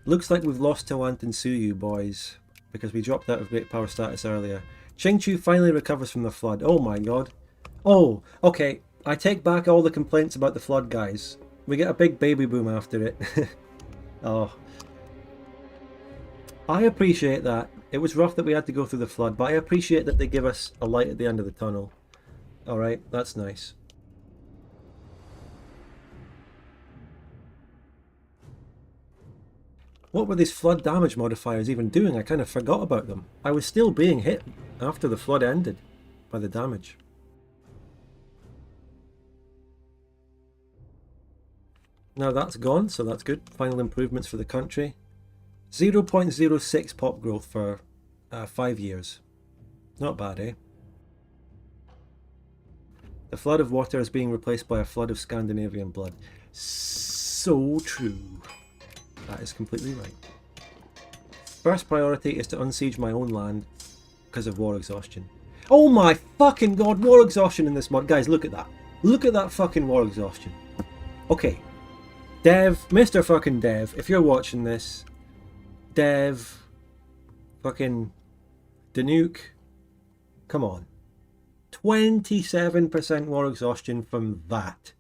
looks like we've lost Tawantinsuyu, boys, because we dropped out of great power status earlier. Qingqiu finally recovers from the flood. Oh my god. Oh, okay. I take back all the complaints about the flood, guys. We get a big baby boom after it. Oh. I appreciate that. It was rough that we had to go through the flood, but I appreciate that they give us a light at the end of the tunnel. Alright, that's nice. What were these flood damage modifiers even doing? I kind of forgot about them. I was still being hit after the flood ended by the damage. Now that's gone, so that's good. Final improvements for the country. 0.06 pop growth for 5 years. Not bad, eh? The flood of water is being replaced by a flood of Scandinavian blood. So true. That is completely right. First priority is to unsiege my own land because of war exhaustion. Oh my fucking god, war exhaustion in this mod. Guys, look at that. Look at that fucking war exhaustion. Okay, Dev, Mr. fucking Dev, if you're watching this, Dev, fucking Danuke, come on. 27% war exhaustion from that.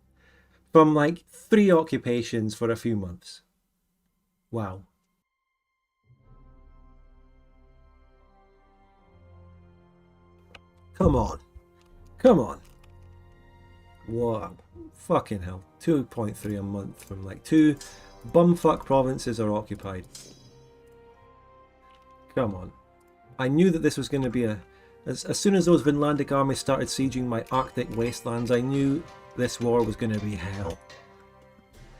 From like 3 occupations for a few months. Wow. Come on. Come on. Wow. Fucking hell. 2.3 a month from like 2 bumfuck provinces are occupied. Come on. I knew that this was going to be a... As soon as those Vinlandic armies started sieging my Arctic wastelands, I knew this war was going to be hell.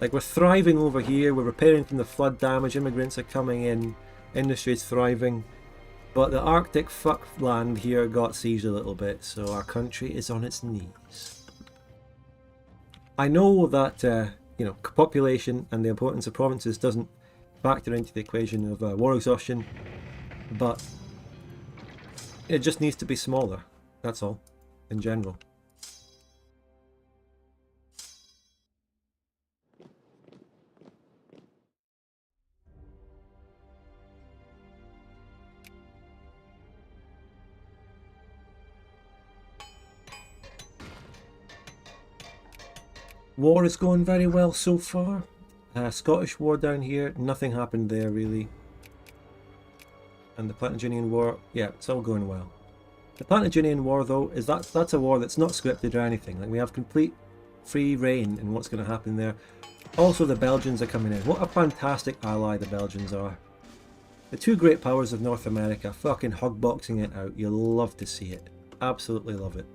Like, we're thriving over here, we're repairing from the flood damage, immigrants are coming in, industry is thriving. But the Arctic fuck land here got sieged a little bit, so our country is on its knees. I know that, you know, population and the importance of provinces doesn't factor into the equation of war exhaustion, but it just needs to be smaller, that's all, in general. War is going very well so far. Scottish War down here, nothing happened there really. And the Plantagenet War, yeah, it's all going well. The Plantagenet War though, is that's a war that's not scripted or anything. Like, we have complete free reign in what's going to happen there. Also, the Belgians are coming in. What a fantastic ally the Belgians are. The 2 great powers of North America fucking hugboxing it out. You'll love to see it. Absolutely love it.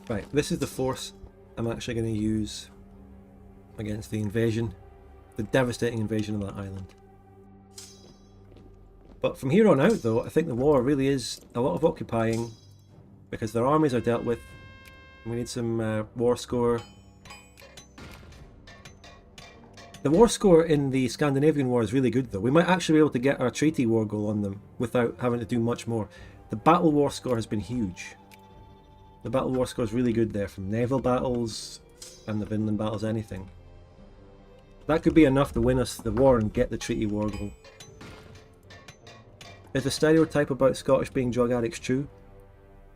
Right, this is the force I'm actually going to use against the invasion. The devastating invasion of that island. But from here on out though, I think the war really is a lot of occupying because their armies are dealt with. We need some war score. The war score in the Scandinavian War is really good though. We might actually be able to get our treaty war goal on them without having to do much more. The battle war score has been huge. The battle war score is really good there, from naval battles and the Vinland battles, anything. That could be enough to win us the war and get the treaty war goal. Is the stereotype about Scottish being drug addicts true?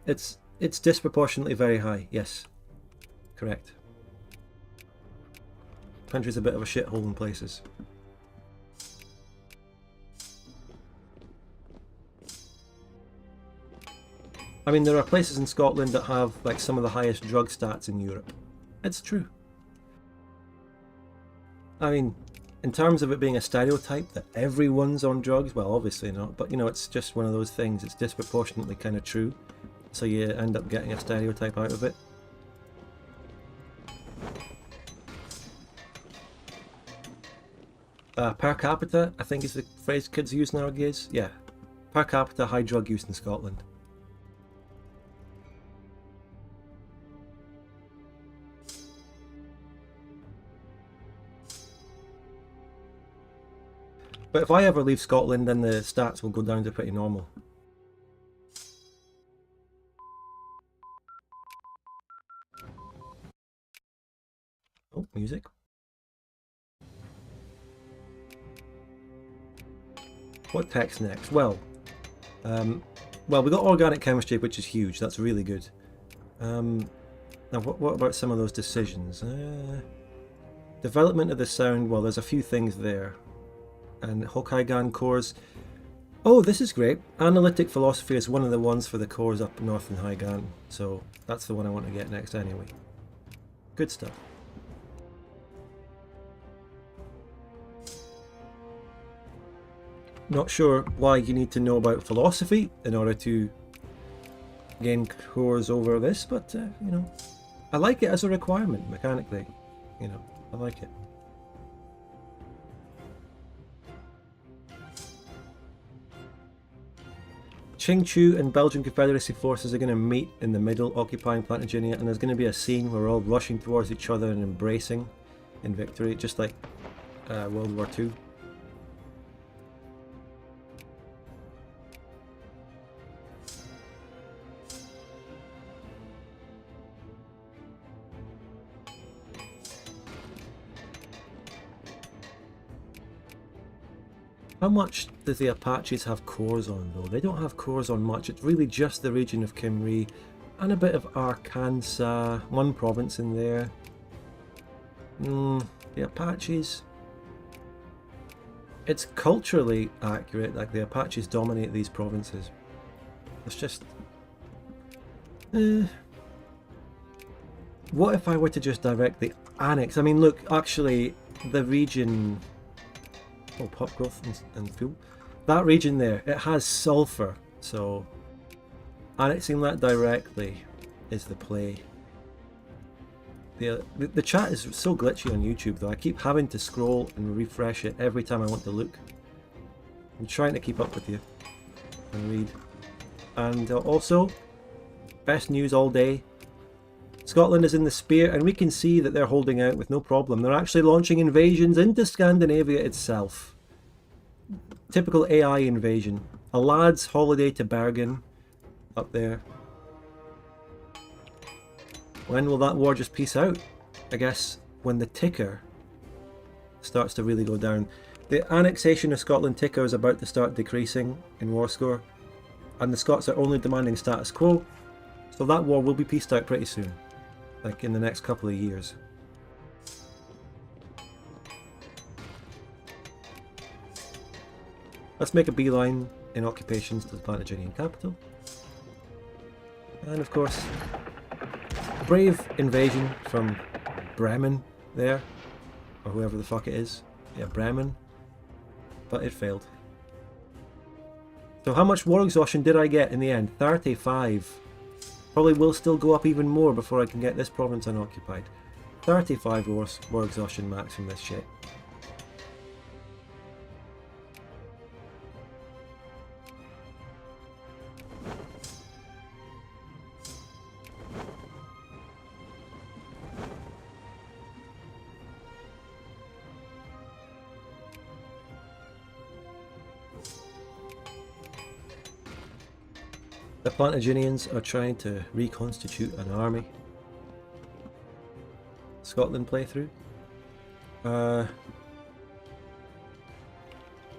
It's disproportionately very high, yes. Correct. Country's a bit of a shithole in places. I mean, there are places in Scotland that have like some of the highest drug stats in Europe. It's true. I mean, in terms of it being a stereotype that everyone's on drugs, well, obviously not, but you know, it's just one of those things. It's disproportionately kind of true, so you end up getting a stereotype out of it. Per capita, I think is the phrase kids use nowadays. Yeah, per capita high drug use in Scotland. But if I ever leave Scotland, then the stats will go down to pretty normal. Oh, music. What text next? Well, we got organic chemistry, which is huge. That's really good. Now, what about some of those decisions? Development of the sound. Well, there's a few things there. And Hokkaigan cores. Oh, this is great. Analytic philosophy is one of the ones for the cores up north in Haigan. So that's the one I want to get next anyway. Good stuff. Not sure why you need to know about philosophy in order to gain cores over this, but you know, I like it as a requirement mechanically. You know, I like it. Qingqiu and Belgian Confederacy forces are going to meet in the middle, occupying Plantagenet, and there's going to be a scene where we're all rushing towards each other and embracing in victory, just like World War II. How much do the Apaches have cores on though? They don't have cores on much. It's really just the region of Kimri and a bit of Arkansas, one province in there. The Apaches. It's culturally accurate, like the Apaches dominate these provinces. It's just... What if I were to just directly annex? I mean, look, actually, the region... Oh, pop growth and fuel. That region there, it has sulfur, so annexing that directly is the play. The chat is so glitchy on YouTube though. I keep having to scroll and refresh it every time I want to look. I'm trying to keep up with you and read. And also, best news all day. Scotland is in the spear, and we can see that they're holding out with no problem. They're actually launching invasions into Scandinavia itself. Typical AI invasion. A lad's holiday to Bergen up there. When will that war just peace out? I guess when the ticker starts to really go down. The annexation of Scotland ticker is about to start decreasing in war score, and the Scots are only demanding status quo, so that war will be peaced out pretty soon. Like in the next couple of years. Let's make a beeline in occupations to the Plantagenet capital. And of course, brave invasion from Bremen there, or whoever the fuck it is. Yeah, Bremen. But it failed. So how much war exhaustion did I get in the end? 35. Probably will still go up even more before I can get this province unoccupied. 35 war exhaustion max from this shit. The Plantagenets are trying to reconstitute an army. Scotland playthrough?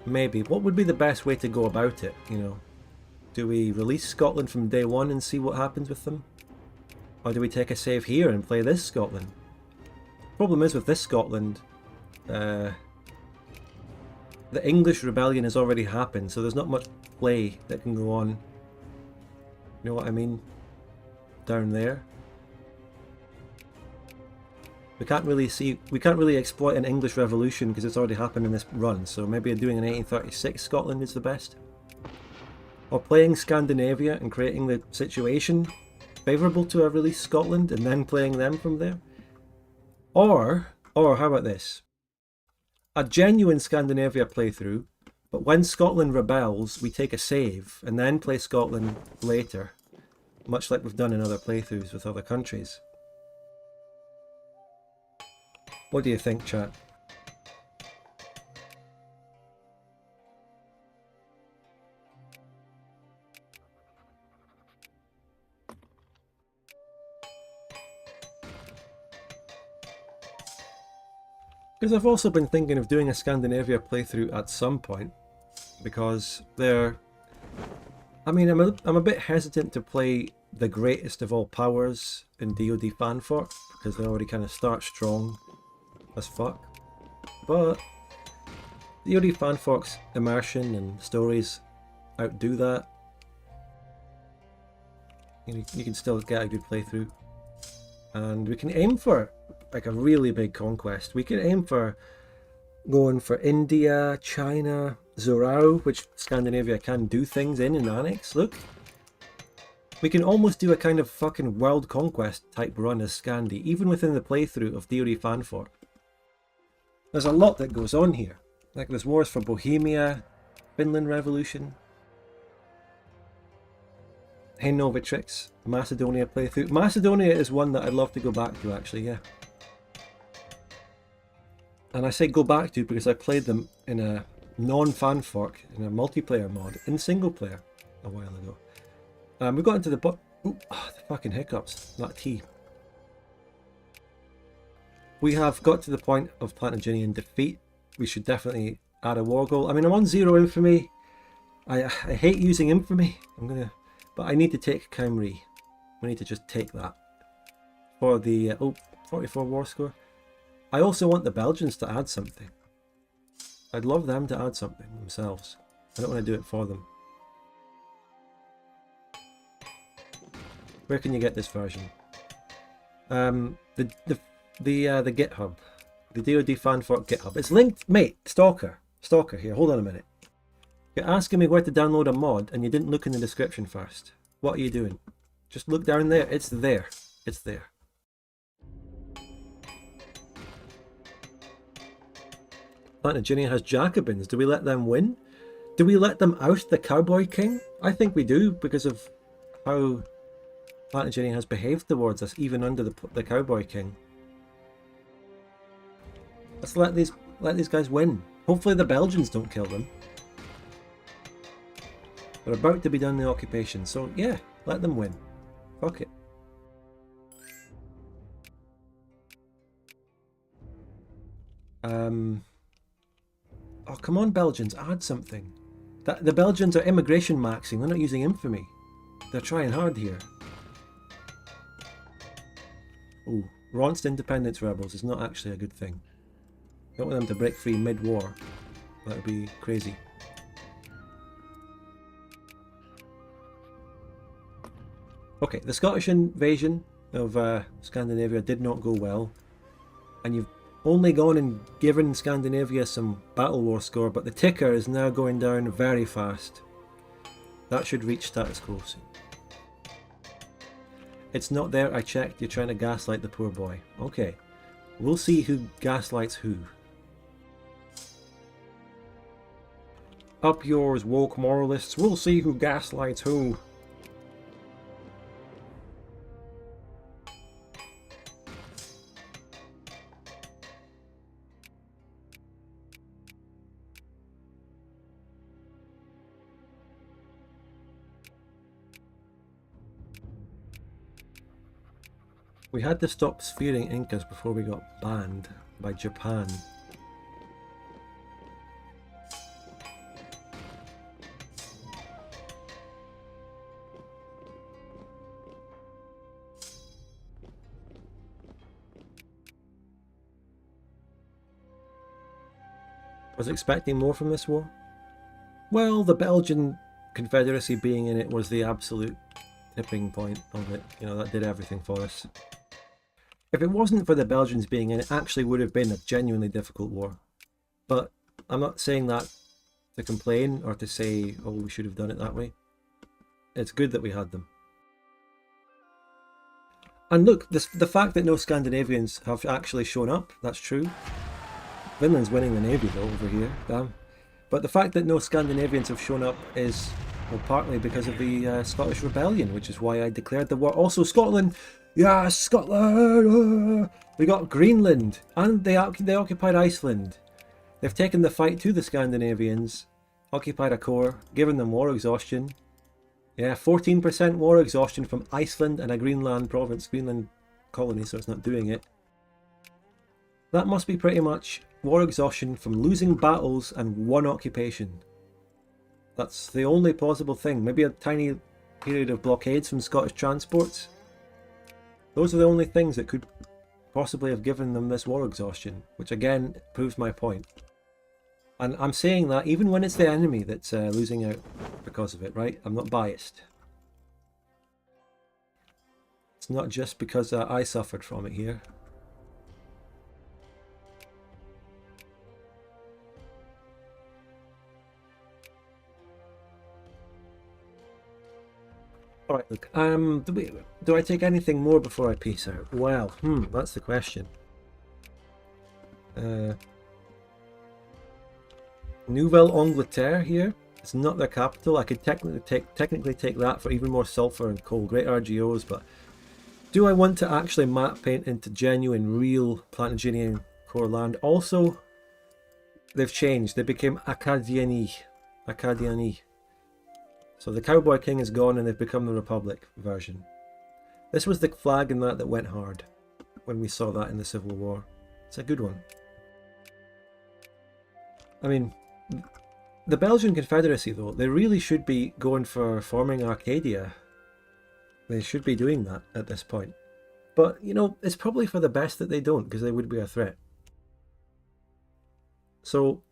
Maybe. What would be the best way to go about it, you know? Do we release Scotland from day one and see what happens with them? Or do we take a save here and play this Scotland? Problem is with this Scotland, the English rebellion has already happened, so there's not much play that can go on. You know what I mean? Down there. We can't really exploit an English revolution because it's already happened in this run, so maybe doing an 1836 Scotland is the best. Or playing Scandinavia and creating the situation favourable to a released Scotland and then playing them from there. Or how about this? A genuine Scandinavia playthrough, but when Scotland rebels, we take a save and then play Scotland later, much like we've done in other playthroughs with other countries. What do you think, chat? Because I've also been thinking of doing a Scandinavia playthrough at some point, because they're... I mean, I'm a bit hesitant to play the greatest of all powers in DoD Fanfort, because they already kind of start strong as fuck. But DoD Fanfort's immersion and stories outdo that. You can still get a good playthrough. And we can aim for like a really big conquest. We can aim for going for India, China, Zorao, which Scandinavia can do things in and annex. Look. We can almost do a kind of fucking world conquest type run as Scandi, even within the playthrough of DoD Fanfort. There's a lot that goes on here. Like there's wars for Bohemia, Finland Revolution. Novitrix, Macedonia playthrough. Macedonia is one that I'd love to go back to, actually, yeah. And I say go back to because I played them in a non-fanfork, in a multiplayer mod, in single player a while ago. We got into the the fucking hiccups, that tea. We have got to the point of Plantagenetan defeat. We should definitely add a war goal. I mean, I'm on 0 infamy. I hate using infamy. But I need to take Qingqiu. We need to just take that for the 44 war score. I also want the Belgians to add something. I'd love them to add something themselves. I don't want to do it for them. Where can you get this version? The GitHub, the DoD fanfork GitHub. It's linked, mate. Stalker here. Hold on a minute. You're asking me where to download a mod, and you didn't look in the description first. What are you doing? Just look down there. It's there. It's there. Plantagenetan has Jacobins. Do we let them win? Do we let them oust the Cowboy King? I think we do, because of how Plantagenetan has behaved towards us, even under the Cowboy King. Let's let these guys win. Hopefully the Belgians don't kill them. They're about to be done the occupation, so yeah, let them win. Fuck it. Oh, come on, Belgians, add something. The Belgians are immigration maxing, they're not using infamy. They're trying hard here. Oh, Ronst independence rebels is not actually a good thing. Don't want them to break free mid-war. That would be crazy. Okay, the Scottish invasion of Scandinavia did not go well. And you've only gone and given Scandinavia some battle war score, but the ticker is now going down very fast. That should reach status quo soon. It's not there, I checked. You're trying to gaslight the poor boy. Okay, we'll see who gaslights who. Up yours, woke moralists. We'll see who gaslights who. We had to stop spearing Incas before we got banned by Japan. Was expecting more from this war? Well, the Belgian Confederacy being in it was the absolute tipping point of it. You know, that did everything for us. If it wasn't for the Belgians being in it, actually would have been a genuinely difficult war. But I'm not saying that to complain or to say, oh, we should have done it that way. It's good that we had them. And look, the fact that no Scandinavians have actually shown up, that's true. Finland's winning the Navy though over here, damn. But the fact that no Scandinavians have shown up is, well, partly because of the Scottish Rebellion, which is why I declared the war. Also Scotland, yeah, Scotland! We got Greenland, and they occupied Iceland. They've taken the fight to the Scandinavians, occupied a core, given them war exhaustion. Yeah, 14% war exhaustion from Iceland and a Greenland province, Greenland colony, so it's not doing it. That must be pretty much war exhaustion from losing battles and one occupation. That's the only plausible thing. Maybe a tiny period of blockades from Scottish transports. Those are the only things that could possibly have given them this war exhaustion, which again proves my point. And I'm saying that even when it's the enemy that's losing out because of it, right? I'm not biased. It's not just because I suffered from it here. Alright, look, do I take anything more before I peace out? Well, that's the question. Nouvelle Angleterre here. It's not their capital. I could technically take that for even more sulfur and coal. Great RGOs, but do I want to actually map paint into genuine, real Plantagenetan core land? Also, they've changed. They became Acadiani. So the Cowboy King is gone and they've become the Republic version. This was the flag in that went hard when we saw that in the Civil War. It's a good one. I mean, the Belgian Confederacy though, they really should be going for forming Arcadia. They should be doing that at this point. But, you know, it's probably for the best that they don't, because they would be a threat. So,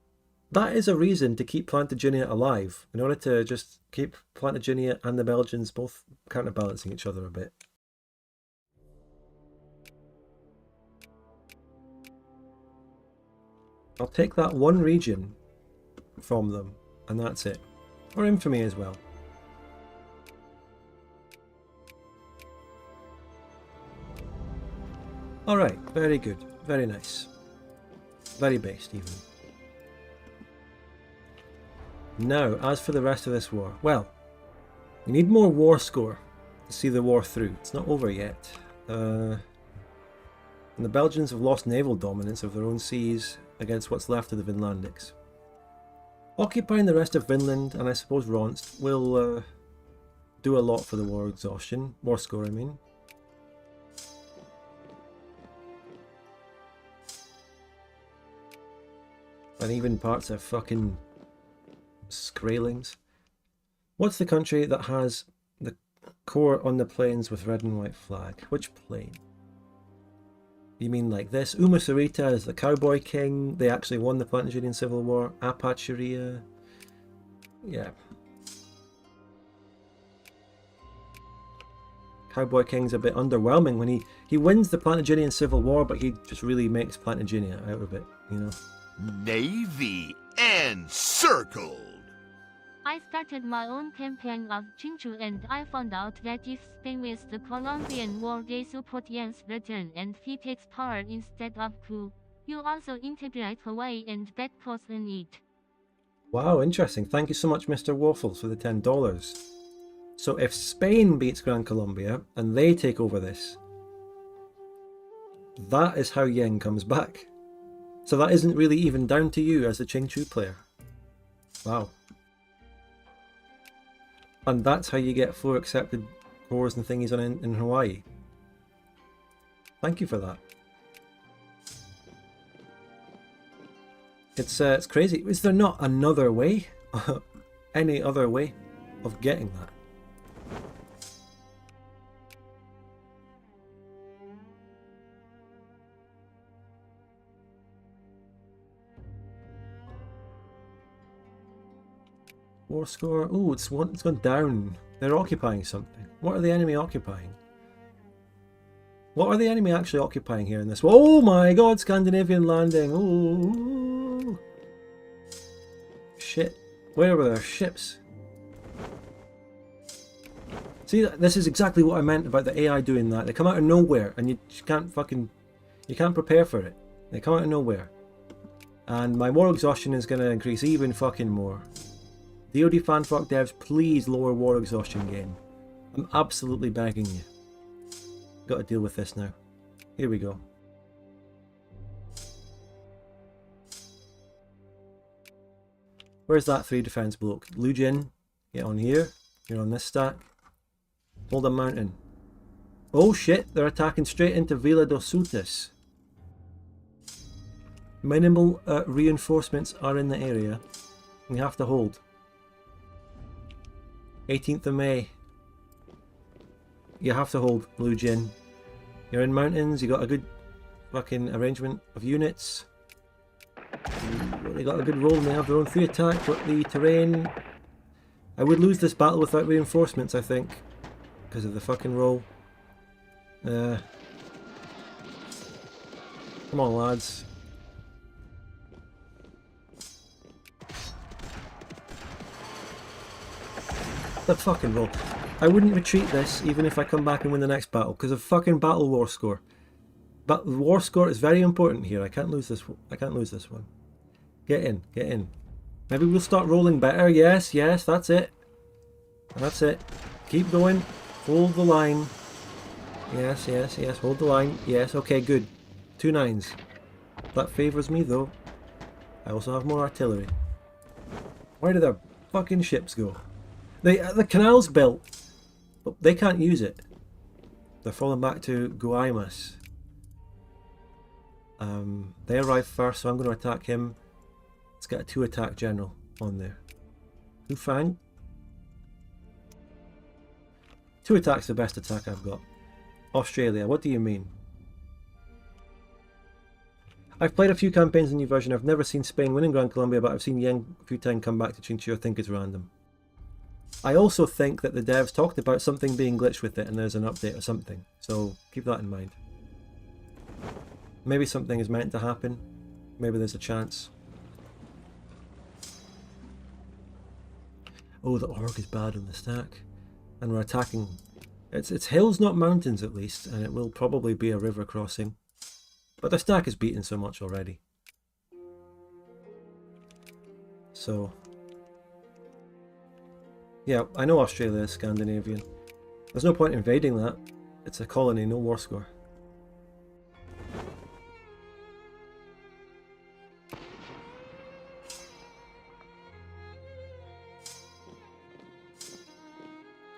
that is a reason to keep Plantagenet alive, in order to just keep Plantagenet and the Belgians both counterbalancing each other a bit. I'll take that one region from them, and that's it. Or infamy as well. Alright, very good. Very nice. Very based, even. Now, as for the rest of this war, well, we need more war score to see the war through. It's not over yet. And the Belgians have lost naval dominance of their own seas against what's left of the Vinlandics. Occupying the rest of Vinland, and I suppose Ronst, will do a lot for the war exhaustion. War score, I mean. And even parts of fucking Skralings. What's the country that has the core on the plains with red and white flag? Which plain? You mean like this? Uma Sarita is the Cowboy King. They actually won the Plantagenetan Civil War. Apacheria. Yeah. Cowboy King's a bit underwhelming when he wins the Plantagenetan Civil War, but he just really makes Plantagenet out of it, you know? Navy encircled. I started my own campaign of Qingqiu and I found out that if Spain wins the Colombian War they support Yan's Britain and he takes power instead of coup. You also integrate Hawaii and bet costs in it. Wow, interesting. Thank you so much, Mr. Waffles, for the $10. So if Spain beats Gran Colombia and they take over this, that is how Yang comes back. So that isn't really even down to you as a Qingqiu player. Wow. And that's how you get 4 accepted cores and thingies on in Hawaii. Thank you for that. It's crazy. Is there not another way? Any other way of getting that? War score. Oh, it's gone down. They're occupying something. What are the enemy occupying? What are the enemy actually occupying here in this? Oh my god, Scandinavian landing. Oh shit. Where were their ships? See, this is exactly what I meant about the AI doing that. They come out of nowhere and you can't prepare for it. They come out of nowhere. And my war exhaustion is going to increase even fucking more. DoD fanfuck devs, please lower war exhaustion game. I'm absolutely begging you. Got to deal with this now. Here we go. Where's that 3 defense bloke? Lujin, get on here. You're on this stack. Hold a mountain. Oh shit, they're attacking straight into Vila dos Sultas. Minimal reinforcements are in the area. We have to hold. 18th of May. You have to hold, Blue Jin. You're in mountains, you got a good fucking arrangement of units. They got a good roll and they have their own 3 attack, but the terrain... I would lose this battle without reinforcements, I think. Because of the fucking roll. Come on, lads. The fucking roll. I wouldn't retreat this even if I come back and win the next battle because of fucking battle war score. But the war score is very important here. I can't lose this. I can't lose this one. Get in, get in. Maybe we'll start rolling better. Yes, yes, that's it. That's it. Keep going. Hold the line. Yes, yes, yes. Hold the line. Yes, okay, good. 2 9s. That favours me, though. I also have more artillery. Where do their fucking ships go? The canal's built, but they can't use it. They're falling back to Guaymas. They arrive first, so I'm going to attack him. Let's get a 2 attack general on there. Hufang. 2 attacks the best attack I've got. Australia, what do you mean? I've played a few campaigns in New Version. I've never seen Spain win in Gran Colombia, but I've seen Yang a few times come back to Qingqiu. I think it's random. I also think that the devs talked about something being glitched with it and there's an update or something. So keep that in mind. Maybe something is meant to happen. Maybe there's a chance. Oh, the orc is bad on the stack. And we're attacking. It's hills, not mountains at least. And it will probably be a river crossing. But the stack is beaten so much already. So... yeah, I know Australia is Scandinavian. There's no point invading that. It's a colony, no war score.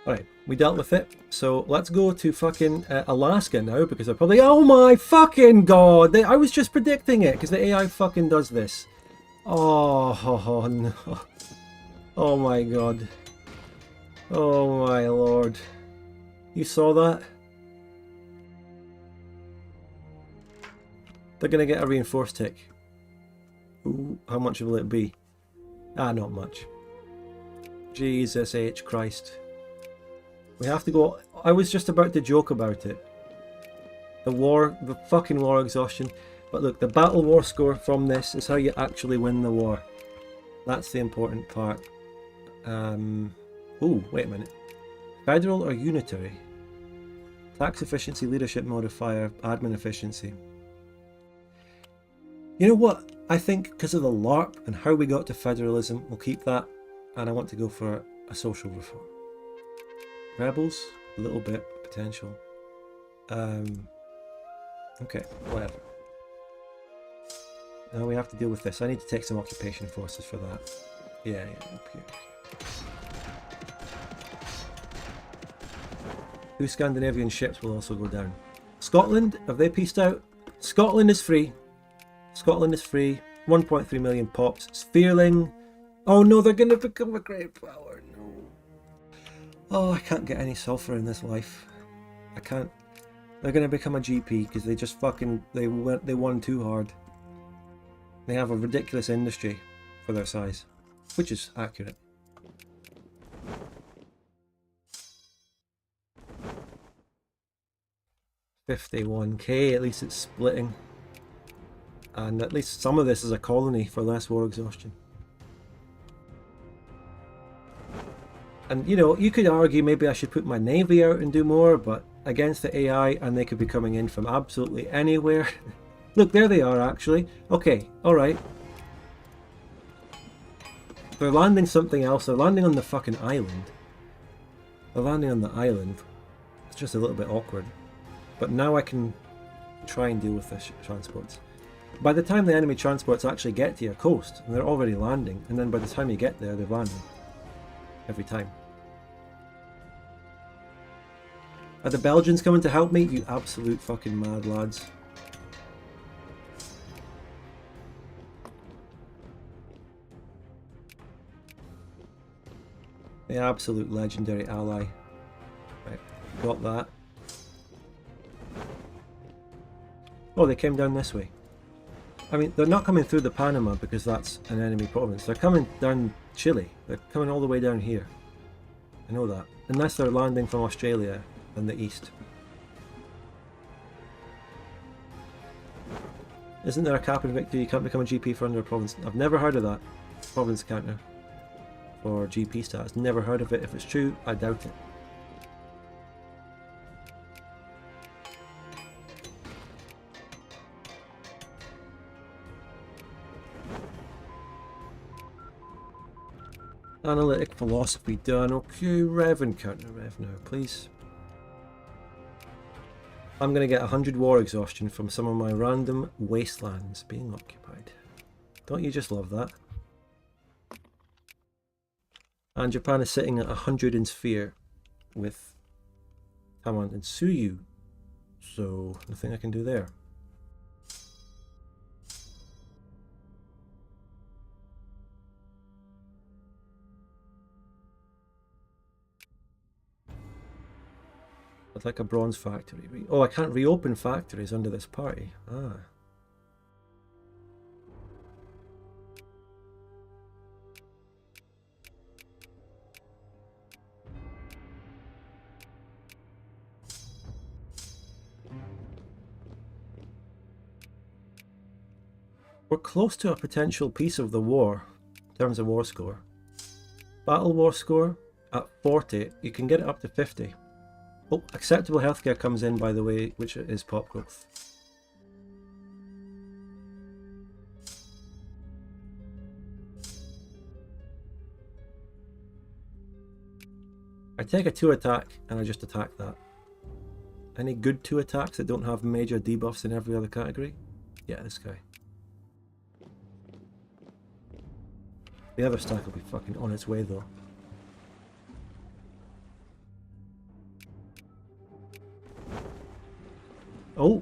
Alright, we dealt with it. So let's go to fucking Alaska now, because they're probably... oh my fucking god! I was just predicting it, because the AI fucking does this. Oh no. Oh my god. Oh my lord. You saw that? They're gonna get a reinforced tick. Ooh, how much will it be? Ah, not much. Jesus H. Christ. We have to go... I was just about to joke about it. The war, the fucking war exhaustion. But look, the battle war score from this is how you actually win the war. That's the important part. Ooh, wait a minute. Federal or unitary? Tax efficiency, leadership modifier, admin efficiency. You know what? I think because of the LARP and how we got to federalism, we'll keep that. And I want to go for a social reform. Rebels, a little bit, potential. Okay, whatever. Now we have to deal with this. I need to take some occupation forces for that. Yeah, okay. 2 Scandinavian ships will also go down. Scotland, have they pieced out? Scotland is free. Scotland is free. 1.3 million pops. Sphereling. Oh no, they're going to become a great power. No. Oh, I can't get any sulfur in this life. I can't. They're going to become a GP because they just fucking... They won too hard. They have a ridiculous industry for their size. Which is accurate. $51k, at least it's splitting. And at least some of this is a colony for less war exhaustion. And you know, you could argue maybe I should put my navy out and do more, but against the AI, and they could be coming in from absolutely anywhere. Look, there they are actually. Okay, alright. They're landing something else. They're landing on the fucking island. They're landing on the island. It's just a little bit awkward. But now I can try and deal with the transports. By the time the enemy transports actually get to your coast, and they're already landing, and then by the time you get there, they've landed. Every time. Are the Belgians coming to help me? You absolute fucking mad lads. The absolute legendary ally. Right, got that. Oh, they came down this way. I mean, they're not coming through the Panama because that's an enemy province. They're coming down Chile. They're coming all the way down here. I know that. Unless they're landing from Australia and the east. Isn't there a cap in victory? You can't become a GP for under a province. I've never heard of that. Province counter. For GP status. Never heard of it. If it's true, I doubt it. Analytic philosophy done. Okay, Rev counter Rev now, please. I'm going to get 100 war exhaustion from some of my random wastelands being occupied. Don't you just love that? And Japan is sitting at 100 in sphere with Taiwan and Suyu. So, nothing I can do there. I'd like a bronze factory. Oh, I can't reopen factories under this party. Ah. We're close to a potential piece of the war in terms of war score. Battle war score at 40, you can get it up to 50. Oh, acceptable healthcare comes in, by the way, which is pop growth. I take a 2 attack and I just attack that. Any good 2 attacks that don't have major debuffs in every other category? Yeah, this guy. The other stack will be fucking on its way though. Oh,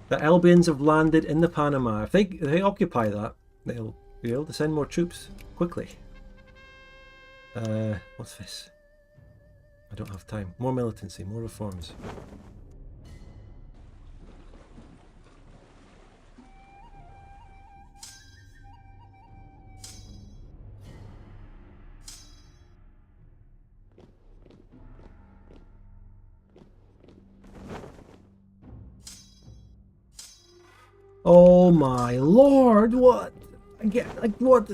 the Albions have landed in the Panama. If they occupy that, they'll be able to send more troops quickly. What's this? I don't have time. More militancy, more reforms. Oh my lord, what? Again, like what?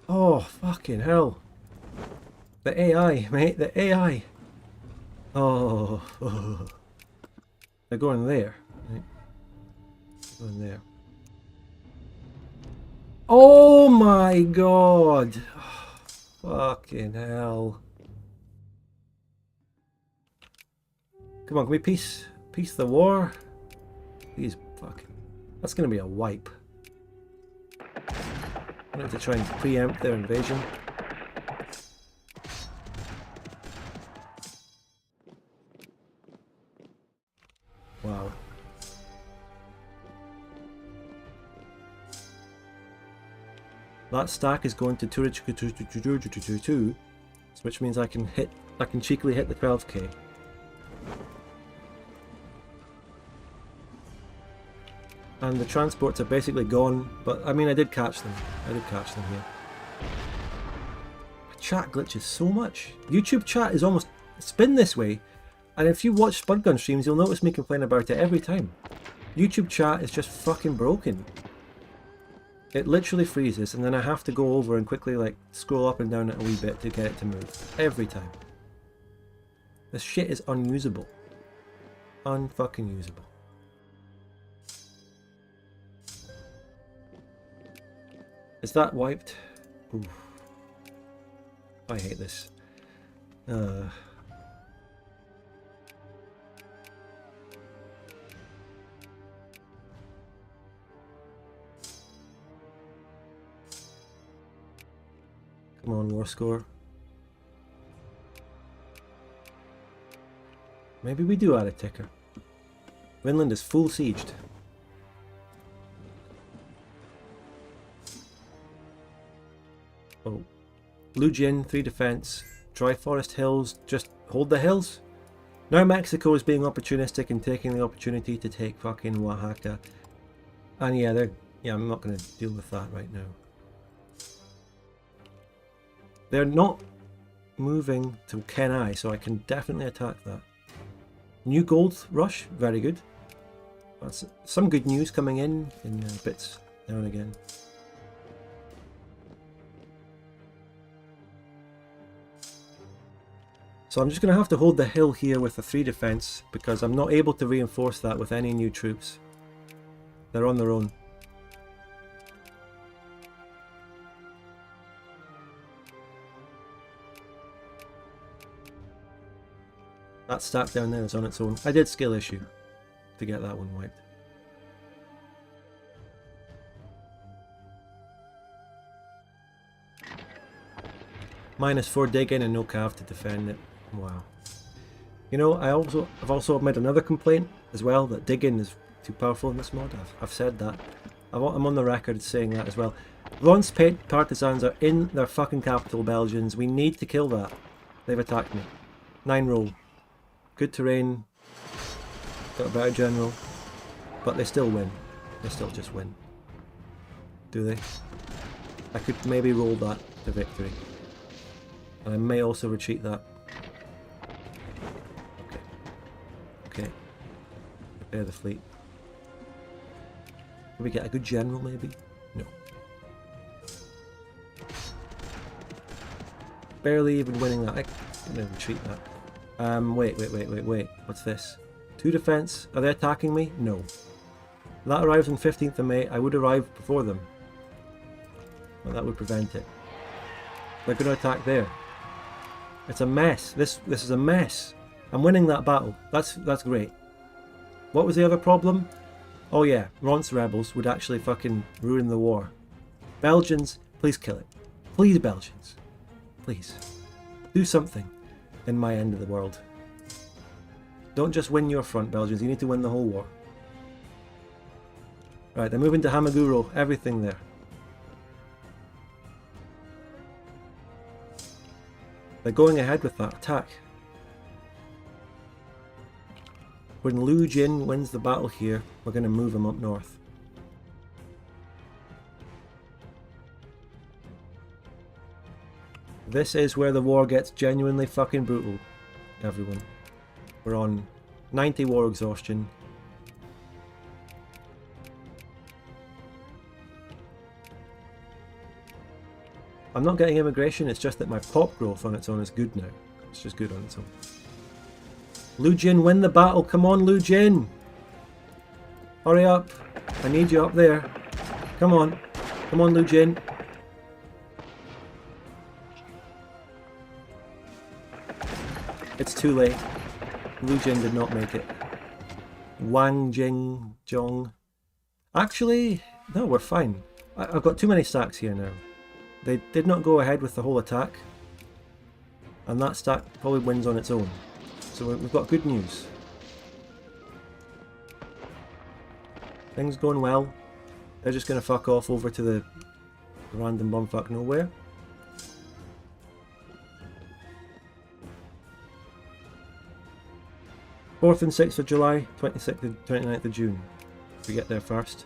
Oh, fucking hell. The AI, mate, the AI. Oh. They're going there. Right? Going there. Oh my god. Fucking hell. Come on, can we peace the war? Please, fucking. That's going to be a wipe. I need to try and preempt their invasion. Wow. That stack is going to 2, which means I can cheekily hit the 12k. And the transports are basically gone, but I mean I did catch them. I did catch them here. Chat glitches so much. YouTube chat is almost, it's been this way, and if you watch Spudgun streams you'll notice me complain about it every time. YouTube chat is just fucking broken. It literally freezes and then I have to go over and quickly like scroll up and down it a wee bit to get it to move. Every time. This shit is unusable. Unfucking usable. Is that wiped? Oof. I hate this. Come on, war score. Maybe we do add a ticker. Vinland is full sieged. Oh, Lujin, 3 defense, Dry Forest Hills, just hold the hills. Now Mexico is being opportunistic and taking the opportunity to take fucking Oaxaca. And yeah, I'm not going to deal with that right now. They're not moving to Kenai, so I can definitely attack that. New gold rush, very good. That's some good news coming in bits now and again. So I'm just going to have to hold the hill here with a 3 defense because I'm not able to reinforce that with any new troops. They're on their own. That stack down there is on its own. I did skill issue to get that one wiped. -4 digging and no cav to defend it. Wow. You know, I've also made another complaint as well, that digging is too powerful in this mod. I've said that. I'm on the record saying that as well. Ron's partisans are in their fucking capital, Belgians. We need to kill that. They've attacked me. 9 roll. Good terrain. Got a better general. But they still win. They still just win. Do they? I could maybe roll that to victory. And I may also retreat that. Okay. Okay. Prepare the fleet. Can we get a good general maybe? No. Barely even winning that. I'm gonna retreat that. Wait. What's this? 2 defense. Are they attacking me? No. That arrives on 15th of May. I would arrive before them. Well, that would prevent it. They're going to attack there. It's a mess. This is a mess. I'm winning that battle. That's great. What was the other problem? Oh yeah, Ron's rebels would actually fucking ruin the war. Belgians, please kill it. Please, Belgians. Please. Do something in my end of the world. Don't just win your front, Belgians. You need to win the whole war. Right, they're moving to Hamaguro. Everything there. They're going ahead with that attack. When Lu Jin wins the battle here, we're going to move him up north. This is where the war gets genuinely fucking brutal, everyone. We're on 90 war exhaustion. I'm not getting immigration, it's just that my pop growth on its own is good now. It's just good on its own. Lu Jin, win the battle! Come on, Lu Jin! Hurry up! I need you up there. Come on. Come on, Lu Jin. It's too late. Lu Jin did not make it. Wang Jing Zhong. Actually, no, we're fine. I've got too many stacks here now. They did not go ahead with the whole attack. And that stack probably wins on its own. So we've got good news. Things going well. They're just going to fuck off over to the random bumfuck nowhere. Fourth and 6th of July, 26th and 29th of June. We get there first.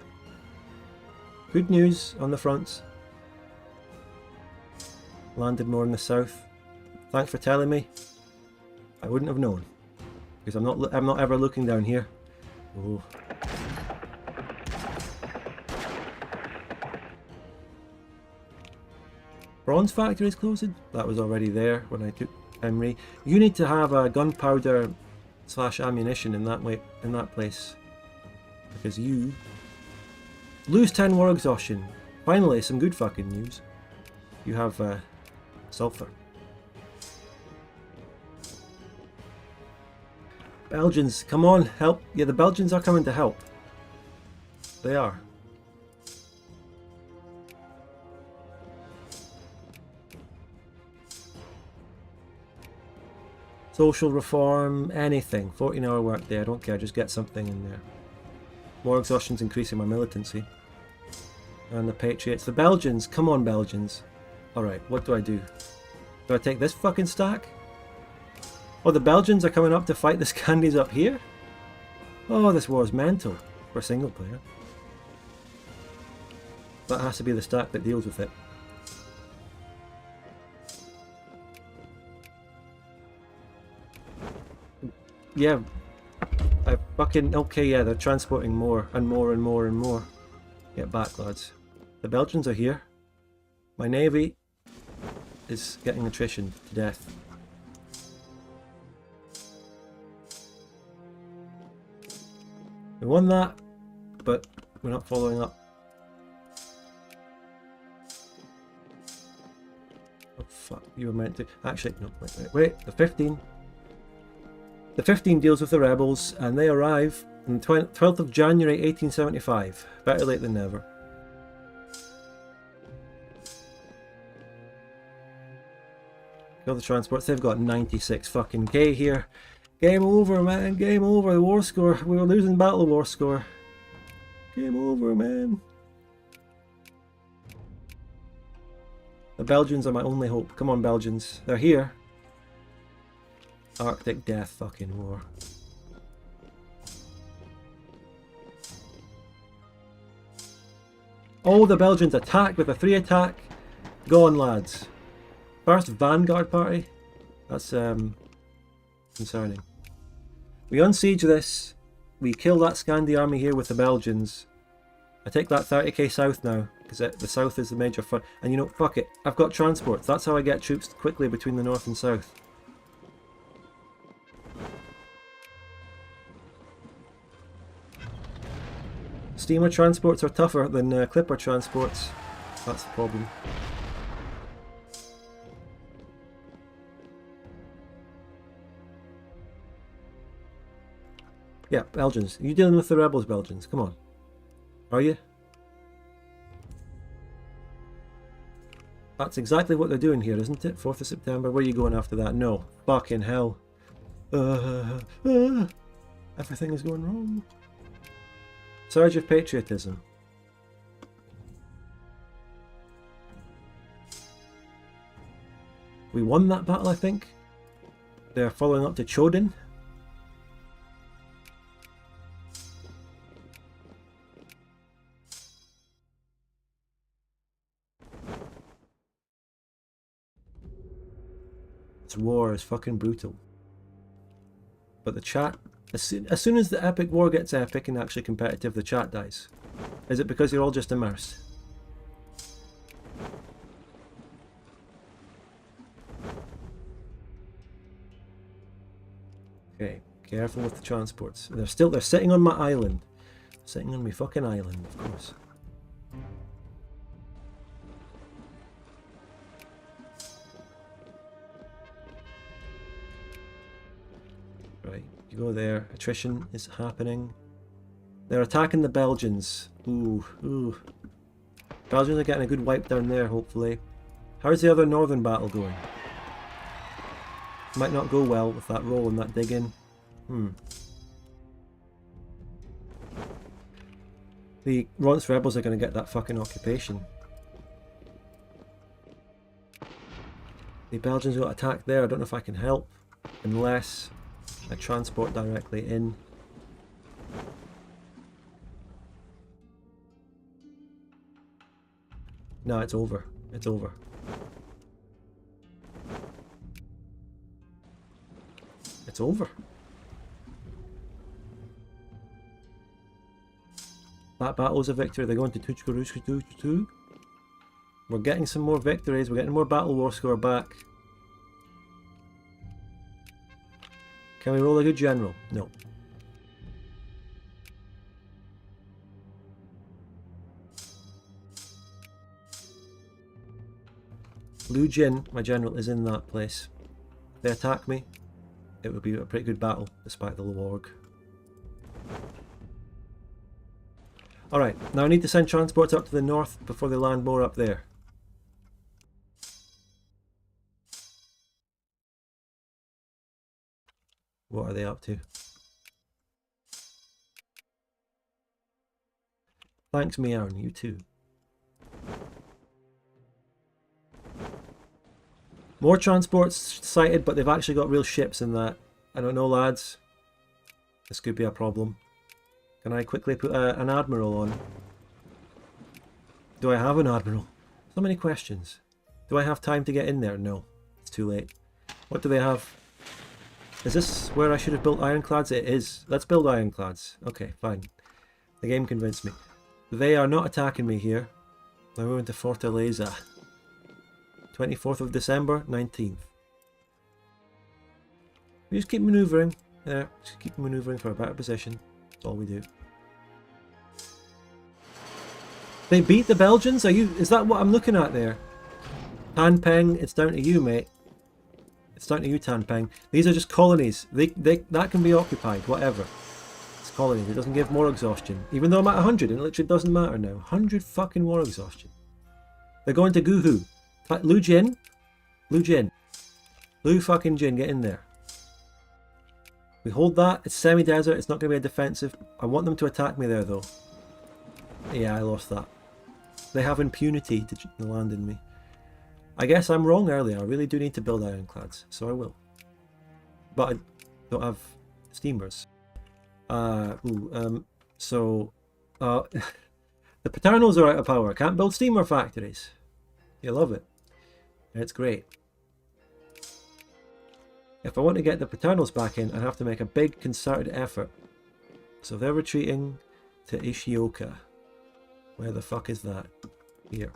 Good news on the fronts. Landed more in the south. Thanks for telling me. I wouldn't have known, because I'm not ever looking down here. Oh. Bronze factory is closing. That was already there when I took Emery. You need to have a gunpowder / ammunition in that place, because you lose 10 war exhaustion. Finally, some good fucking news. You have sulfur. Belgians, come on, help. Yeah, the Belgians are coming to help. They are. Social reform, anything. 14-hour work day, I don't care, just get something in there. More exhaustion's increasing my militancy. And the Patriots. The Belgians, come on Belgians. Alright, what do I do? Do I take this fucking stack? Oh, the Belgians are coming up to fight the Scandis up here? Oh, this war is mental for a single player. That has to be the stack that deals with it. Yeah, I fucking... Okay, yeah, they're transporting more and more and more and more. Get back, lads. The Belgians are here. My navy is getting attrition to death. We won that, but we're not following up. Oh fuck, you were meant to... Actually, no, wait. The 15. The 15 deals with the rebels, and they arrive on the 12th of January 1875. Better late than never. Kill the transports. They've got 96 fucking K here. Game over, man. Game over. The war score. We were losing battle war score. Game over, man. The Belgians are my only hope. Come on, Belgians. They're here. Arctic death fucking war. Oh, the Belgians attack with a 3 attack. Go on, lads. First Vanguard party. That's concerning. We unsiege this. We kill that Scandi army here with the Belgians. I take that 30k south now, because the south is the major front. And you know, fuck it. I've got transports. That's how I get troops quickly between the north and south. Steamer transports are tougher than clipper transports. That's the problem. Yeah, Belgians. Are you dealing with the rebels, Belgians? Come on. Are you? That's exactly what they're doing here, isn't it? 4th of September. Where are you going after that? No. Fucking hell. Everything is going wrong. Surge of patriotism. We won that battle, I think. They're following up to Showdown. This war is fucking brutal. But the chat, as soon as the epic war gets epic and actually competitive, the chat dies. Is it because you're all just immersed? Okay, careful with the transports. They're sitting on my island. Sitting on my fucking island, of course. Right, you go there. Attrition is happening. They're attacking the Belgians. Ooh, ooh. Belgians are getting a good wipe down there, hopefully. How's the other northern battle going? Might not go well with that roll and that dig in. The Ronce rebels are going to get that fucking occupation. The Belgians got attacked there. I don't know if I can help. Unless I transport directly in. No, it's over. It's over. It's over. That battle's a victory. They're going to Tuchkarushka. We're getting some more victories. We're getting more battle war score back. Can we roll a good general? No. Liu Jin, my general, is in that place. If they attack me, it would be a pretty good battle, despite the low org. Alright, now I need to send transports up to the north before they land more up there. What are they up to? Thanks, Meown, you too. More transports sighted, but they've actually got real ships in that. I don't know, lads. This could be a problem. Can I quickly put an admiral on? Do I have an admiral? So many questions. Do I have time to get in there? No. It's too late. What do they have? Is this where I should have built ironclads? It is. Let's build ironclads. Okay, fine. The game convinced me. They are not attacking me here. They're moving to Fortaleza. 24th of December, 19th. We just keep manoeuvring. There, just keep manoeuvring for a better position. That's all we do. They beat the Belgians? Is that what I'm looking at there? Han Peng, it's down to you, mate. It's down to you, Taiping. These are just colonies. That can be occupied, whatever. It's colonies. It doesn't give war exhaustion. Even though I'm at 100, it literally doesn't matter now. 100 fucking war exhaustion. They're going to Guhu. Lu Jin. Lu Jin. Lu fucking Jin, get in there. We hold that. It's semi-desert. It's not going to be a defensive. I want them to attack me there, though. Yeah, I lost that. They have impunity to land in me. I guess I'm wrong earlier. I really do need to build ironclads, so I will. But I don't have steamers. The paternals are out of power. I can't build steamer factories. You love it. It's great. If I want to get the paternals back in, I have to make a big concerted effort. So they're retreating to Ishioka. Where the fuck is that? Here.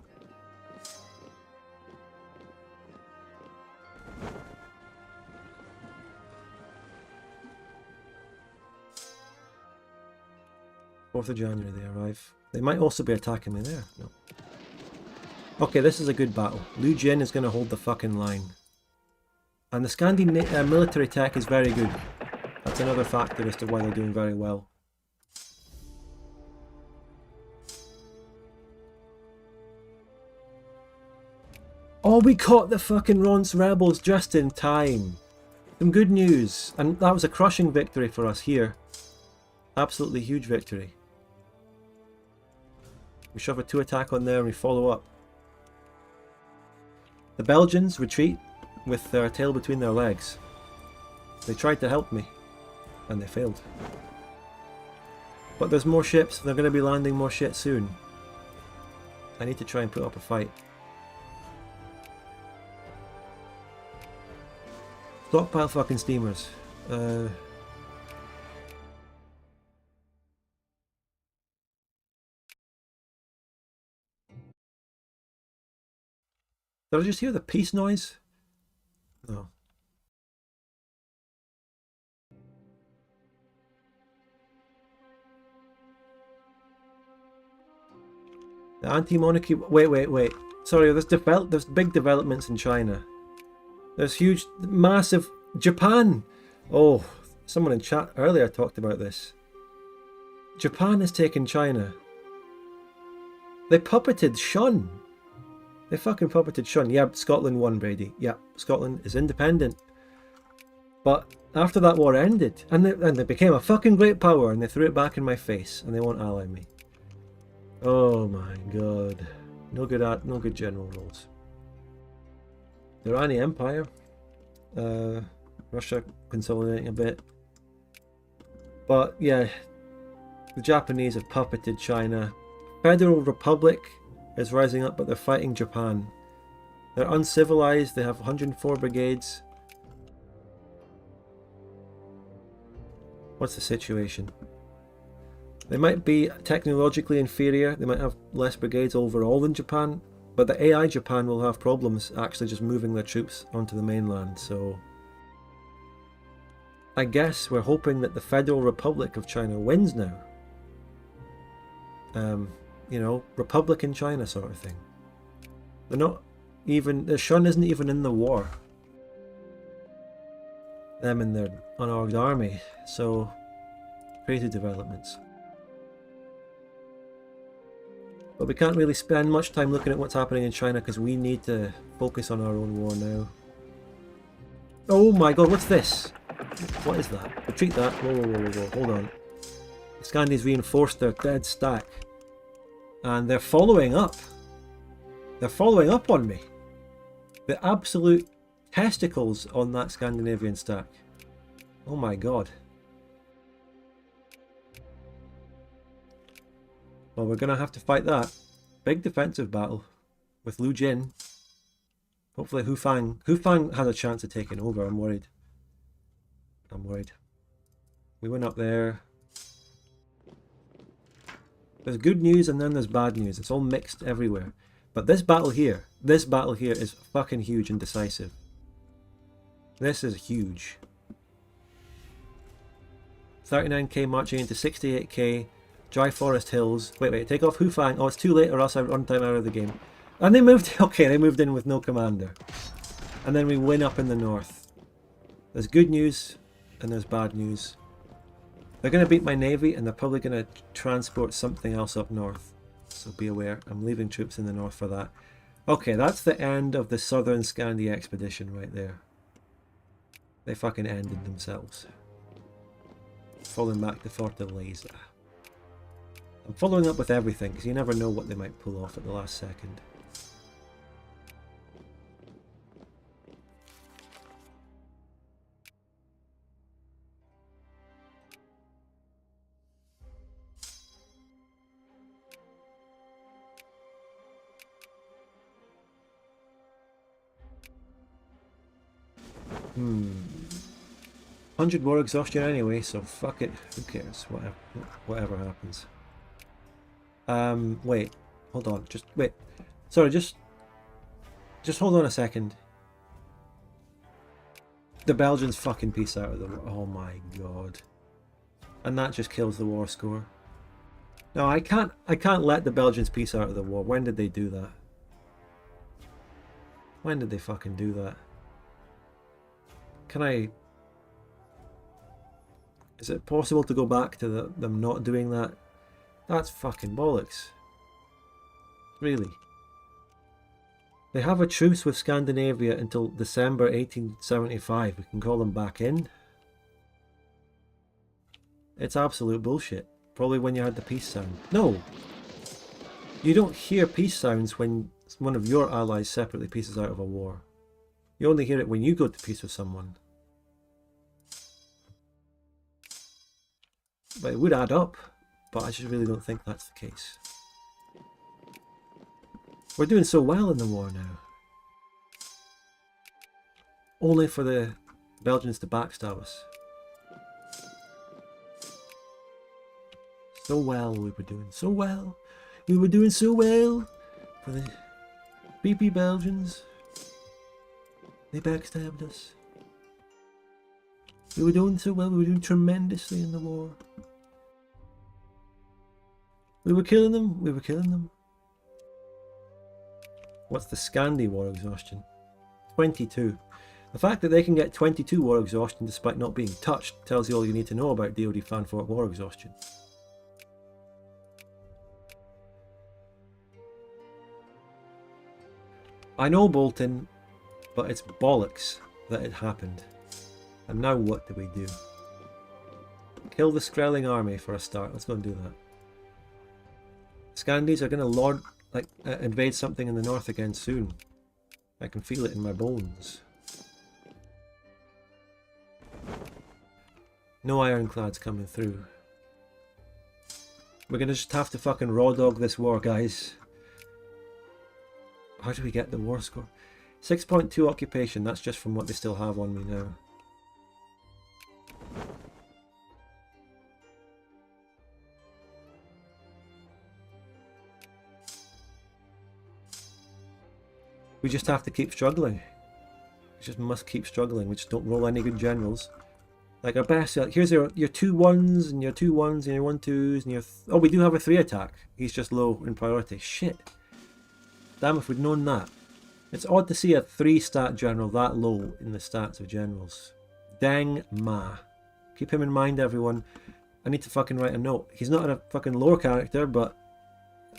Fourth of January they arrive. They might also be attacking me there. No. Okay, this is a good battle. Lu Jin is going to hold the fucking line. And the Scandinavian military tech is very good. That's another factor as to why they're doing very well. Oh, we caught the fucking Ronce rebels just in time. Some good news. And that was a crushing victory for us here. Absolutely huge victory. We shove a 2 attack on there and we follow up. The Belgians retreat with their tail between their legs. They tried to help me, and they failed. But there's more ships, they're going to be landing more shit soon. I need to try and put up a fight. Stockpile fucking steamers. Did I just hear the peace noise? No. The anti-monarchy... Wait. Sorry, there's big developments in China. There's huge, massive... Japan! Oh, someone in chat earlier talked about this. Japan has taken China. They puppeted Shun. They fucking puppeted Shun. Yeah, Scotland won, Brady. Yeah, Scotland is independent. But after that war ended, and they became a fucking great power, and they threw it back in my face, and they won't ally me. Oh my god. No good general roles. The Iranian Empire. Russia consolidating a bit. But yeah, the Japanese have puppeted China. Federal Republic is rising up, but they're fighting Japan. They're uncivilized, they have 104 brigades. What's the situation? They might be technologically inferior, they might have less brigades overall than Japan, but the AI Japan will have problems actually just moving their troops onto the mainland, so... I guess we're hoping that the Federal Republic of China wins now. You know, Republican China sort of thing. They're not even... The Shun isn't even in the war. Them and their unarmed army, so... Crazy developments. But we can't really spend much time looking at what's happening in China because we need to focus on our own war now. Oh my god, what's this? What is that? Retreat that. Whoa, hold on. The Scandis reinforced their dead stack. And they're following up. They're following up on me. The absolute testicles on that Scandinavian stack. Oh my god. Well, we're going to have to fight that. Big defensive battle with Lu Jin. Hopefully Hu Fang has a chance of taking over. I'm worried. We went up there. There's good news and then there's bad news. It's all mixed everywhere. But this battle here is fucking huge and decisive. This is huge. 39k marching into 68k. Dry Forest Hills. Wait, take off Hu Fang. Oh, it's too late or else I run time out of the game. And they moved, okay, they moved in with no commander. And then we win up in the north. There's good news and there's bad news. They're going to beat my navy and they're probably going to transport something else up north. So be aware, I'm leaving troops in the north for that. Okay, that's the end of the Southern Scandi expedition right there. They fucking ended themselves. Falling back to Fortaleza. I'm following up with everything because you never know what they might pull off at the last second. Hmm. 100 war exhaustion anyway, so fuck it. Who cares? Whatever happens. Wait. Hold on. Just wait. Sorry, just hold on a second. The Belgians fucking peace out of the war. Oh my god. And that just kills the war score. No, I can't let the Belgians peace out of the war. When did they do that? When did they fucking do that? Can I... Is it possible to go back to them not doing that? That's fucking bollocks. Really. They have a truce with Scandinavia until December 1875. We can call them back in. It's absolute bullshit. Probably when you had the peace sound. No! You don't hear peace sounds when one of your allies separately pieces out of a war. You only hear it when you go to peace with someone. But it would add up, but I just really don't think that's the case. We're doing so well in the war now. Only for the Belgians to backstab us. So well we were doing, so well. We were doing so well for the BP Belgians. They backstabbed us. We were doing so well, we were doing tremendously in the war. We were killing them, we were killing them. What's the Scandi war exhaustion? 22. The fact that they can get 22 war exhaustion despite not being touched tells you all you need to know about DoD Fanfort war exhaustion. I know, Bolton, but it's bollocks that it happened. And now what do we do? Kill the Skrelling army for a start. Let's go and do that. Scandis are going to invade something in the north again soon. I can feel it in my bones. No ironclads coming through. We're going to just have to fucking raw dog this war, guys. How do we get the war score? 6.2 occupation, that's just from what they still have on me now. We just have to keep struggling. We just must keep struggling. We just don't roll any good generals. Like our best, like here's your 2-1s and your 2-1s and your 1-2s and your... Oh, we do have a 3 attack. He's just low in priority. Shit. Damn if we'd known that. It's odd to see a 3-stat general that low in the stats of generals. Dang ma. Keep him in mind, everyone. I need to fucking write a note. He's not a fucking lore character, but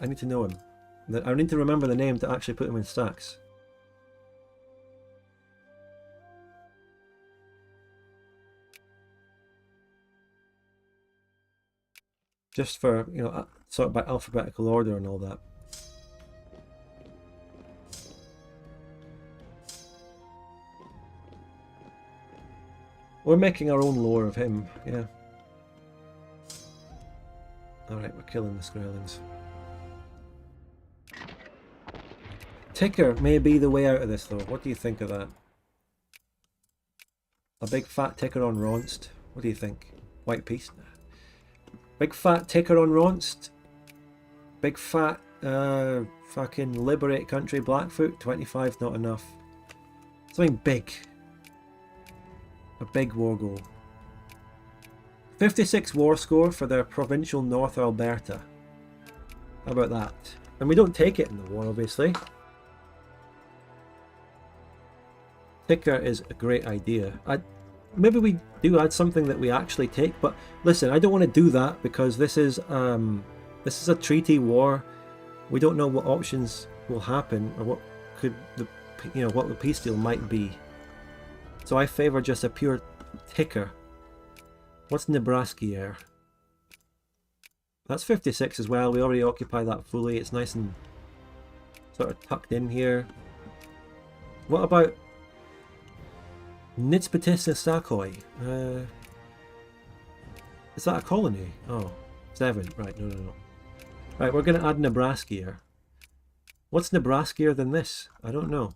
I need to know him. I need to remember the name to actually put him in stacks. Just for, you know, sort of by alphabetical order and all that. We're making our own lore of him, yeah. Alright, we're killing the Skrellings. Ticker may be the way out of this though. What do you think of that? A big fat ticker on Ronst? What do you think? White peace? Big fat ticker on Ronst? Big fat fucking liberate country Blackfoot? 25 not enough. Something big. A big war goal. 56 war score for their provincial North Alberta. How about that? And we don't take it in the war, obviously. Ticker is a great idea. maybe we do add something that we actually take. But listen, I don't want to do that because this is a treaty war. We don't know what options will happen or what could what the peace deal might be. So I favor just a pure ticker. What's Nebraska here? That's 56 as well. We already occupy that fully. It's nice and sort of tucked in here. What about Nitspatissasakoy? Is that a colony? Oh, 7. Right, no. Right, we're going to add Nebraska here. What's Nebraska than this? I don't know.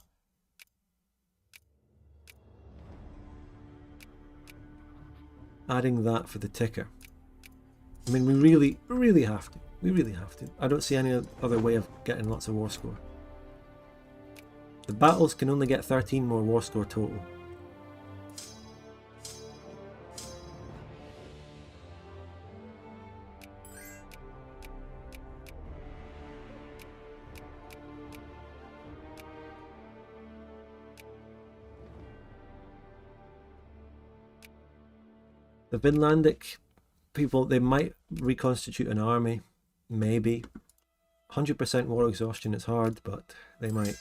Adding that for the ticker. I mean, we really have to. We really have to. I don't see any other way of getting lots of war score. The battles can only get 13 more war score total. The Vinlandic people, they might reconstitute an army, maybe. 100% war exhaustion is hard, but they might.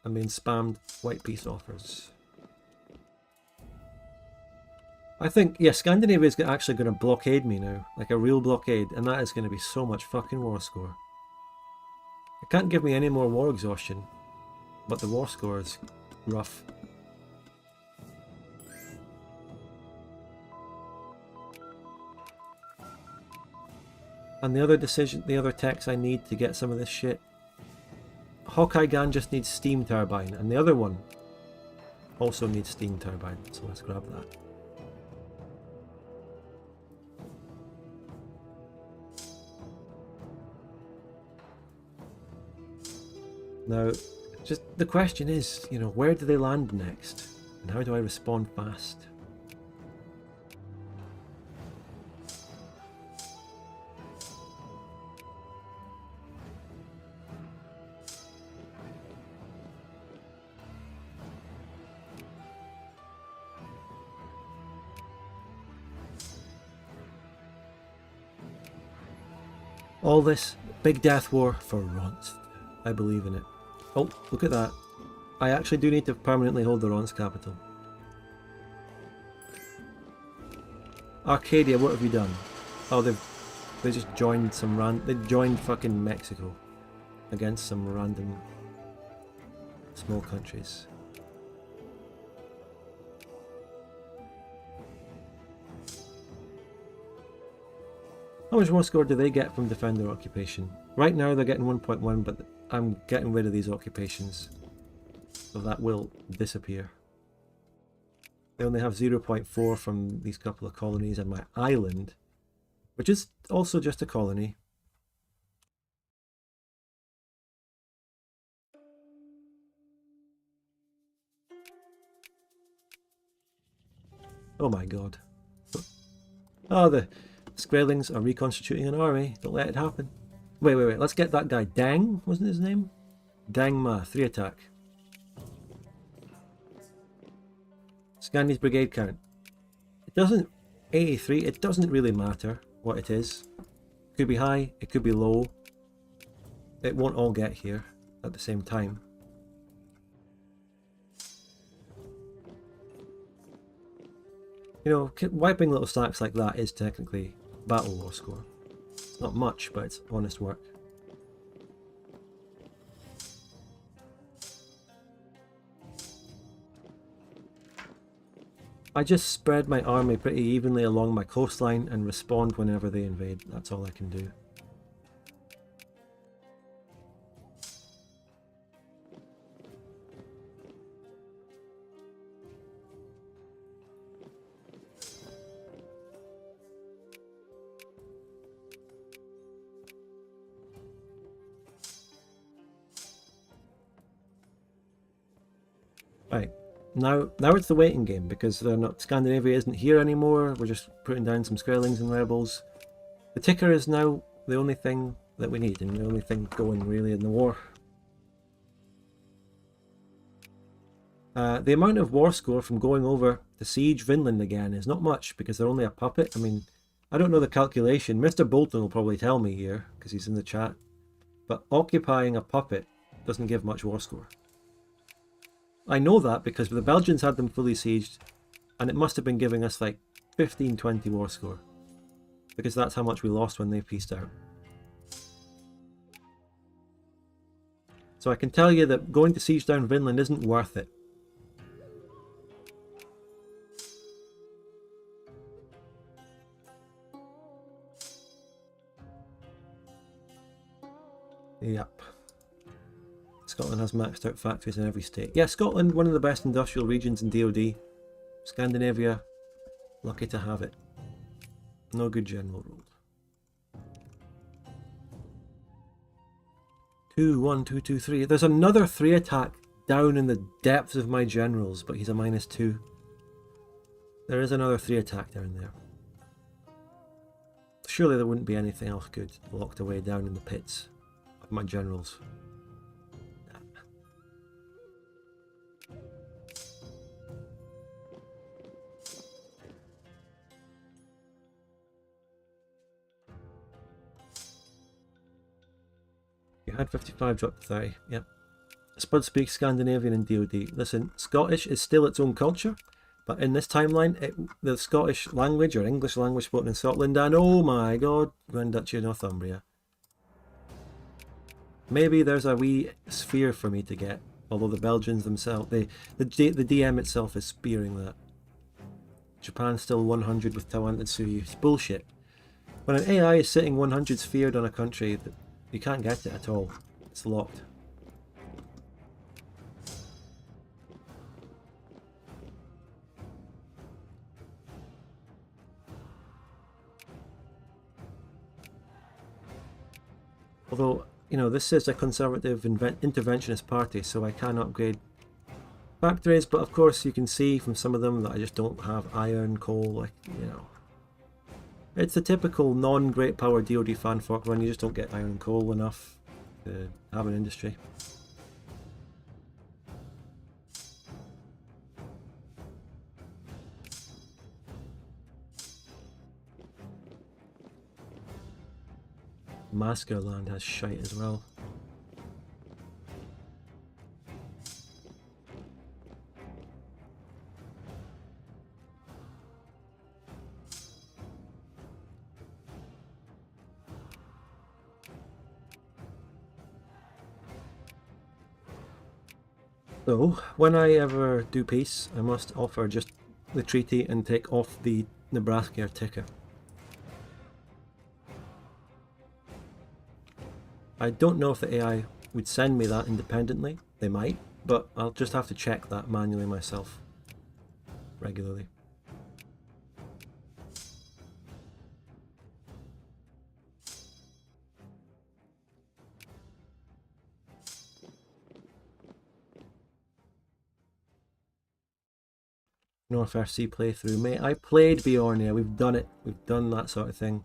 I'm being spammed white peace offers. I think, yeah, Scandinavia is actually going to blockade me now, like a real blockade, and that is going to be so much fucking war score. It can't give me any more war exhaustion, but the war score is rough. And the other techs I need to get some of this shit. Hawkeye Gan just needs steam turbine, and the other one also needs steam turbine, so let's grab that. Now, just the question is, where do they land next? And how do I respond fast? All this big death war for Ronst. I believe in it. Oh, look at that. I actually do need to permanently hold the Ronst capital. Arcadia, what have you done? Oh, they just joined they joined fucking Mexico against some random small countries. How much war score do they get from Defender Occupation? Right now they're getting 1.1, but I'm getting rid of these occupations. So that will disappear. They only have 0.4 from these couple of colonies and my island, which is also just a colony. Oh my god. Oh, the Skrellings are reconstituting an army. Don't let it happen. Wait. Let's get that guy. Dang, wasn't his name? Dang Ma, 3 attack. Scandinav's brigade count. It doesn't... 83, it doesn't really matter what it is. It could be high, it could be low. It won't all get here at the same time. Wiping little stacks like that is technically battle war score. It's not much, but it's honest work. I just spread my army pretty evenly along my coastline and respond whenever they invade. That's all I can do. Right, now it's the waiting game because Scandinavia isn't here anymore. We're just putting down some Skrellings and rebels. The ticker is now the only thing that we need and the only thing going really in the war. The amount of war score from going over to siege Vinland again is not much because they're only a puppet. I mean, I don't know the calculation. Mr. Bolton will probably tell me here because he's in the chat. But occupying a puppet doesn't give much war score. I know that because the Belgians had them fully sieged and it must have been giving us like 15-20 war score. Because that's how much we lost when they pieced out. So I can tell you that going to siege down Vinland isn't worth it. Yep. Scotland has maxed out factories in every state. Yeah, Scotland, one of the best industrial regions in DoD. Scandinavia, lucky to have it. No good general ruled. 2, 1, 2, 2, 3. There's another 3 attack down in the depths of my generals, but he's a -2. There is another 3 attack down there. Surely there wouldn't be anything else good locked away down in the pits of my generals. You had 55, dropped to 30. Yep. Spud speaks Scandinavian and DoD. Listen, Scottish is still its own culture, but in this timeline, the Scottish language or English language spoken in Scotland and, oh my god, Grand Duchy of Northumbria. Maybe there's a wee sphere for me to get, although the Belgians themselves, the DM itself is spearing that. Japan's still 100 with Taiwan and Tsuyu. It's bullshit. When an AI is sitting 100 sphered on a country, you can't get it at all. It's locked. Although, you know, this is a conservative interventionist party, so I can upgrade factories, but of course you can see from some of them that I just don't have iron, coal, like, you know. It's the typical non-great power DoD fanfork run, you just don't get iron and coal enough to have an industry. Maskerland has shite as well. So, when I ever do peace, I must offer just the treaty and take off the Nebraska ticket. I don't know if the AI would send me that independently. They might, but I'll just have to check that manually myself regularly. North RC playthrough, mate. I played Bjornia. We've done it. We've done that sort of thing.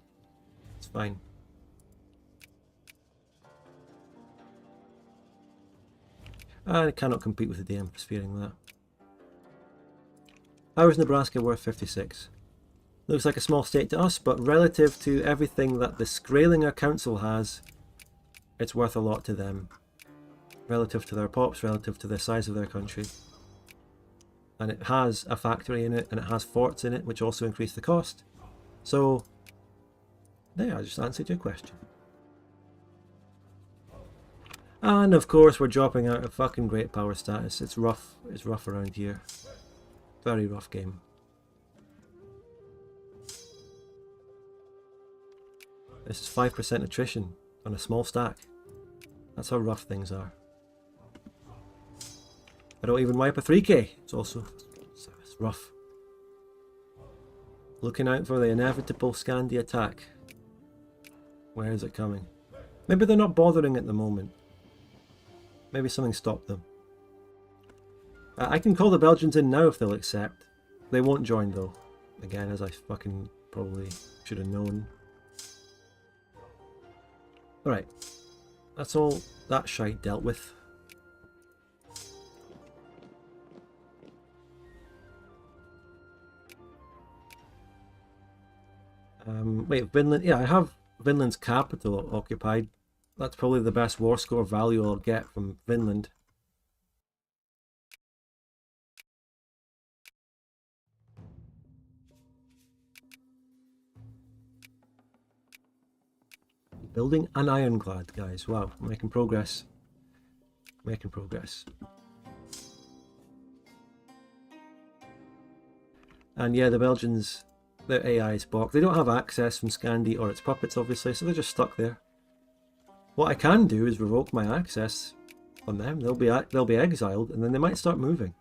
It's fine. I cannot compete with the DM for spearing that. How is Nebraska worth 56? Looks like a small state to us, but relative to everything that the Skralinger Council has, it's worth a lot to them. Relative to their pops, relative to the size of their country. And it has a factory in it, and it has forts in it, which also increase the cost. So, there, I just answered your question. And of course we're dropping out of fucking great power status. It's rough around here. Very rough game. This is 5% attrition on a small stack. That's how rough things are. I don't even wipe a 3k. It's rough. Looking out for the inevitable Scandi attack. Where is it coming? Maybe they're not bothering at the moment. Maybe something stopped them. I can call the Belgians in now if they'll accept. They won't join though. Again, as I fucking probably should have known. Alright. That's all that shite dealt with. Wait, Vinland. Yeah, I have Vinland's capital occupied. That's probably the best war score value I'll get from Vinland. Building an ironclad, guys. Wow, making progress. Making progress. And yeah, the Belgians, their AI is blocked. They don't have access from Scandi or its puppets, obviously, so they're just stuck there. What I can do is revoke my access on them. They'll be exiled, and then they might start moving.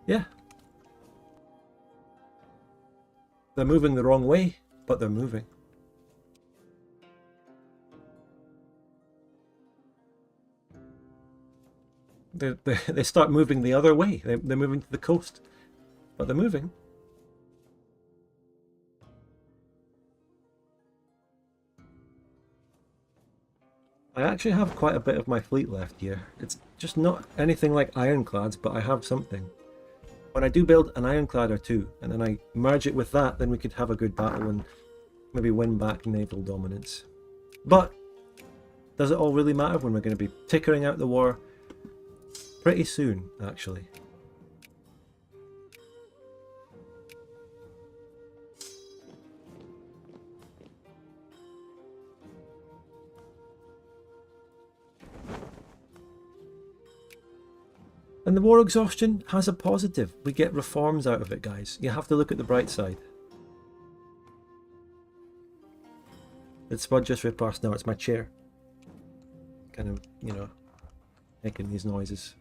Yeah. They're moving the wrong way, but they're moving. They start moving the other way. They're moving to the coast, but they're moving. I actually have quite a bit of my fleet left here. It's just not anything like ironclads, but I have something. When I do build an ironclad or two, and then I merge it with that, then we could have a good battle and maybe win back naval dominance. But does it all really matter when we're going to be tickering out the war pretty soon, actually? And the war exhaustion has a positive. We get reforms out of it, guys. You have to look at the bright side. Did Spud just rip past? No, it's my chair. Kind of, you know, making these noises.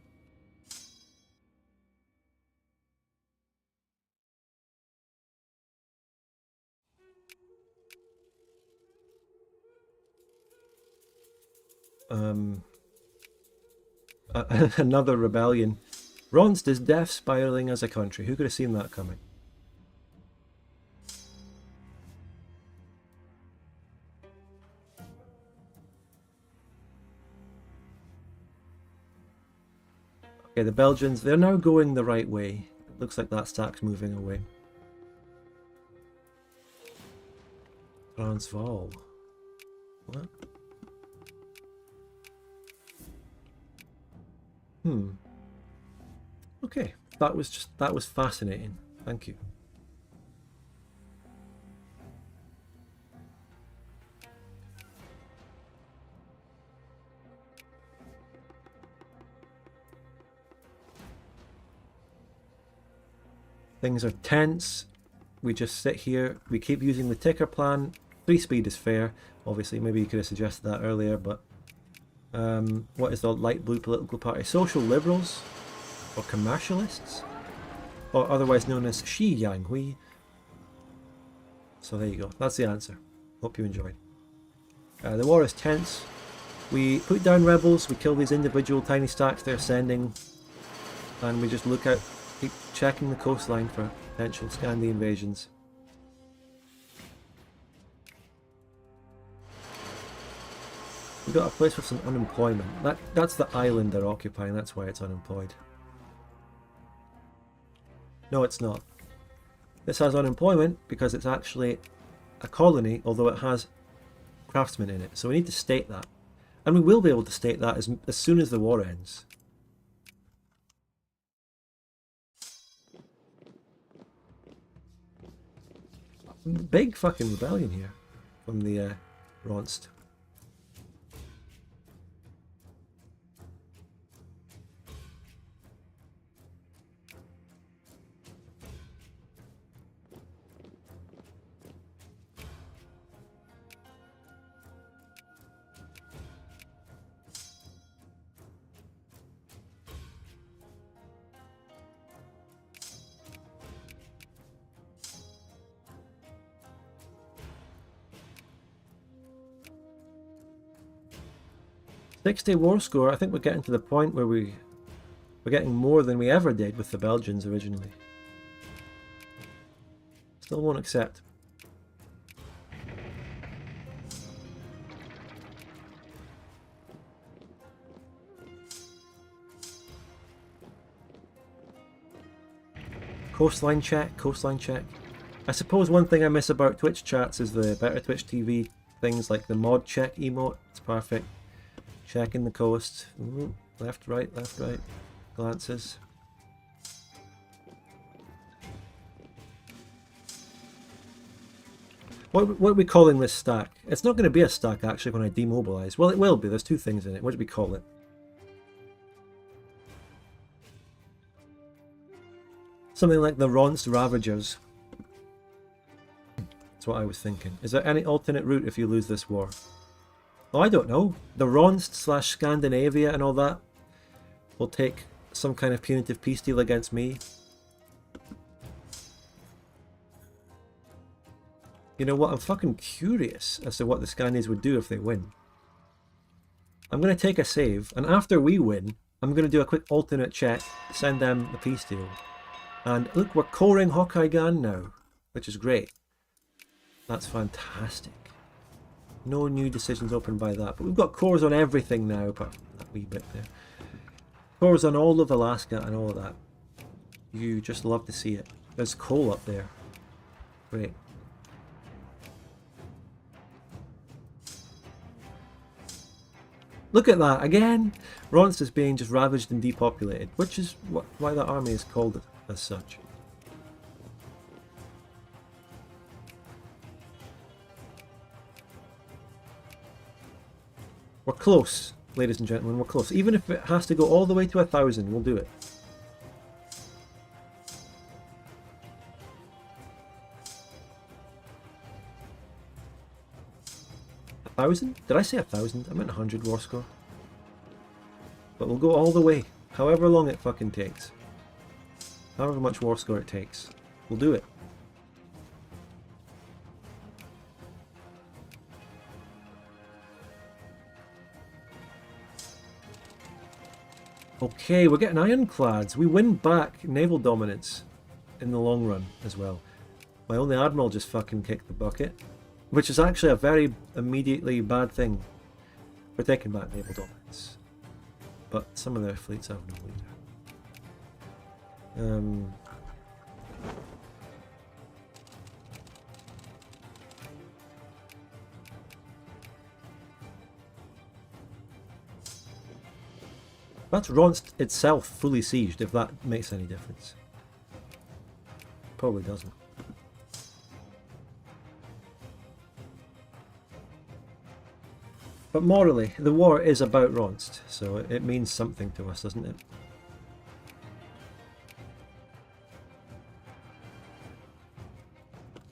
Another rebellion. Ronst is death spiraling as a country. Who could have seen that coming? Okay, the Belgians, they're now going the right way. It looks like that stack's moving away. Transvaal. What? Okay, that was fascinating. Thank you. Things are tense. We just sit here. We keep using the ticker plan. 3 speed is fair. Obviously, maybe you could have suggested that earlier, but what is the light blue political party? Social liberals or commercialists, or otherwise known as Shi Yang Hui. So there you go. That's the answer. Hope you enjoyed. The war is tense. We put down rebels. We kill these individual tiny stacks they're sending, and we just look out, keep checking the coastline for potential Scandi invasions. We've got a place with some unemployment. That's the island they're occupying, that's why it's unemployed. No, it's not. This has unemployment because it's actually a colony, although it has craftsmen in it. So we need to state that. And we will be able to state that as soon as the war ends. Big fucking rebellion here from the Ronst. Six-day war score. I think we're getting to the point where we're getting more than we ever did with the Belgians originally. Still won't accept. Coastline check, coastline check. I suppose one thing I miss about Twitch chats is the better Twitch TV things like the mod check emote. It's perfect. Checking the coast. Ooh, left, right, glances. What are we calling this stack? It's not going to be a stack actually when I demobilize. Well, it will be. There's two things in it. What do we call it? Something like the Ronst Ravagers. That's what I was thinking. Is there any alternate route if you lose this war? Oh, I don't know. The Ronst / Scandinavia and all that will take some kind of punitive peace deal against me. You know what? I'm fucking curious as to what the Scandinavians would do if they win. I'm going to take a save, and after we win, I'm going to do a quick alternate check, send them the peace deal. And look, we're coring Hokkaigan now, which is great. That's fantastic. No new decisions opened by that, but we've got cores on everything now, apart from that wee bit there. Cores on all of Alaska and all of that. You just love to see it. There's coal up there. Great. Look at that again. Ronst is being just ravaged and depopulated, which is why that army is called as such. We're close, ladies and gentlemen. We're close. Even if it has to go all the way to 1,000, we'll do it. A 1,000? Did I say 1,000? I meant 100 war score. But we'll go all the way, however long it fucking takes. However much war score it takes. We'll do it. Okay, we're getting ironclads. We win back naval dominance in the long run as well. My only admiral just fucking kicked the bucket. Which is actually a very immediately bad thing. We're taking back naval dominance. But some of their fleets have no leader. That's Ronst itself fully sieged, if that makes any difference. Probably doesn't. But morally, the war is about Ronst, so it means something to us, doesn't it?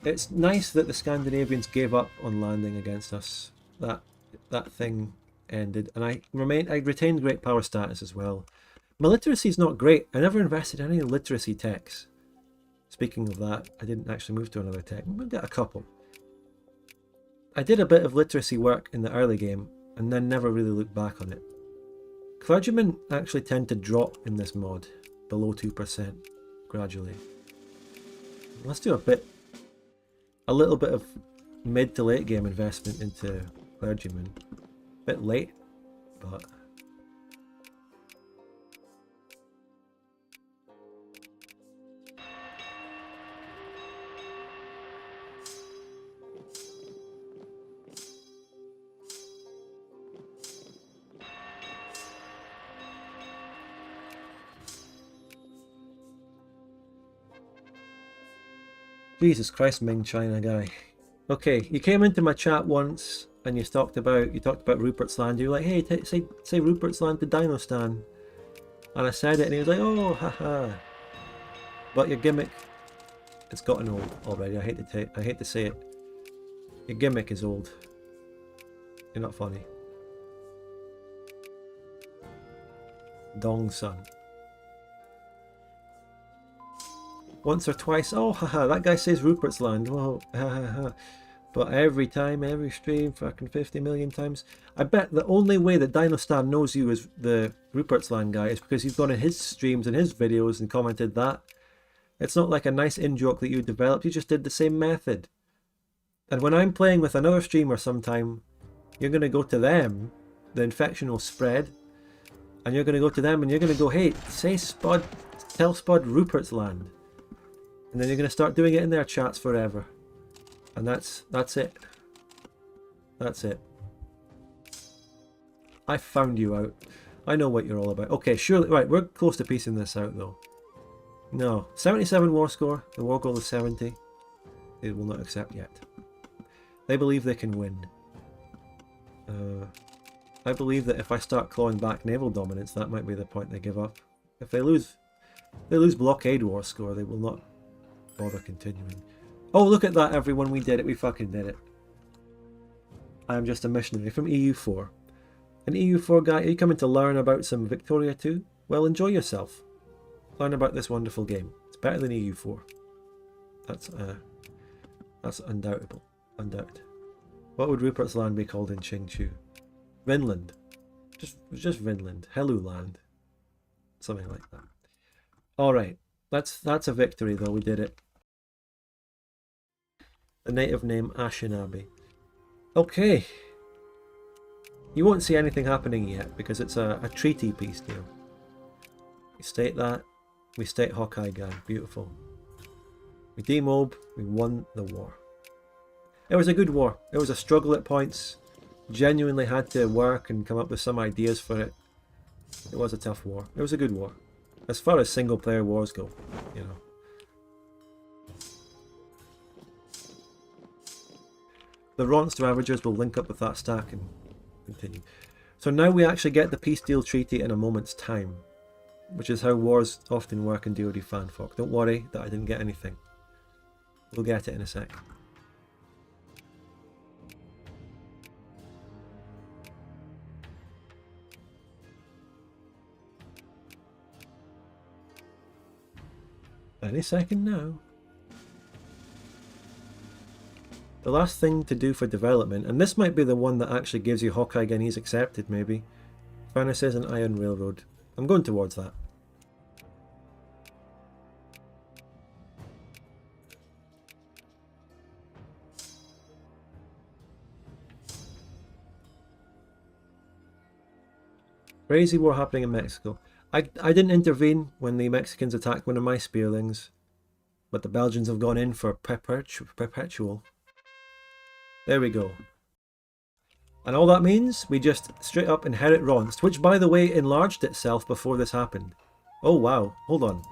It's nice that the Scandinavians gave up on landing against us. That thing ended, and I retained great power status as well. My literacy's not great. I never invested in any literacy techs. Speaking of that, I didn't actually move to another tech. We've got a couple. I did a bit of literacy work in the early game, and then never really looked back on it. Clergymen actually tend to drop in this mod, below 2%, gradually. Let's do a little bit of mid to late game investment into clergymen. Bit late, but... Jesus Christ, Ming China guy. Okay, you came into my chat once and you talked about Rupert's Land. You were like, hey, say Rupert's Land to Dinostan. And I said it and he was like, oh, haha. But your gimmick, it's gotten old already. I hate to say it. Your gimmick is old. You're not funny. Dong Sun. Once or twice, oh haha, that guy says Rupert's Land, whoa, haha. But every time, every stream, fucking 50 million times. I bet the only way that Dinostan knows you as the Rupert's Land guy is because you've gone in his streams and his videos and commented that. It's not like a nice in-joke that you developed, you just did the same method. And when I'm playing with another streamer sometime, you're going to go to them, the infection will spread, and you're going to go to them and you're going to go, hey, tell Spud Rupert's Land. And then you're going to start doing it in their chats forever. And that's it. That's it. I found you out. I know what you're all about. Okay, surely... Right, we're close to piecing this out, though. No. 77 war score. The war goal is 70. They will not accept yet. They believe they can win. I believe that if I start clawing back naval dominance, that might be the point they give up. If they lose blockade war score, they will not bother continuing. Oh, look at that, everyone. We did it. We fucking did it. I am just a missionary from EU4. An EU4 guy, are you coming to learn about some Victoria too? Well, enjoy yourself. Learn about this wonderful game. It's better than EU4. That's undoubtable. Undoubted. What would Rupert's Land be called in Qingqiu? Vinland. Just Vinland. Hello Land. Something like that. Alright. That's a victory though, we did it. The native name Ashinabe. Okay. You won't see anything happening yet because it's a treaty peace deal. We state that. We state Hawkeye Gang. Beautiful. We demob. We won the war. It was a good war. It was a struggle at points. Genuinely had to work and come up with some ideas for it. It was a tough war. It was a good war. As far as single player wars go, you know. The Ronster Ravagers will link up with that stack and continue. So now we actually get the peace deal treaty in a moment's time, which is how wars often work in DoD fanfolk. Don't worry that I didn't get anything. We'll get it in a sec. Any second now. The last thing to do for development, and this might be the one that actually gives you Hawkeye Guineas accepted maybe. Furnaces and Iron Railroad. I'm going towards that. Crazy war happening in Mexico. I didn't intervene when the Mexicans attacked one of my spearlings, but the Belgians have gone in for perpetual. There we go. And all that means, we just straight up inherit Ronst, which by the way enlarged itself before this happened. Oh wow, hold on.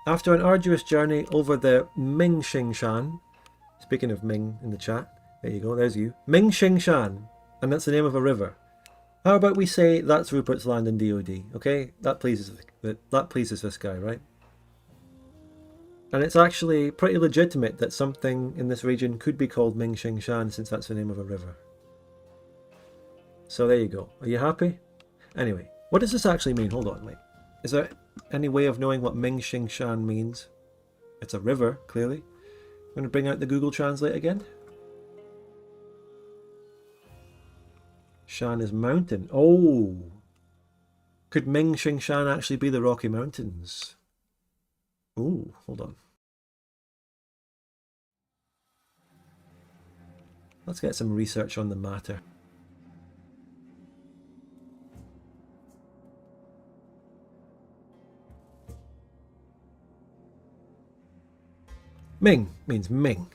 After an arduous journey over the Mingxingshan, speaking of Ming in the chat, there you go, there's you. Mingxingshan, and that's the name of a river. How about we say that's Rupert's Land in DoD, okay? That pleases this guy, right? And it's actually pretty legitimate that something in this region could be called Mingxingshan since that's the name of a river. So there you go. Are you happy? Anyway, what does this actually mean? Hold on, wait. Is there any way of knowing what Mingxingshan means? It's a river, clearly. I'm going to bring out the Google Translate again. Shan is mountain. Oh! Could Mingxingshan actually be the Rocky Mountains? Ooh, hold on. Let's get some research on the matter. Ming means Ming.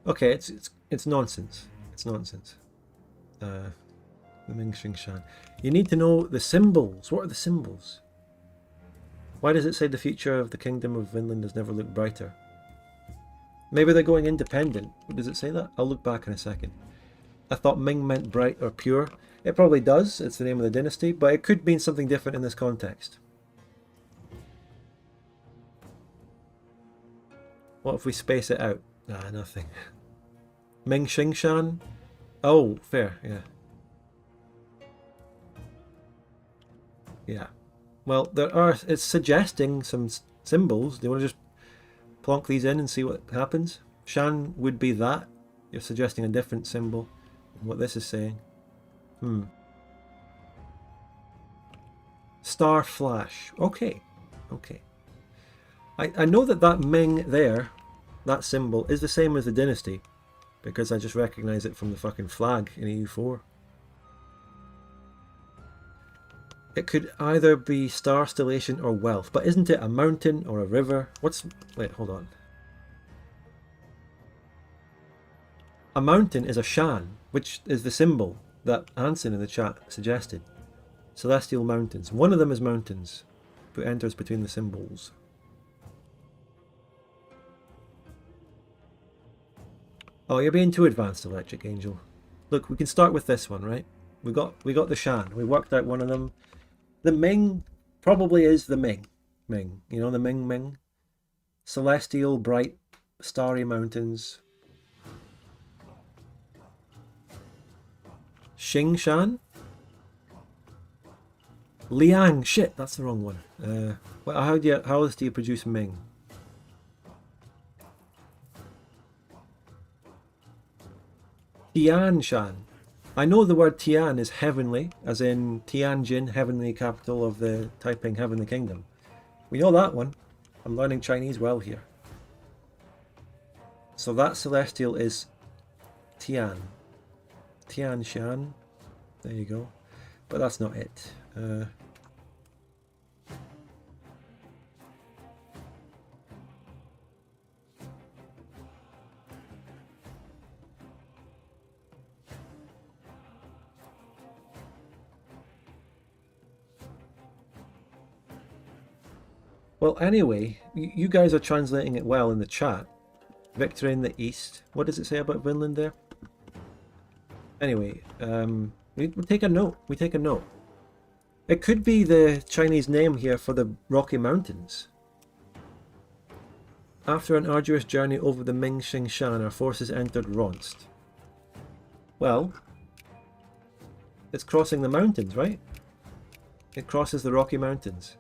Okay, it's nonsense. It's nonsense. The Mingxingshan. You need to know the symbols. What are the symbols? Why does it say the future of the Kingdom of Vinland has never looked brighter? Maybe they're going independent. Does it say that? I'll look back in a second. I thought Ming meant bright or pure. It probably does. It's the name of the dynasty, but it could mean something different in this context. What if we space it out? Ah, nothing. Mingxingshan? Oh, fair, yeah. Yeah. Well, it's suggesting some symbols. Do you want to just plonk these in and see what happens? Shan would be that. You're suggesting a different symbol than what this is saying. Star flash. Okay. Okay. I know that Ming there, that symbol, is the same as the dynasty, because I just recognize it from the fucking flag in EU4. It could either be star stellation or wealth, but isn't it a mountain or a river? Wait, hold on. A mountain is a shan, which is the symbol that Anson in the chat suggested. Celestial mountains. One of them is mountains, but enters between the symbols. Oh, you're being too advanced, Electric Angel. Look, we can start with this one, right? We got the shan. We worked out one of them. The Ming probably is the Ming. You know, the Ming. Celestial, bright, starry mountains. Xing Shan? Liang. Shit, that's the wrong one. How else do you produce Ming? Tian Shan. I know the word Tian is heavenly, as in Tianjin, heavenly capital of the Taiping Heavenly Kingdom. We know that one. I'm learning Chinese well here. So that celestial is Tian. Tian Shan. There you go. But that's not it. Well, anyway, you guys are translating it well in the chat. Victory in the East. What does it say about Vinland there? Anyway, we take a note. We take a note. It could be the Chinese name here for the Rocky Mountains. After an arduous journey over the Mingxing Shan, our forces entered Ronst. Well, it's crossing the mountains, right? It crosses the Rocky Mountains.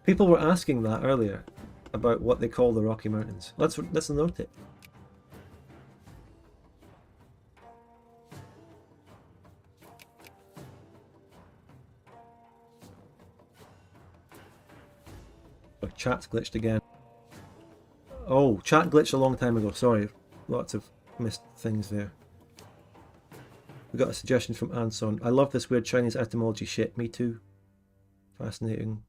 People were asking that earlier about what they call the Rocky Mountains. Let's note it. Oh, chat's glitched again. Oh, chat glitched a long time ago. Sorry, lots of missed things there. We got a suggestion from Anson. I love this weird Chinese etymology shit. Me too. Fascinating.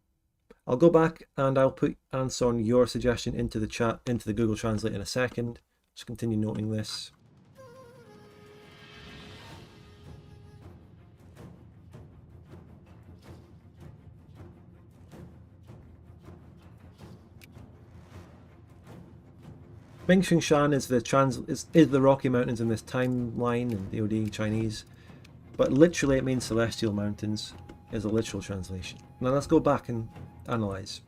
I'll go back and I'll put, Anson, your suggestion into the chat, into the Google Translate in a second. Just continue noting this. Mingxing Shan is the Rocky Mountains in this timeline in DoD Chinese, but literally it means celestial mountains is a literal translation. Now let's go back and analyze.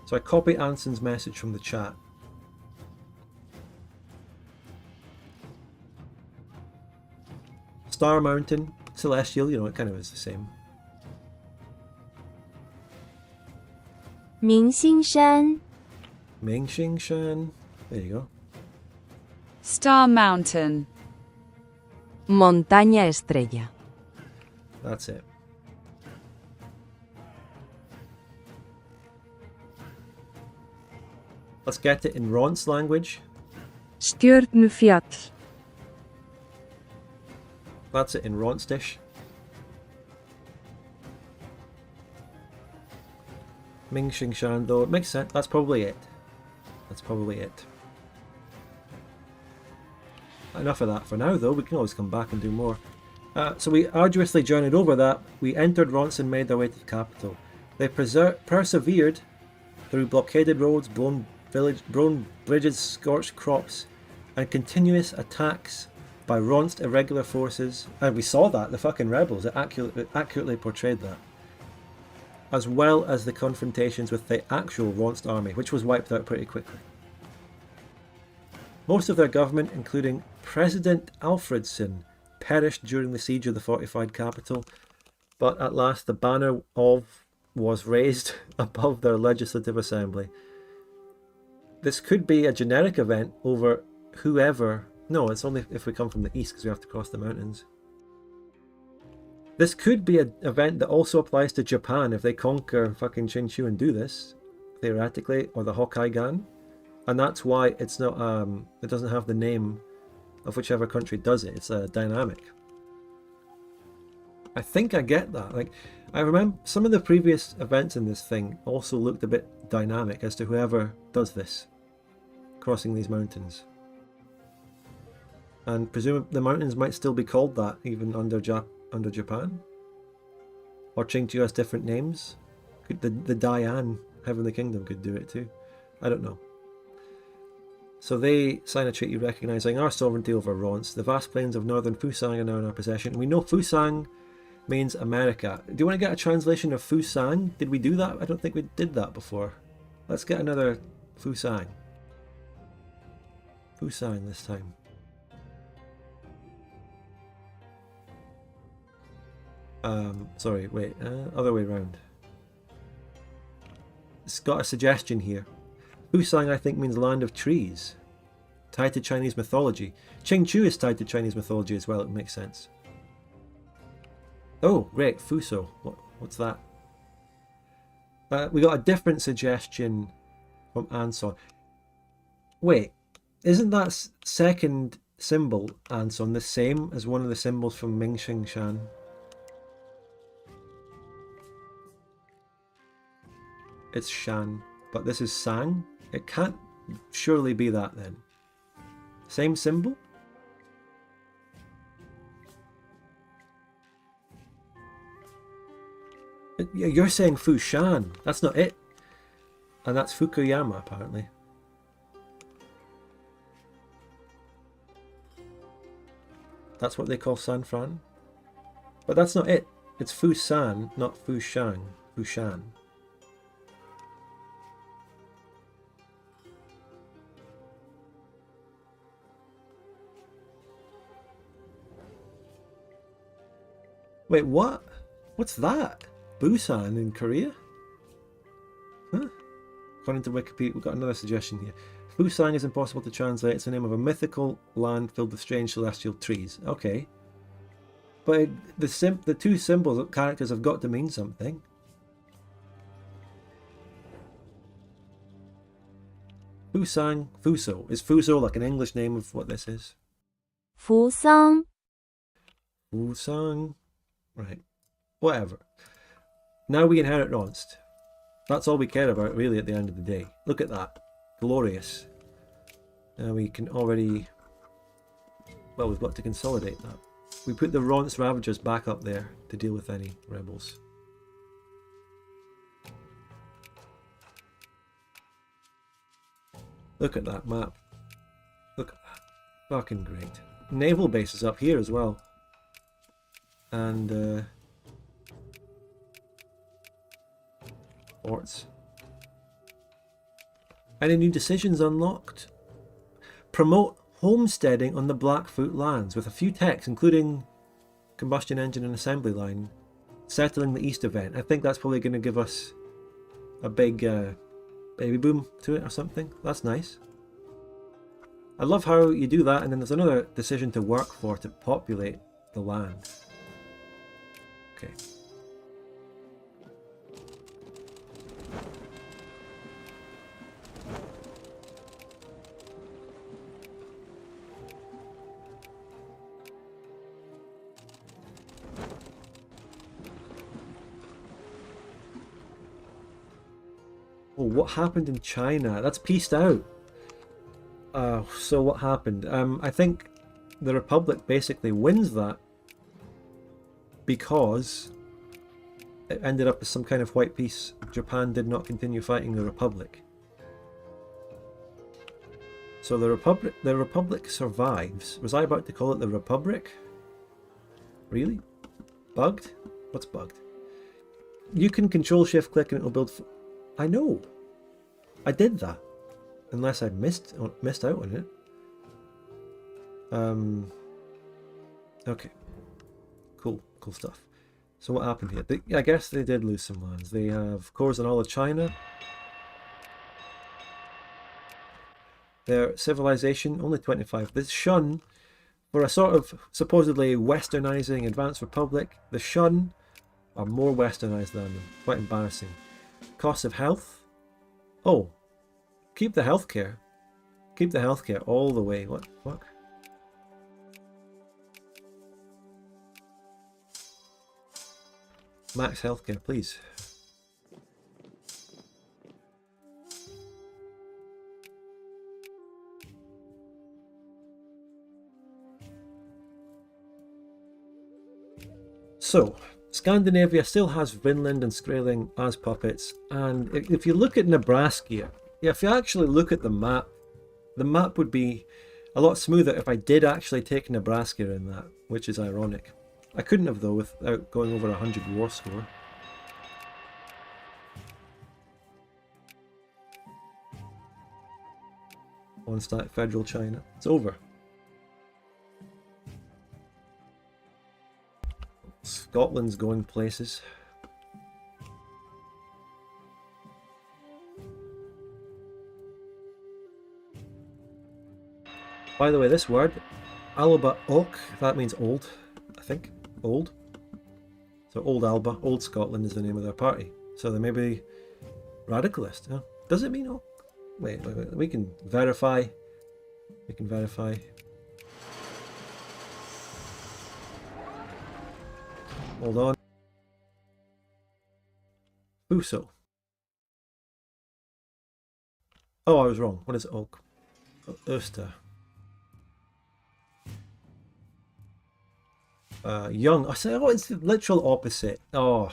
So I copy Anson's message from the chat. Star Mountain, celestial, you know, it kind of is the same. 明星山 Mingxing Shan, there you go. Star Mountain. Montaña estrella. That's it. Let's get it in Ron's language. Stjörnufjall. That's it in Ronstish. Mingxing Shan, though, it makes sense. That's probably it. That's probably it. Enough of that for now, though. We can always come back and do more. So we arduously journeyed over that. We entered Ronst and made our way to the capital. They persevered through blockaded roads, blown bridges, scorched crops, and continuous attacks by Ronst irregular forces. And we saw that, the fucking rebels. It accurately portrayed that. As well as the confrontations with the actual Ronst army, which was wiped out pretty quickly. Most of their government, including President Alfredson, perished during the siege of the fortified capital, but at last the banner was raised above their legislative assembly. This could be a generic event over whoever... No, it's only if we come from the east because we have to cross the mountains. This could be an event that also applies to Japan if they conquer fucking Qingqiu and do this, theoretically, or the Hokkaigan. And that's why it's not, it doesn't have the name of whichever country does it. It's dynamic. I think I get that. Like, I remember some of the previous events in this thing also looked a bit dynamic as to whoever does this, crossing these mountains. And presumably the mountains might still be called that even under Japan. Or Qingqiu has different names. The Dayan, Heavenly Kingdom, could do it too. I don't know. So they sign a treaty recognizing our sovereignty over Rons. The vast plains of northern Fusang are now in our possession. We know Fusang means America. Do you want to get a translation of Fusang? Did we do that? I don't think we did that before. Let's get another Fusang. Fusang this time. Sorry, wait, other way around. It's got a suggestion here. Fusang, I think, means land of trees, tied to Chinese mythology. Qingqiu is tied to Chinese mythology as well, it makes sense. Oh, great, Fuso. What's that? We got a different suggestion from Anson. Wait, isn't that second symbol, Anson, the same as one of the symbols from Mingxing Shan? It's Shan, but this is Sang. It can't surely be that then. Same symbol? You're saying Fushan. That's not it. And that's Fukuyama, apparently. That's what they call San Fran. But that's not it. It's Fusan, not Fushan. Fushan. Wait, what? What's that? Busan in Korea? Huh? According to Wikipedia, we've got another suggestion here. Fusang is impossible to translate. It's the name of a mythical land filled with strange celestial trees. Okay. But the two symbols, characters have got to mean something. Fusang, Fuso. Is Fuso like an English name of what this is? Fusang. Fusang. Right. Whatever. Now we inherit Ronst. That's all we care about really at the end of the day. Look at that. Glorious. Now we can already... Well, we've got to consolidate that. We put the Ronst Ravagers back up there to deal with any rebels. Look at that map. Look at that. Fucking great. Naval base is up here as well. And forts. Any new decisions unlocked? Promote homesteading on the Blackfoot lands with a few techs, including combustion engine and assembly line, settling the east event. I think that's probably going to give us a big baby boom to it or something. That's nice. I love how you do that, and then there's another decision to work for to populate the land. Okay. Oh, what happened in China? That's pieced out. So what happened? I think the Republic basically wins that because it ended up as some kind of white peace. Japan did not continue fighting the Republic. So the Republic survives. Was I about to call it the Republic? Really? Bugged? What's bugged? You can control shift click and it will build... I know. I did that. Unless I missed out on it. Okay. Cool stuff. So what happened here? I guess they did lose some lands. They have cores in all of China. Their civilization, only 25. This Shun, for a sort of supposedly westernizing advanced republic, the Shun are more westernized than them. Quite embarrassing. Cost of health? Oh. Keep the healthcare. Keep the healthcare all the way. What the fuck? Max healthcare, please. So, Scandinavia still has Vinland and Skraeling as puppets, and if you look at Nebraska, if you actually look at the map would be a lot smoother if I did actually take Nebraska in that, which is ironic. I couldn't have though without going over 100 war score. On stack Federal China. It's over. Scotland's going places. By the way, this word, Alba Ok, that means old, I think. Old. So Old Alba, Old Scotland is the name of their party. So they may be radicalist. Huh? Does it mean old? Wait, we can verify. We can verify. Hold on. Fuso. Oh, I was wrong. What is oak? Öster. Young. I said, oh, it's the literal opposite. Oh,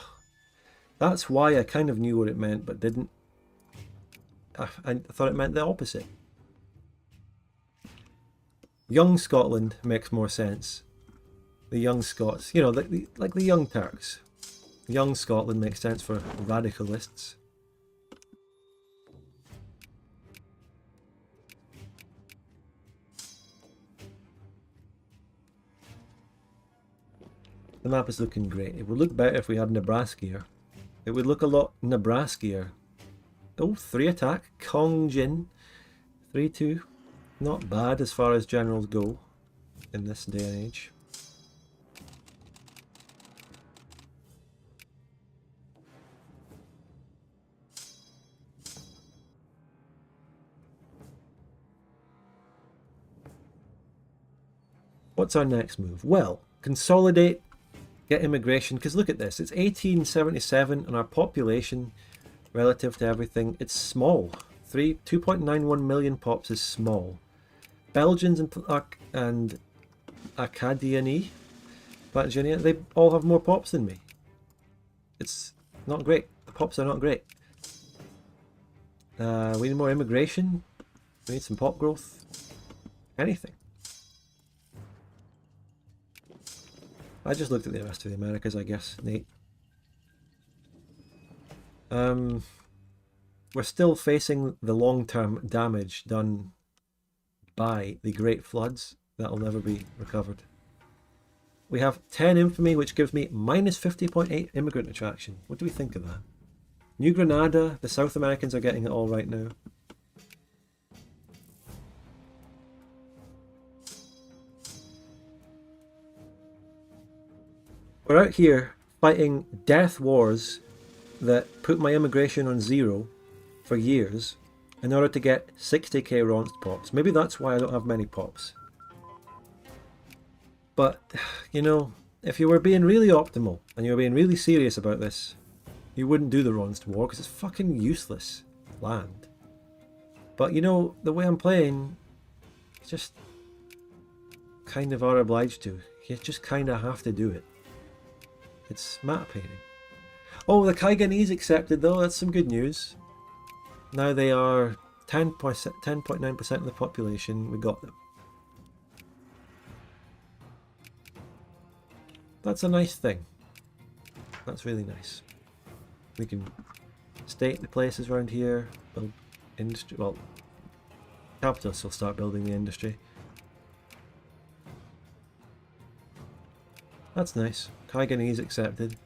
that's why I kind of knew what it meant, but didn't. I thought it meant the opposite. Young Scotland makes more sense. The young Scots, you know, like the young Turks. Young Scotland makes sense for radicalists. The map is looking great. It would look better if we had Nebraska here. It would look a lot Nebraska. Oh, 3 attack. Kongjin. 3-2. Not bad as far as generals go in this day and age. What's our next move? Well, consolidate, get immigration, because look at this, it's 1877 and our population relative to everything, it's small. 2.91 million pops is small. Belgians and Acadiani, they all have more pops than me. It's not great. The pops are not great. We need more immigration. We need some pop growth. Anything. I just looked at the rest of the Americas, I guess, Nate. We're still facing the long-term damage done by the Great Floods. That'll never be recovered. We have 10 infamy, which gives me minus 50.8 immigrant attraction. What do we think of that? New Granada, the South Americans are getting it all right now. We're out here fighting death wars that put my immigration on 0 for years in order to get 60k Ronst pops. Maybe that's why I don't have many pops. But, you know, if you were being really optimal and you were being really serious about this, you wouldn't do the Ronst war because it's fucking useless land. But, you know, the way I'm playing, it's just kind of are obliged to. You just kind of have to do it. It's map painting. Oh, the Kaiganese accepted though, that's some good news. Now they are 10.9% of the population, we got them. That's a nice thing. That's really nice. We can state the places around here, build industry, well, capitalists will start building the industry. That's nice. Kaiganese accepted.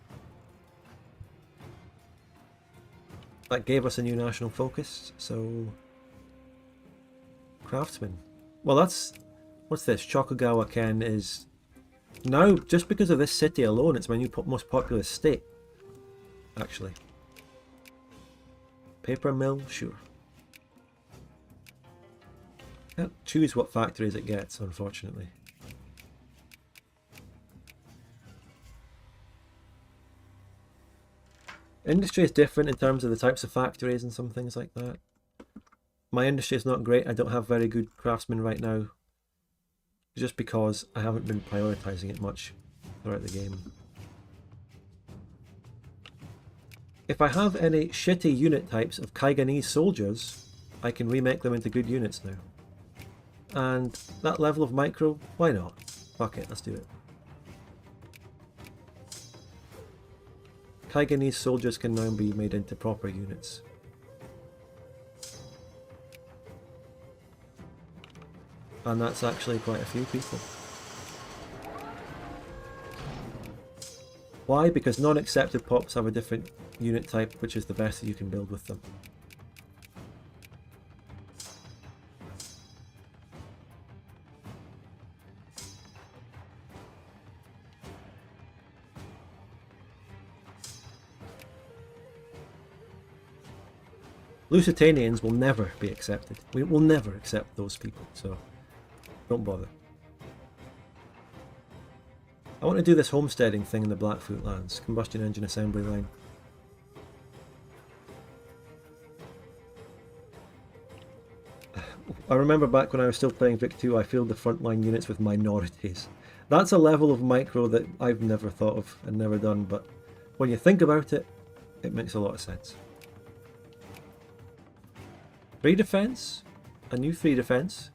That gave us a new national focus, so... Craftsman. Well, that's... What's this? Chokugawa Ken is... Now, just because of this city alone, it's my new most populous state. Actually. Paper mill? Sure. Can't choose what factories it gets, unfortunately. Industry is different in terms of the types of factories and some things like that. My industry is not great. I don't have very good craftsmen right now, just because I haven't been prioritizing it much throughout the game. If I have any shitty unit types of Kaiganese soldiers, I can remake them into good units now. And that level of micro, why not? Fuck it, let's do it. Kaiganese soldiers can now be made into proper units. And that's actually quite a few people. Why? Because non-accepted pops have a different unit type, which is the best that you can build with them. Lusitanians will never be accepted. We will never accept those people, so don't bother. I want to do this homesteading thing in the Blackfoot lands. Combustion engine assembly line. I remember back when I was still playing Vic 2, I filled the frontline units with minorities. That's a level of micro that I've never thought of and never done, but when you think about it, it makes a lot of sense. Free defense? A new free defense.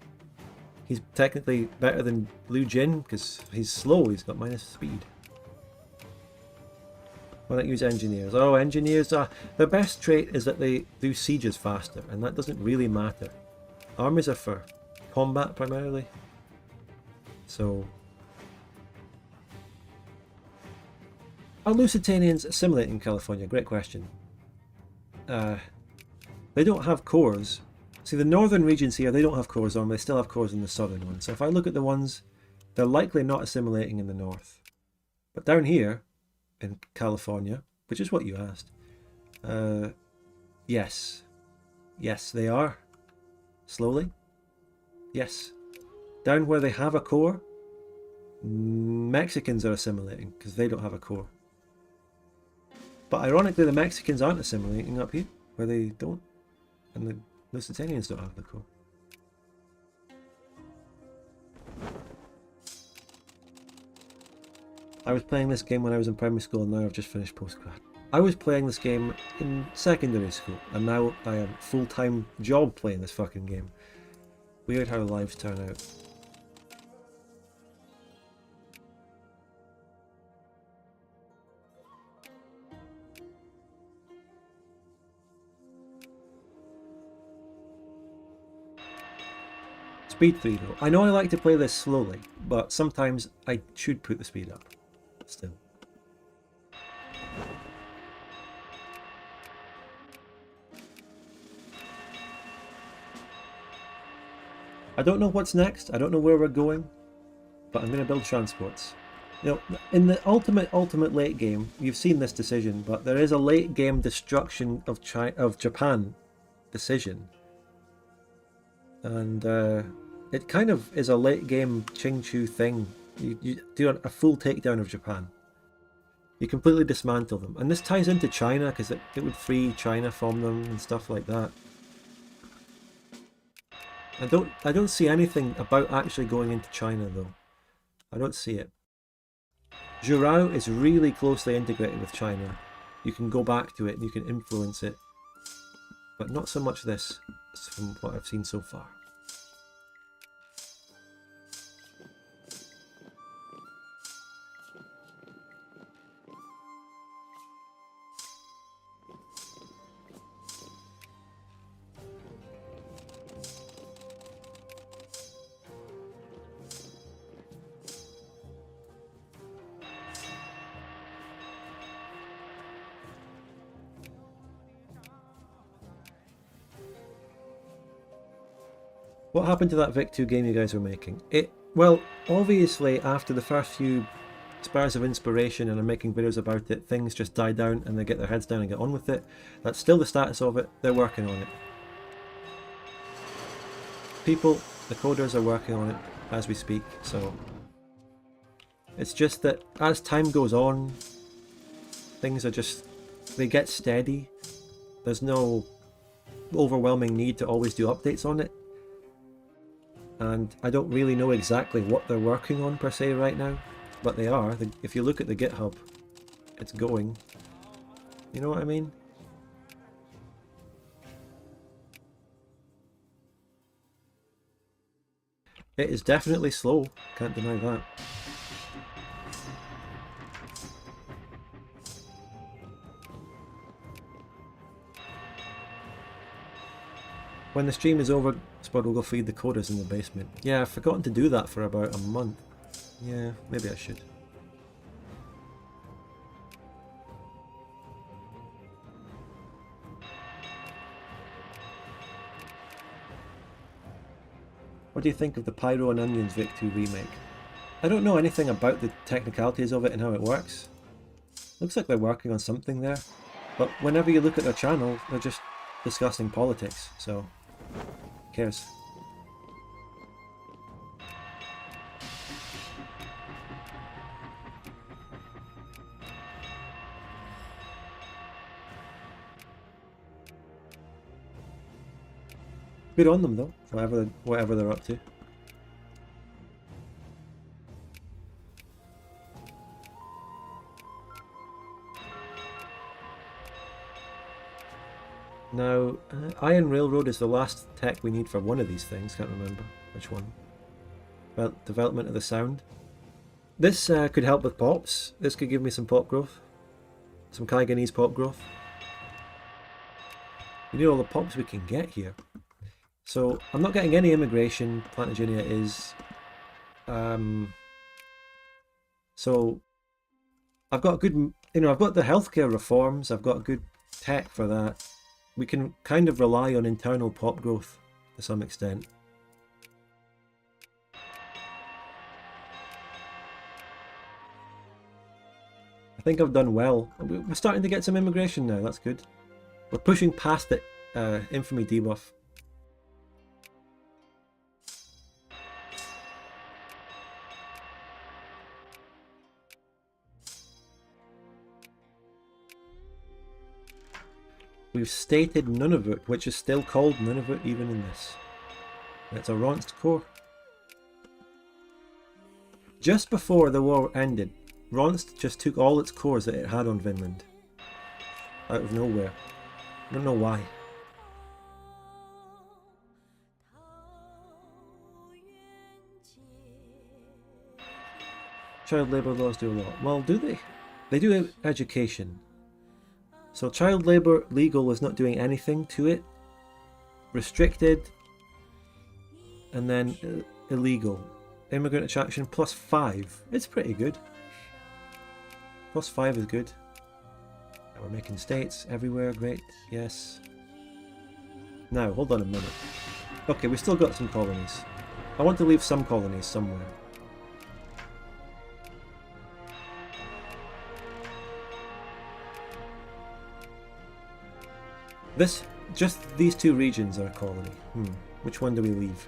He's technically better than Liu Jin because he's slow, he's got minus speed. Why not use engineers? Oh, engineers are... The best trait is that they do sieges faster, and that doesn't really matter. Armies are for combat primarily. So... Are Lusitanians assimilating in California? Great question. They don't have cores. See, the northern regions here, they don't have cores on, but they still have cores in the southern ones. So if I look at the ones, they're likely not assimilating in the north. But down here, in California, which is what you asked, yes. Yes, they are. Slowly. Yes. Down where they have a core, Mexicans are assimilating, because they don't have a core. But ironically, the Mexicans aren't assimilating up here, where they don't. And the Lusitanians don't have the core. I was playing this game when I was in primary school, and now I've just finished postgrad. I was playing this game in secondary school, and now I am full-time job playing this fucking game. Weird how lives turn out. Speed 3 though. I know I like to play this slowly, but sometimes I should put the speed up. Still. I don't know what's next, I don't know where we're going, but I'm going to build transports. You know, in the ultimate late game, you've seen this decision, but there is a late game destruction of Japan decision. And it kind of is a late game Qingqiu thing. You do a full takedown of Japan. You completely dismantle them. And this ties into China, because it would free China from them and stuff like that. I don't see anything about actually going into China though. I don't see it. Zhurao is really closely integrated with China. You can go back to it and you can influence it. But not so much this, from what I've seen so far. What happened to that Vic 2 game you guys were making? Well, obviously after the first few spurs of inspiration and I'm making videos about it, things just die down and they get their heads down and get on with it. That's still the status of it. They're working on it. People, the coders are working on it as we speak, so it's just that as time goes on, things are just they get steady. There's no overwhelming need to always do updates on it. And I don't really know exactly what they're working on per se right now, but they are. If you look at the GitHub, it's going. You know what I mean? It is definitely slow, can't deny that. When the stream is over, Spud will go feed the coders in the basement. Yeah, I've forgotten to do that for about a month. Yeah, maybe I should. What do you think of the Pyro and Onions Vic 2 remake? I don't know anything about the technicalities of it and how it works. Looks like they're working on something there. But whenever you look at their channel, they're just discussing politics, so who cares? Good on them though, whatever they're up to. Now, Iron Railroad is the last tech we need for one of these things, can't remember which one. Well, development of the sound. This could help with pops. This could give me some pop growth. Some Kaiganese pop growth. You know all the pops we can get here. So, I'm not getting any immigration, Plantagenet is. So, I've got good, I've got the healthcare reforms, I've got good tech for that. We can kind of rely on internal pop growth to some extent. I think I've done well. We're starting to get some immigration now, that's good. We're pushing past the infamy debuff. We've stated Nunavut, which is still called Nunavut even in this. It's a Ronst core. Just before the war ended, Ronst just took all its cores that it had on Vinland. Out of nowhere. I don't know why. Child labour laws do a lot. Well, do they? They do education. So child labour legal is not doing anything to it. Restricted. And then illegal. Immigrant attraction +5. It's pretty good. +5 is good. We're making states everywhere, great, yes. Now, hold on a minute. Okay, we still got some colonies. I want to leave some colonies somewhere. Just these two regions are a colony. Which one do we leave?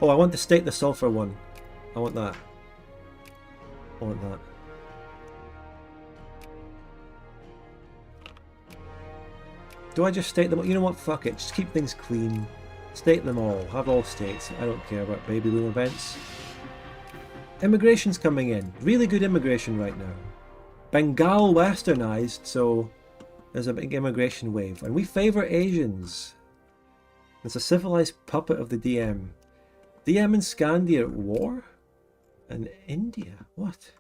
Oh, I want to state the sulfur one. I want that. I want that. Do I just state them? You know what? Fuck it. Just keep things clean. State them all. Have all states. I don't care about baby boom events. Immigration's coming in. Really good immigration right now. Bengal westernized, so there's a big immigration wave. And we favour Asians. It's a civilized puppet of the DM. DM and Scandi are at war? And India? What?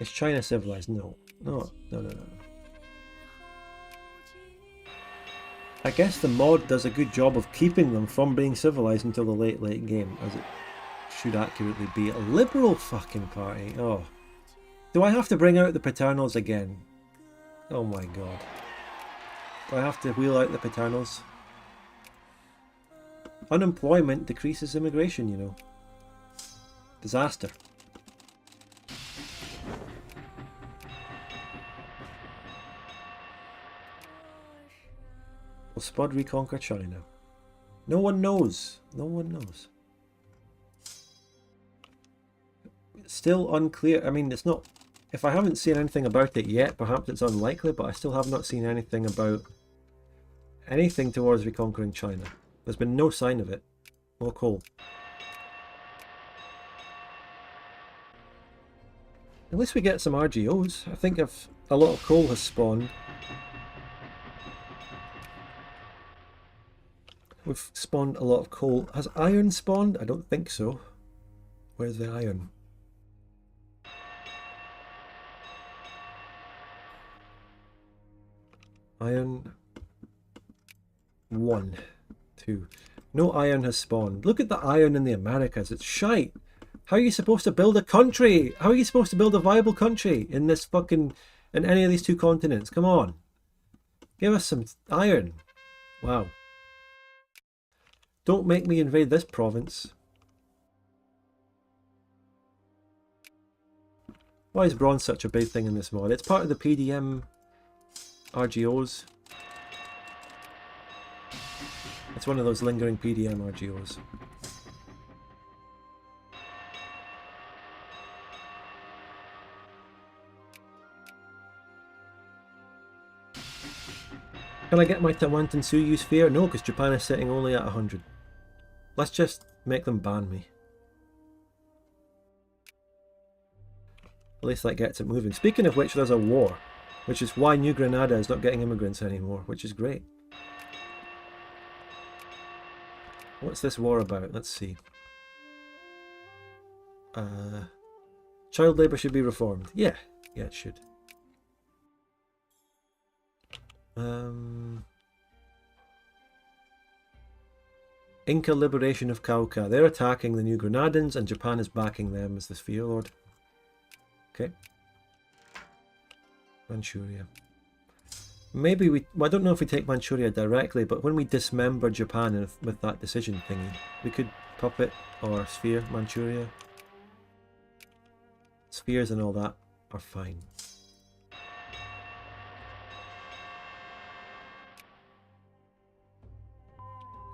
Is China civilized? No. No. I guess the mod does a good job of keeping them from being civilized until the late game, as it should accurately be. A liberal fucking party. Oh. Do I have to bring out the paternals again? Oh my god. Do I have to wheel out the paternals? Unemployment decreases immigration, you know. Disaster. Will Spud reconquer China? No one knows. No one knows. Still unclear. I mean, it's not... If I haven't seen anything about it yet, perhaps it's unlikely, but I still have not seen anything about anything towards reconquering China. There's been no sign of it. More coal. At least we get some RGOs. I think if a lot of coal has spawned. We've spawned a lot of coal. Has iron spawned? I don't think so. Where's the iron? Iron. 1, 2. No iron has spawned. Look at the iron in the Americas. It's shite. How are you supposed to build a country? How are you supposed to build a viable country in this fucking... in any of these two continents? Come on. Give us some iron. Wow. Don't make me invade this province. Why is bronze such a big thing in this mod? It's part of the PDM RGOs. It's one of those lingering PDM RGOs. Can I get my Tawantin Suyu sphere? No, because Japan is sitting only at 100. Let's just make them ban me. At least that gets it moving. Speaking of which, there's a war, which is why New Granada is not getting immigrants anymore, which is great. What's this war about? Let's see. Child labour should be reformed. Yeah, it should. Inca liberation of Cauca. They're attacking the New Granadans and Japan is backing them as the sphere lord. Okay. Manchuria. Maybe we... I don't know if we take Manchuria directly, but when we dismember Japan with that decision thingy, we could puppet or sphere Manchuria. Spheres and all that are fine.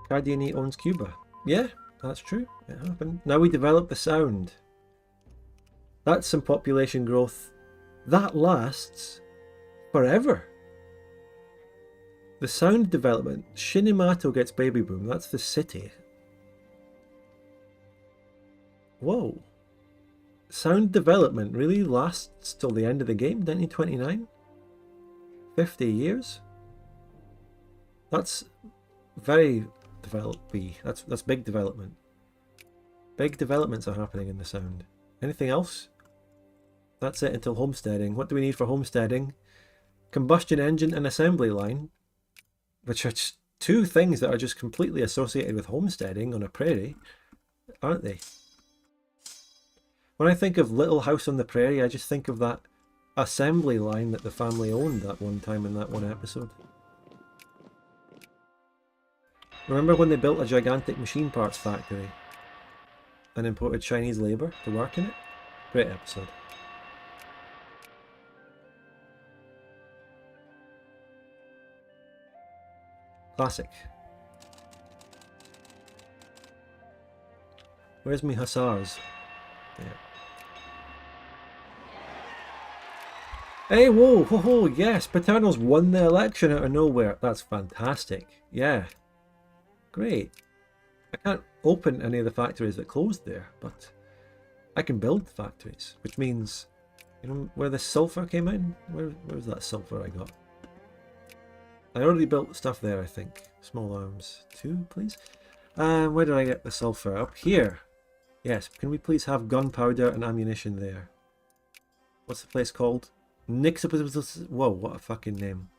Cardiani owns Cuba. Yeah, that's true. It happened. Now we develop the sound. That's some population growth. That lasts forever. The sound development. Shinimato gets baby boom. That's the city. Whoa. Sound development really lasts till the end of the game? 1929? 50 years? That's very developy. That's big development. Big developments are happening in the sound. Anything else? That's it until homesteading. What do we need for homesteading? Combustion engine and assembly line, which are just two things that are just completely associated with homesteading on a prairie, aren't they? When I think of Little House on the Prairie, I just think of that assembly line that the family owned that one time in that one episode. Remember when they built a gigantic machine parts factory and imported Chinese labour to work in it? Great episode. Classic. Where's me hussars? Yeah. Hey, whoa, ho, ho, yes, Paternals won the election out of nowhere. That's fantastic. Yeah. Great. I can't open any of the factories that closed there, but I can build factories, which means, you know, where the sulfur came in? Where's that sulfur I got? I already built stuff there, I think. Small arms 2, please. Where did I get the sulfur? Up here. Yes, can we please have gunpowder and ammunition there? What's the place called? Whoa, what a fucking name.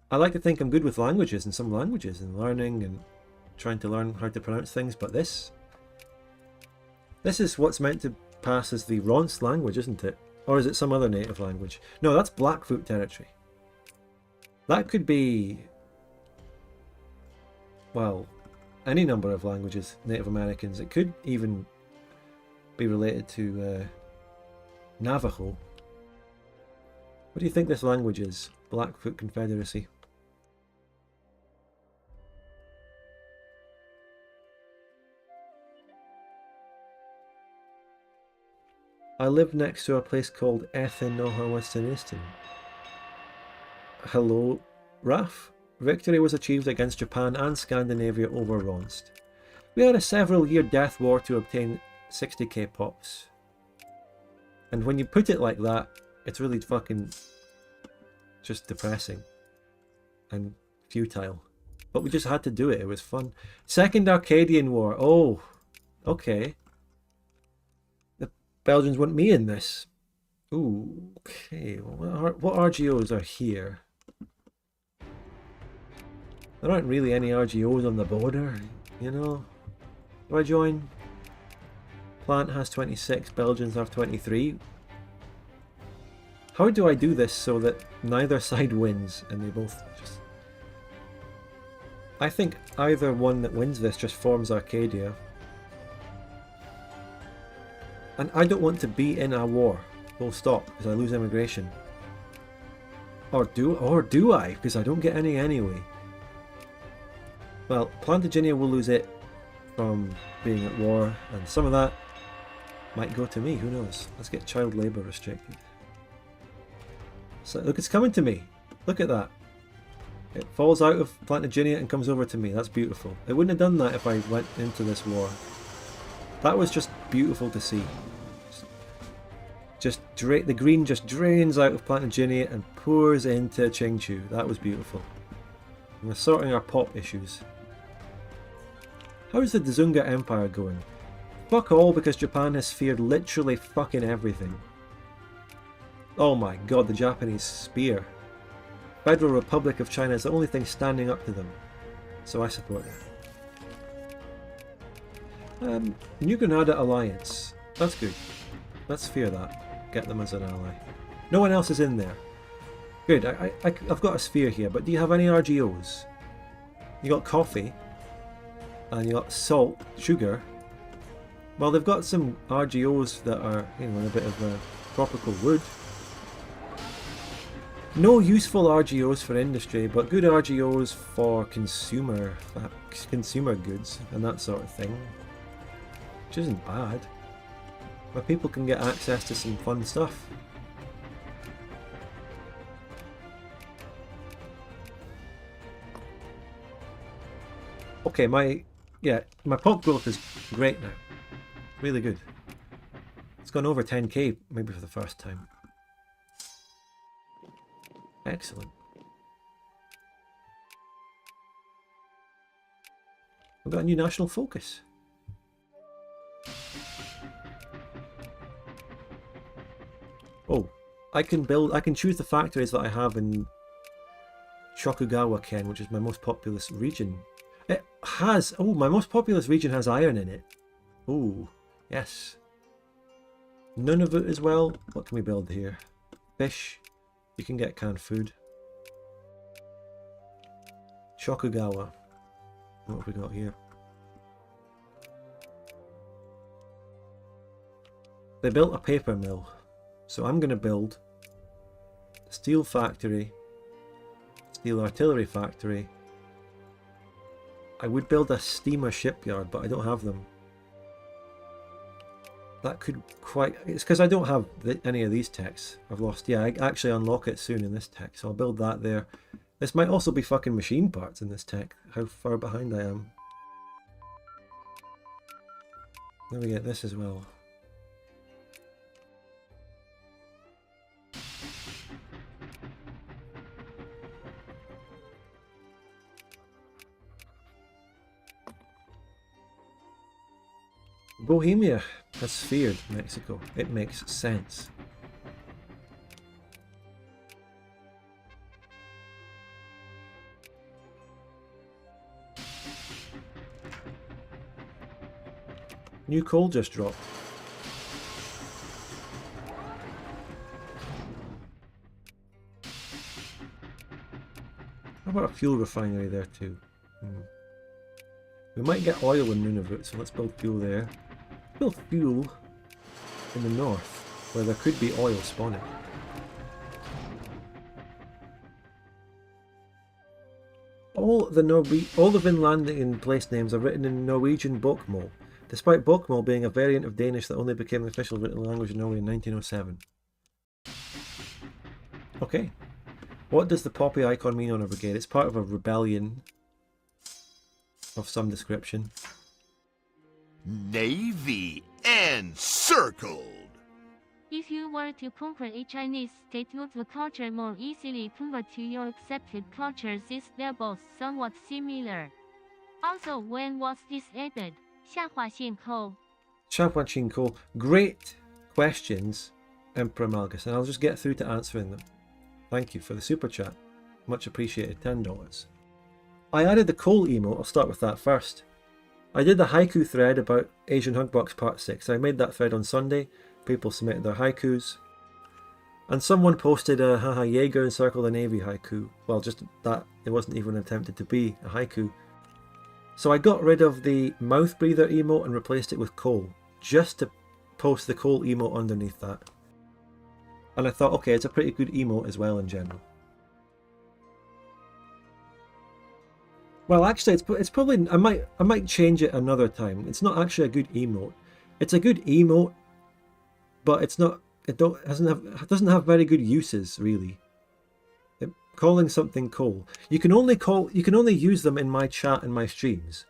I like to think I'm good with languages and some languages and learning and trying to learn how to pronounce things, but this is what's meant to pass as the Ronce language, isn't it? Or is it some other native language? No, that's Blackfoot territory. That could be, well, any number of languages, Native Americans. It could even be related to Navajo. What do you think this language is? Blackfoot Confederacy. I live next to a place called Ethenohawasanistan. Hello, Raf. Victory was achieved against Japan and Scandinavia over Ronst. We had a several-year death war to obtain 60k pops. And when you put it like that, it's really fucking just depressing and futile. But we just had to do it. It was fun. Second Arcadian War. Oh, okay. The Belgians want me in this. Ooh, okay. Well, what RGOs are here? There aren't really any RGOs on the border, you know. Do I join? Plant has 26, Belgians have 23. How do I do this so that neither side wins and they both just... I think either one that wins this just forms Arcadia. And I don't want to be in a war. Full stop, because I lose immigration. Or do I? Because I don't get any anyway. Well, Plantagenet will lose it from being at war, and some of that might go to me, who knows. Let's get child labour restricted. So look, it's coming to me. Look at that. It falls out of Plantagenet and comes over to me. That's beautiful. It wouldn't have done that if I went into this war. That was just beautiful to see. The green just drains out of Plantagenet and pours into Qingqiu. That was beautiful. And we're sorting our pop issues. How's the Dzunga Empire going? Fuck all, because Japan has feared literally fucking everything. Oh my god, the Japanese spear. Federal Republic of China is the only thing standing up to them. So I support it. New Granada Alliance. That's good. Let's fear that. Get them as an ally. No one else is in there. Good, I've got a sphere here, but do you have any RGOs? You got coffee. And you got salt, sugar. Well, they've got some RGOs that are, you know, a bit of tropical wood. No useful RGOs for industry, but good RGOs for consumer goods and that sort of thing. Which isn't bad. Where people can get access to some fun stuff. Okay, my pop growth is great now. Really good. It's gone over 10k maybe for the first time. Excellent. We've got a new national focus. Oh, I can choose the factories that I have in Shokugawa-ken, which is my most populous region. It has, my most populous region has iron in it. Oh, yes. Nunavut as well. What can we build here? Fish. You can get canned food. Shokugawa. What have we got here? They built a paper mill. So I'm going to build a steel factory, steel artillery factory. I would build a steamer shipyard, but I don't have them. That could it's because I don't have any of these techs. I've lost, I actually unlock it soon in this tech, so I'll build that there. This might also be fucking machine parts in this tech, how far behind I am. Then we get this as well. Bohemia has feared Mexico. It makes sense. New coal just dropped. How about a fuel refinery there too? We might get oil in Nunavut, so let's build fuel there. Build fuel in the north, where there could be oil spawning. All the Vinlandic place names are written in Norwegian bokmål. despite Bokmål being a variant of Danish that only became the official written language in Norway in 1907. Okay. What does the poppy icon mean on a brigade? It's part of a rebellion of some description. Navy encircled. If you were to conquer a Chinese state, would the culture more easily convert to your accepted culture since they're both somewhat similar? Also, when was this added? 下划线扣. Qingqiu. Great questions, Emperor Malgus, and I'll just get through to answering them. Thank you for the super chat. Much appreciated, $10. I added the coal emote. I'll start with that first. I did the haiku thread about Asian Hugbox Part 6. I made that thread on Sunday. People submitted their haikus. And someone posted a haha Jaeger encircle the Navy haiku. Well, just that. It wasn't even attempted to be a haiku. So I got rid of the mouth breather emote and replaced it with coal, just to post the coal emote underneath that. And I thought, okay, it's a pretty good emote as well in general. Well, actually, it's probably I might change it another time. It's not actually a good emote. It's a good emote, but it's not. It doesn't have very good uses really. Calling something coal. You can only use them in my chat and my streams,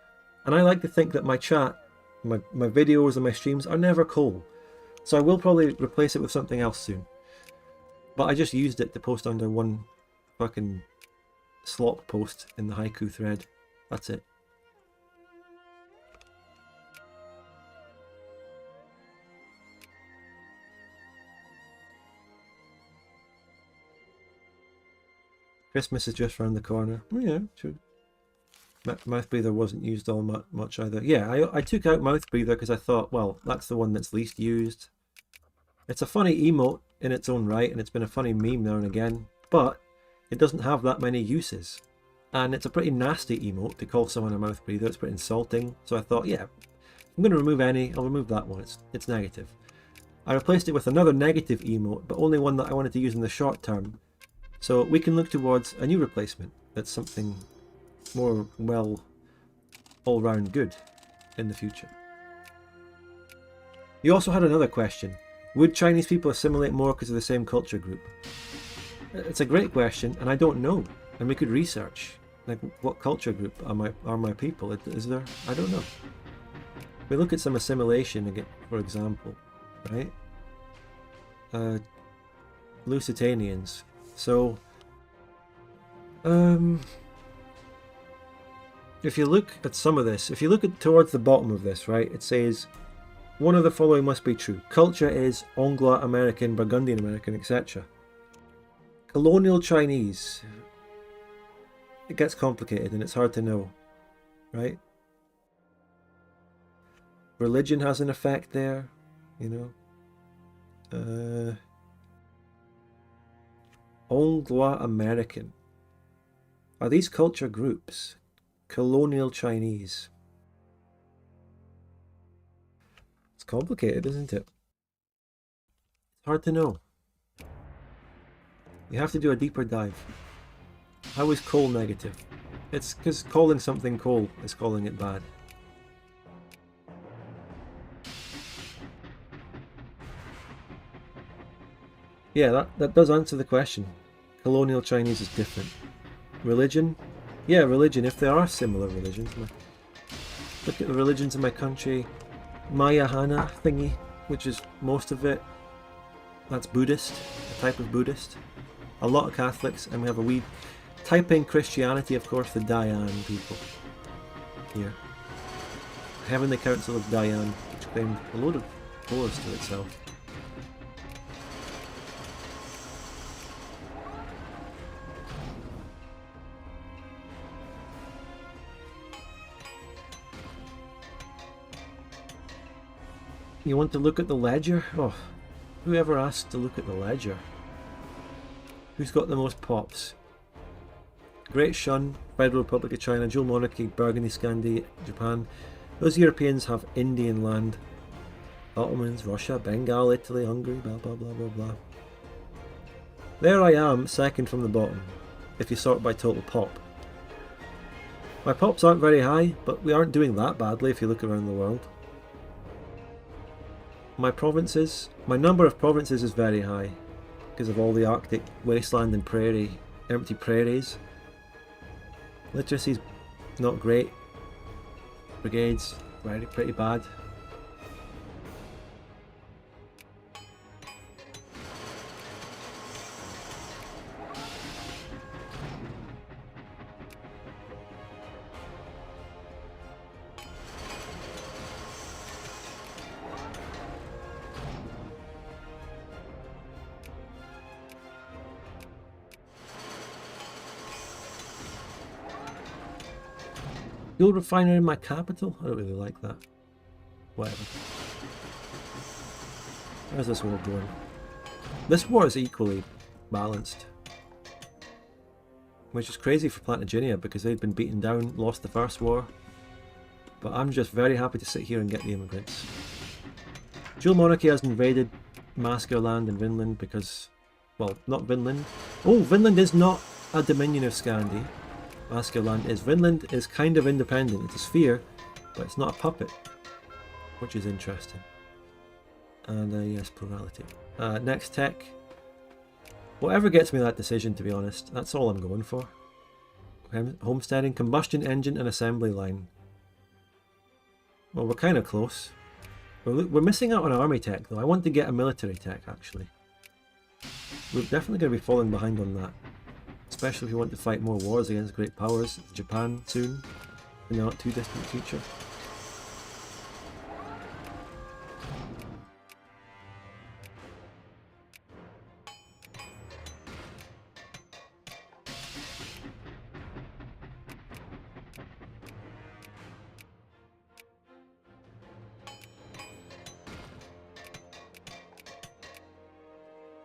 and I like to think that my chat, my videos and my streams are never coal. So I will probably replace it with something else soon. But I just used it to post under one fucking slop post in the haiku thread. That's it. Christmas is just around the corner. Oh, yeah, true. Mouth breather wasn't used all much either. Yeah, I took out mouth breather because I thought, well, that's the one that's least used. It's a funny emote in its own right, and it's been a funny meme now and again, but it doesn't have that many uses. And it's a pretty nasty emote to call someone a mouth breather. It's pretty insulting. So I thought, yeah, I'm going to remove any. I'll remove that one. It's negative. I replaced it with another negative emote, but only one that I wanted to use in the short term. So we can look towards a new replacement that's something more, well, all-round good in the future. You also had another question. Would Chinese people assimilate more because of the same culture group? It's a great question, and I don't know. And we could research, like, what culture group are my people? Is there? I don't know. We look at some assimilation again, for example, right? Lusitanians. So, if you look at some of this, if you look at towards the bottom of this, right, it says, one of the following must be true. Culture is Anglo-American, Burgundian American, etc. Colonial Chinese. It gets complicated and it's hard to know, right? Religion has an effect there, you know. Anglo-American. Are these culture groups? Colonial Chinese. It's complicated, isn't it? It's hard to know. You have to do a deeper dive. How is coal negative? It's because calling something coal is calling it bad. Yeah, that does answer the question. Colonial Chinese is different. Religion? Yeah, religion, if there are similar religions. Look at the religions in my country. Mahayana thingy, which is most of it. That's Buddhist, a type of Buddhist. A lot of Catholics, and we have a wee Taiping Christianity, of course, the Dayan people here. Heavenly Council of Dayan, which claimed a load of horrors to itself. You want to look at the ledger? Oh, whoever asked to look at the ledger? Who's got the most pops? Great Shun, Federal Republic of China, Dual Monarchy, Burgundy, Scandi, Japan. Those Europeans have Indian land. Ottomans, Russia, Bengal, Italy, Hungary, blah blah blah blah blah. There I am, second from the bottom, if you sort by total pop. My pops aren't very high, but we aren't doing that badly if you look around the world. my provinces, my number of provinces is very high because of all the Arctic wasteland and prairie, empty prairies. Literacy's not great. Brigades, pretty bad. Fuel refinery in my capital? I don't really like that. Whatever. Where's this war going? This war is equally balanced. Which is crazy for Plantagenet because they'd been beaten down, lost the first war. But I'm just very happy to sit here and get the immigrants. Dual monarchy has invaded Maskerland and Vinland because... well, not Vinland. Oh, Vinland is not a dominion of Scandi. Maskerland is. Vinland is kind of independent. It's a sphere, but it's not a puppet, which is interesting. And yes, plurality. Next tech. Whatever gets me that decision, to be honest, that's all I'm going for. Homesteading, combustion engine, and assembly line. Well, we're kind of close. We're missing out on army tech, though. I want to get a military tech, actually. We're definitely going to be falling behind on that. Especially if we want to fight more wars against great powers, Japan soon, in the not too distant future.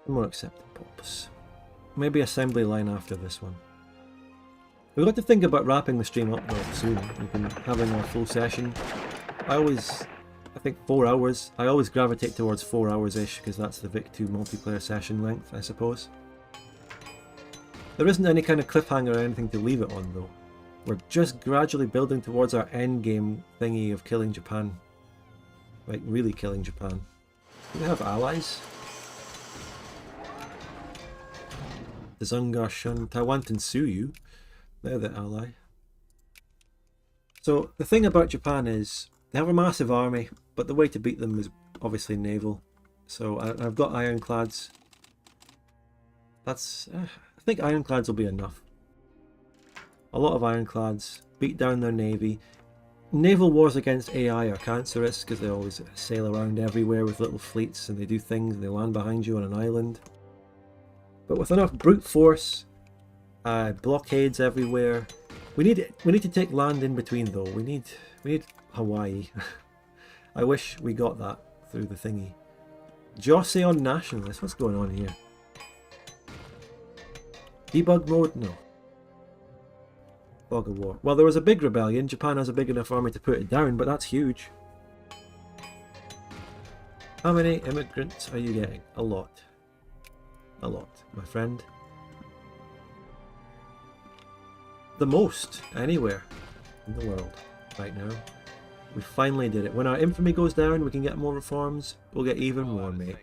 More accepting popes. Maybe assembly line after this one. We've got to think about wrapping the stream up though soon. We've been having our full session. I think 4 hours. I always gravitate towards 4 hours-ish because that's the Vic2 multiplayer session length, I suppose. There isn't any kind of cliffhanger or anything to leave it on though. We're just gradually building towards our endgame thingy of killing Japan. Like, really killing Japan. Do we have allies? The Zungar, Shun, Taiwan, and Suyu. They're the ally. So the thing about Japan is they have a massive army, but the way to beat them is obviously naval. So I've got ironclads. That's I think ironclads will be enough. A lot of ironclads, beat down their navy. Naval wars against AI are cancerous because they always sail around everywhere with little fleets and they do things and they land behind you on an island. But with enough brute force, blockades everywhere, we need to take land in between though. We need Hawaii. I wish we got that through the thingy. Joseon nationalists. What's going on here? Debug mode? No. Fog of war. Well, there was a big rebellion. Japan has a big enough army to put it down, but that's huge. How many immigrants are you getting? A lot. A lot, my friend. The most anywhere in the world right now. We finally did it. When our infamy goes down, we can get more reforms. We'll get even more, mate.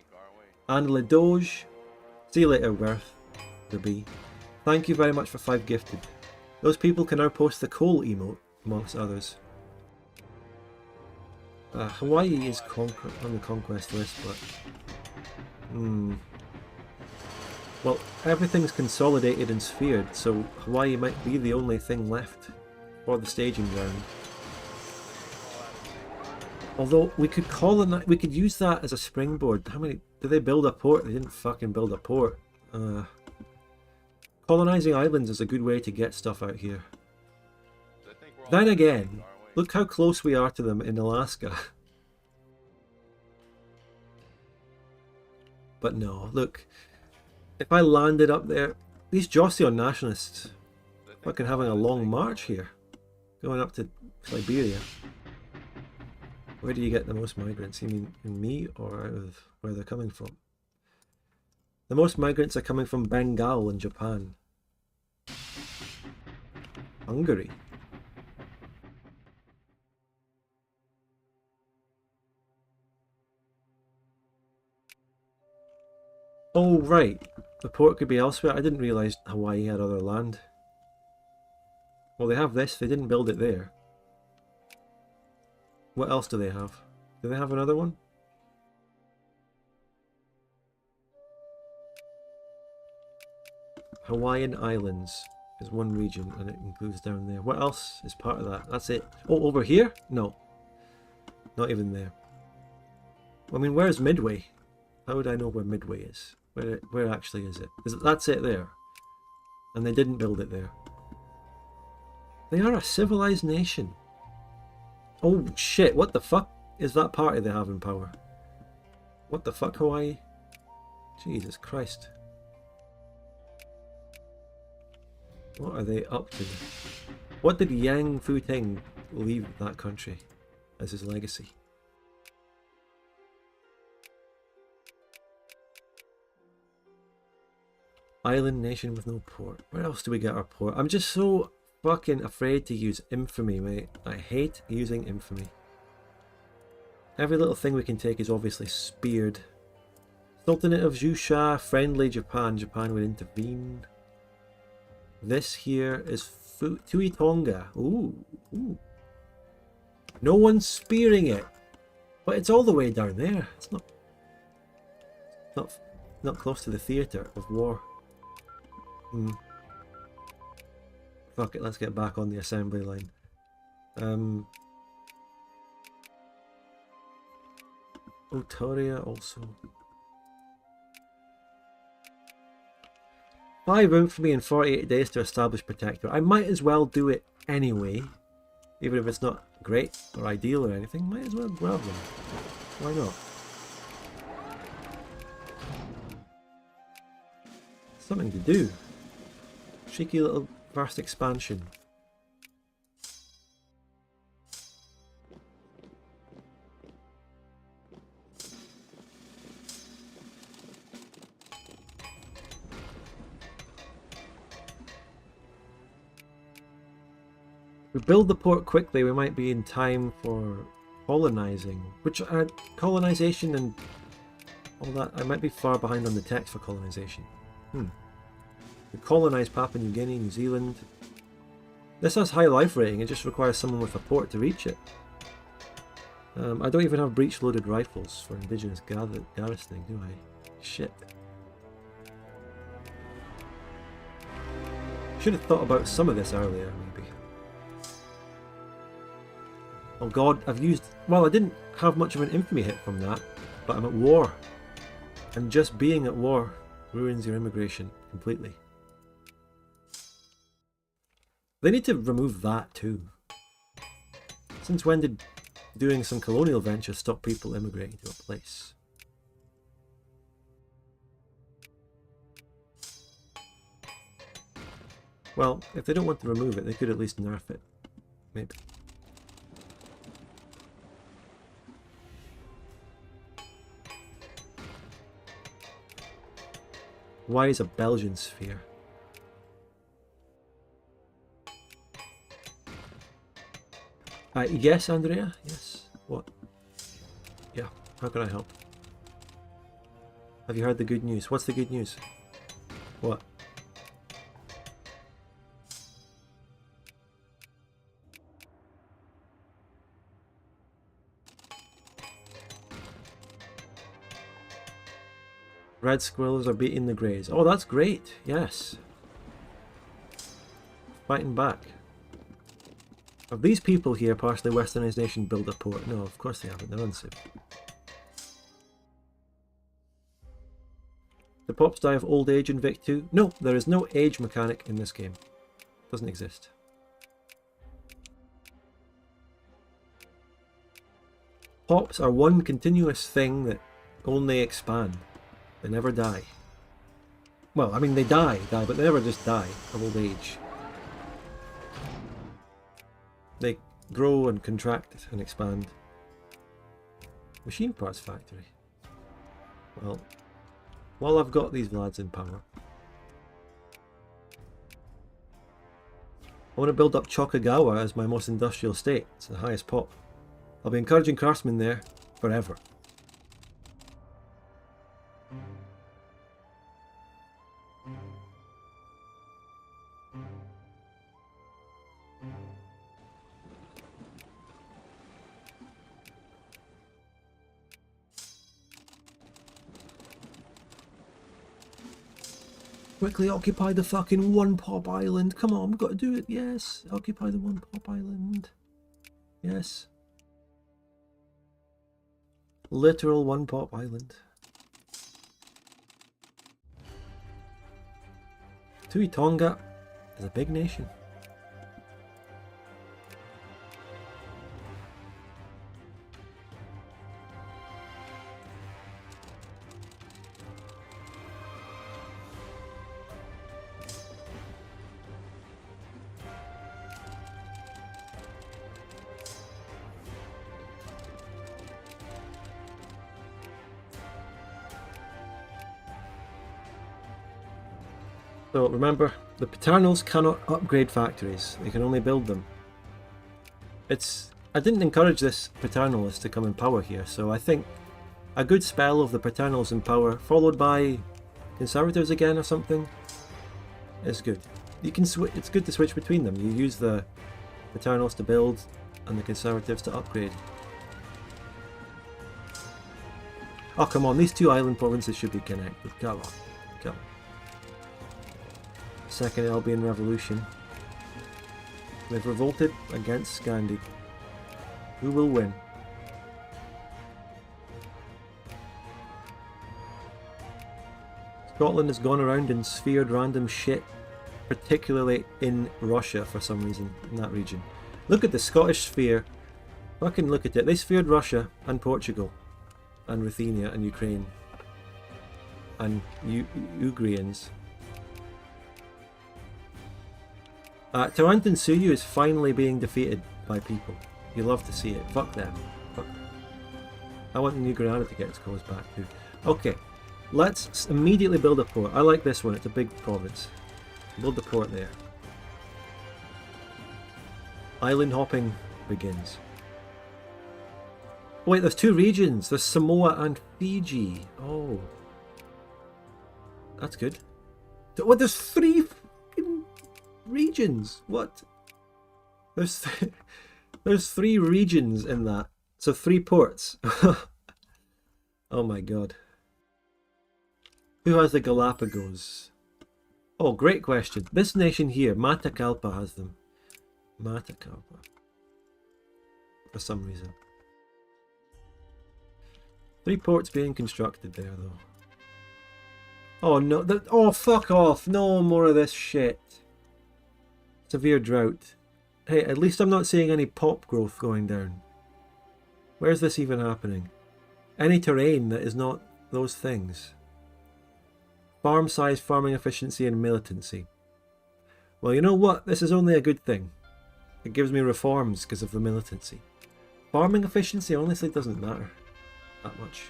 And Le Doge. See you later, Worth. The B. Thank you very much for 5 gifted. Those people can now post the coal emote, amongst others. Hawaii is on the conquest list, but... Well, everything's consolidated and sphered, so Hawaii might be the only thing left for the staging ground. Although we could we could use that as a springboard. How many did they build a port? They didn't fucking build a port. Colonizing islands is a good way to get stuff out here. Then again, look how close we are to them in Alaska. But no, look. If I landed up there, these Joseon nationalists fucking having a long march here. Going up to Siberia. Where do you get the most migrants? You mean in me or out of where they're coming from? The most migrants are coming from Bengal in Japan. Hungary. Oh, right. The port could be elsewhere. I didn't realise Hawaii had other land. Well, they have this. They didn't build it there. What else do they have? Do they have another one? Hawaiian Islands is one region and it includes down there. What else is part of that? That's it. Oh, over here? No. Not even there. I mean, where's Midway? How would I know where Midway is? Where actually is it? That's it there. And they didn't build it there. They are a civilized nation. Oh shit, what the fuck is that party they have in power? What the fuck, Hawaii? Jesus Christ. What are they up to? What did Yang Fu-Ting leave that country as his legacy? Island nation with no port. Where else do we get our port? I'm just so fucking afraid to use infamy, mate. I hate using infamy. Every little thing we can take is obviously speared. Sultanate of Jusha, friendly Japan. Japan would intervene. This here is Tui Tonga. Ooh, ooh. No one's spearing it. But it's all the way down there. It's not close to the theatre of war. Fuck it, let's get back on the assembly line. Otoria also. 5 infamy in 48 days to establish protector. I might as well do it anyway. Even if it's not great or ideal or anything, might as well grab them. Why not? Something to do. Cheeky little vast expansion. If we build the port quickly, we might be in time for colonizing. Which colonization and all that, I might be far behind on the text for colonization. We colonize Papua New Guinea, New Zealand. This has high life rating, it just requires someone with a port to reach it. I don't even have breech loaded rifles for indigenous garrisoning, do I? Shit. Should have thought about some of this earlier, maybe. Oh god, I've used... Well, I didn't have much of an infamy hit from that, but I'm at war. And just being at war ruins your immigration completely. They need to remove that too. Since when did doing some colonial venture stop people immigrating to a place? Well, if they don't want to remove it, they could at least nerf it. Maybe. Why is a Belgian sphere? Yes, Andrea? Yes. What? Yeah, how can I help? Have you heard the good news? What's the good news? What? Red squirrels are beating the greys. Oh, that's great. Yes. Fighting back. Have these people here, partially westernized nation, built a port? No, of course they haven't. They're unciv. The pops die of old age in Vic 2? No, there is no age mechanic in this game. Doesn't exist. Pops are one continuous thing that only expand. They never die. Well, I mean, they die, but they never just die of old age. They grow and contract and expand. Machine parts factory. Well, while I've got these lads in power, I want to build up Chokagawa as my most industrial state. It's the highest pop. I'll be encouraging craftsmen there forever. Quickly occupy the fucking one pop island. Come on, we've got to do it. Yes. Occupy the one pop island. Yes. Literal one pop island. Tui Tonga is a big nation. So remember, the Paternals cannot upgrade factories, they can only build them. I didn't encourage this Paternalist to come in power here, so I think a good spell of the Paternals in power, followed by Conservatives again or something, is good. You can it's good to switch between them. You use the Paternals to build and the Conservatives to upgrade. Oh come on, these two island provinces should be connected. Come on, come on. Second Albion Revolution. They've revolted against Scandi. Who will win? Scotland has gone around and sphered random shit, particularly in Russia for some reason, in that region. Look at the Scottish sphere. Fucking look at it. They sphered Russia and Portugal and Ruthenia and Ukraine and Ugrians. Tarantin Suyu is finally being defeated by people. You love to see it. Fuck them. Fuck them. I want New Granada to get its cause back too. Okay, let's immediately build a port. I like this one. It's a big province. Build the port there. Island hopping begins. Wait, there's two regions. There's Samoa and Fiji. Oh. That's good. What, there's three fucking regions? What? There's three regions in that. So 3 ports. Oh my god. Who has the Galapagos? Oh, great question. This nation here, Matakalpa, has them. Matakalpa. For some reason. 3 ports being constructed there, though. Oh no, oh fuck off, no more of this shit. Severe drought. Hey, at least I'm not seeing any pop growth going down. Where's this even happening? Any terrain that is not those things. Farm size, farming efficiency and militancy. Well, you know what? This is only a good thing. It gives me reforms because of the militancy. Farming efficiency honestly doesn't matter that much.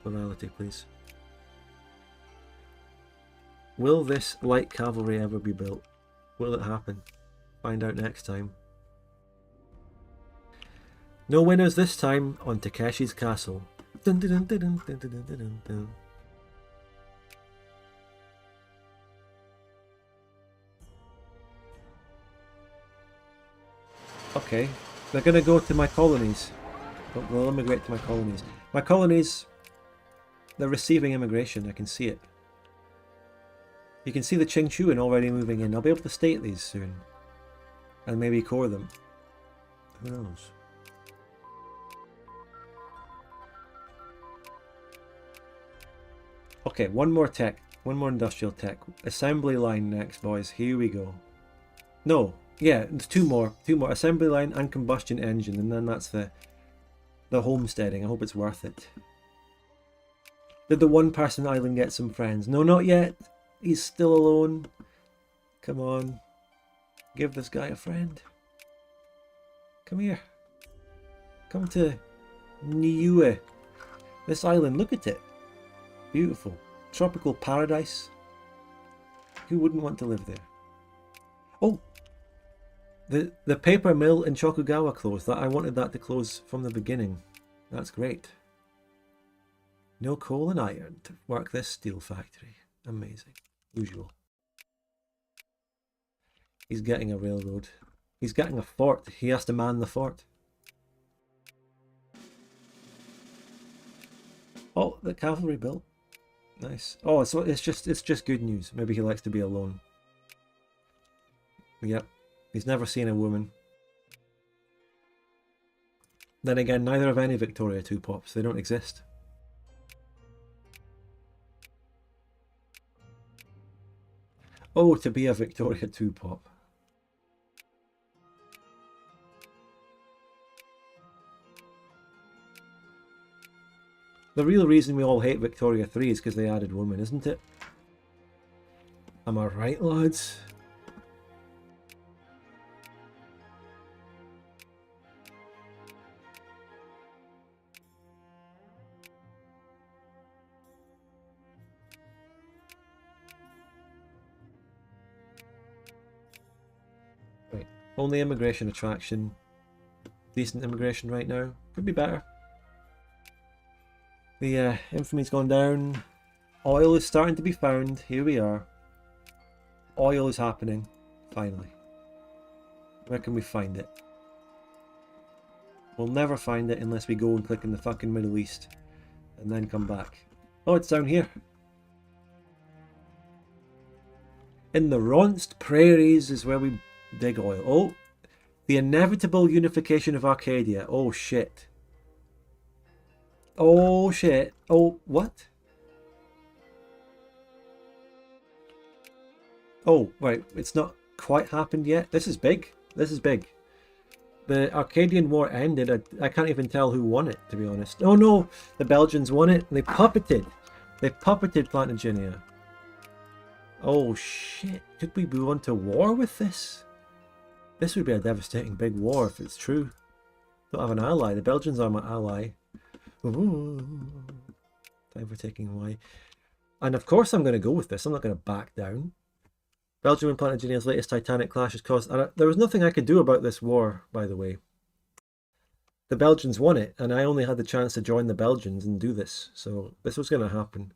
Morality, please. Will this light cavalry ever be built? Will it happen? Find out next time. No winners this time on Takeshi's Castle. Dun, dun, dun, dun, dun, dun, dun, dun, dun. Okay, they're going to go to my colonies. They'll immigrate to my colonies. My colonies, they're receiving immigration. I can see it. You can see the Qingqiu already moving in. I'll be able to state these soon. And maybe core them. Who knows? Okay, one more tech. One more industrial tech. Assembly line next, boys. Here we go. No. Yeah, there's two more. Assembly line and combustion engine. And then that's the homesteading. I hope it's worth it. Did the one-person island get some friends? No, not yet. He's still alone. Come on. Give this guy a friend. Come here. Come to Niue. This island, look at it. Beautiful. Tropical paradise. Who wouldn't want to live there? Oh! The paper mill in Chokugawa closed. I wanted that to close from the beginning. That's great. No coal and iron to work this steel factory. Amazing. Usual. He's getting a railroad. He's getting a fort. He has to man the fort. Oh, the cavalry built. Nice. Oh, so it's just good news. Maybe he likes to be alone. Yep. He's never seen a woman. Then again, neither have any Victoria 2 pops. They don't exist. Oh, to be a Victoria 2 pop. The real reason we all hate Victoria 3 is because they added women, isn't it? Am I right, lads? Right. Only immigration attraction. Decent immigration right now. Could be better. The infamy's gone down. Oil is starting to be found. Here we are. Oil is happening. Finally. Where can we find it? We'll never find it unless we go and click in the fucking Middle East. And then come back. Oh, it's down here. In the Ronst Prairies is where we dig oil. Oh, the inevitable unification of Arcadia. Oh, shit. Oh, shit. Oh, what? Oh, right. It's not quite happened yet. This is big. This is big. The Arcadian War ended. I can't even tell who won it, to be honest. Oh, no. The Belgians won it. They puppeted. They puppeted Plantagenet. Oh, shit. Could we move on to war with this? This would be a devastating big war if it's true. Don't have an ally. The Belgians are my ally. Ooh. Time for taking away. And of course I'm going to go with this. I'm not going to back down. Belgium and Plantagenet's latest titanic clash has caused... And there was nothing I could do about this war, by the way. The Belgians won it, and I only had the chance to join the Belgians and do this. So this was going to happen.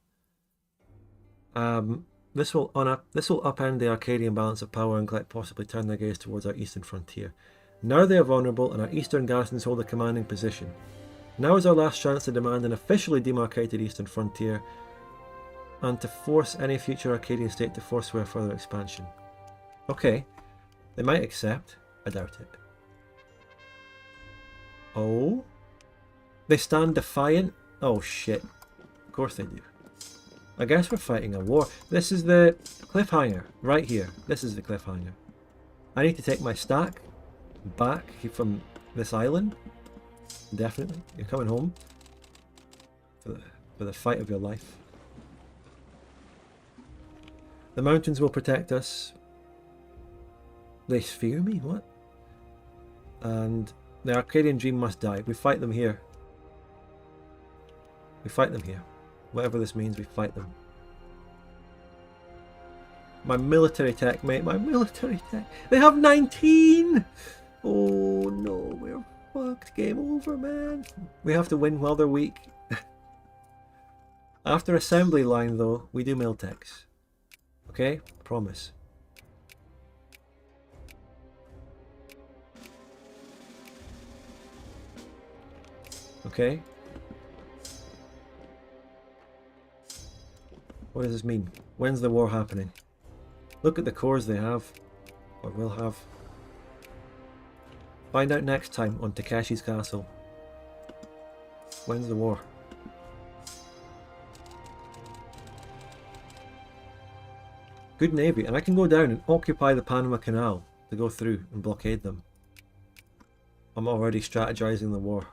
This will upend the Arcadian balance of power and quite possibly turn their gaze towards our eastern frontier. Now they are vulnerable, and our eastern garrisons hold a commanding position. Now is our last chance to demand an officially demarcated eastern frontier and to force any future Arcadian state to forswear further expansion. Okay, they might accept. I doubt it. Oh? They stand defiant? Oh shit. Of course they do. I guess we're fighting a war. This is the cliffhanger, right here. This is the cliffhanger. I need to take my stack back from this island. Definitely. You're coming home for the fight of your life. The mountains will protect us. They fear me? What? And the Arcadian dream must die. We fight them here. We fight them here. Whatever this means, we fight them. My military tech, mate. My military tech. They have 19! Oh no, we're fucked. Game over, man. We have to win while they're weak. After assembly line, though, we do mil-techs. Okay? Promise. Okay? What does this mean? When's the war happening? Look at the cores they have. Or will have. Find out next time on Takeshi's Castle. When's the war? Good navy, and I can go down and occupy the Panama Canal to go through and blockade them. I'm already strategizing the war.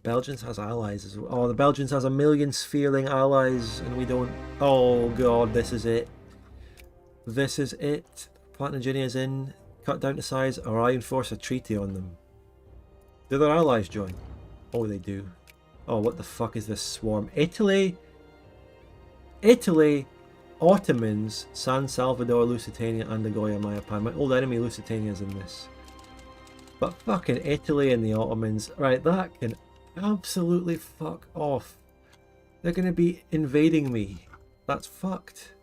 Belgians has allies as well. Oh, the Belgians has 1 million Sphereling allies and we don't. Oh god, this is it. This is it. Plantagenet is in. Cut down to size or I enforce a treaty on them. Do their allies join? Oh, they do. Oh, what the fuck is this swarm? Italy? Italy? Ottomans, San Salvador, Lusitania, Andagoya, Mayapan. My old enemy Lusitania is in this. But fucking Italy and the Ottomans. Right, that can absolutely fuck off. They're going to be invading me. That's fucked.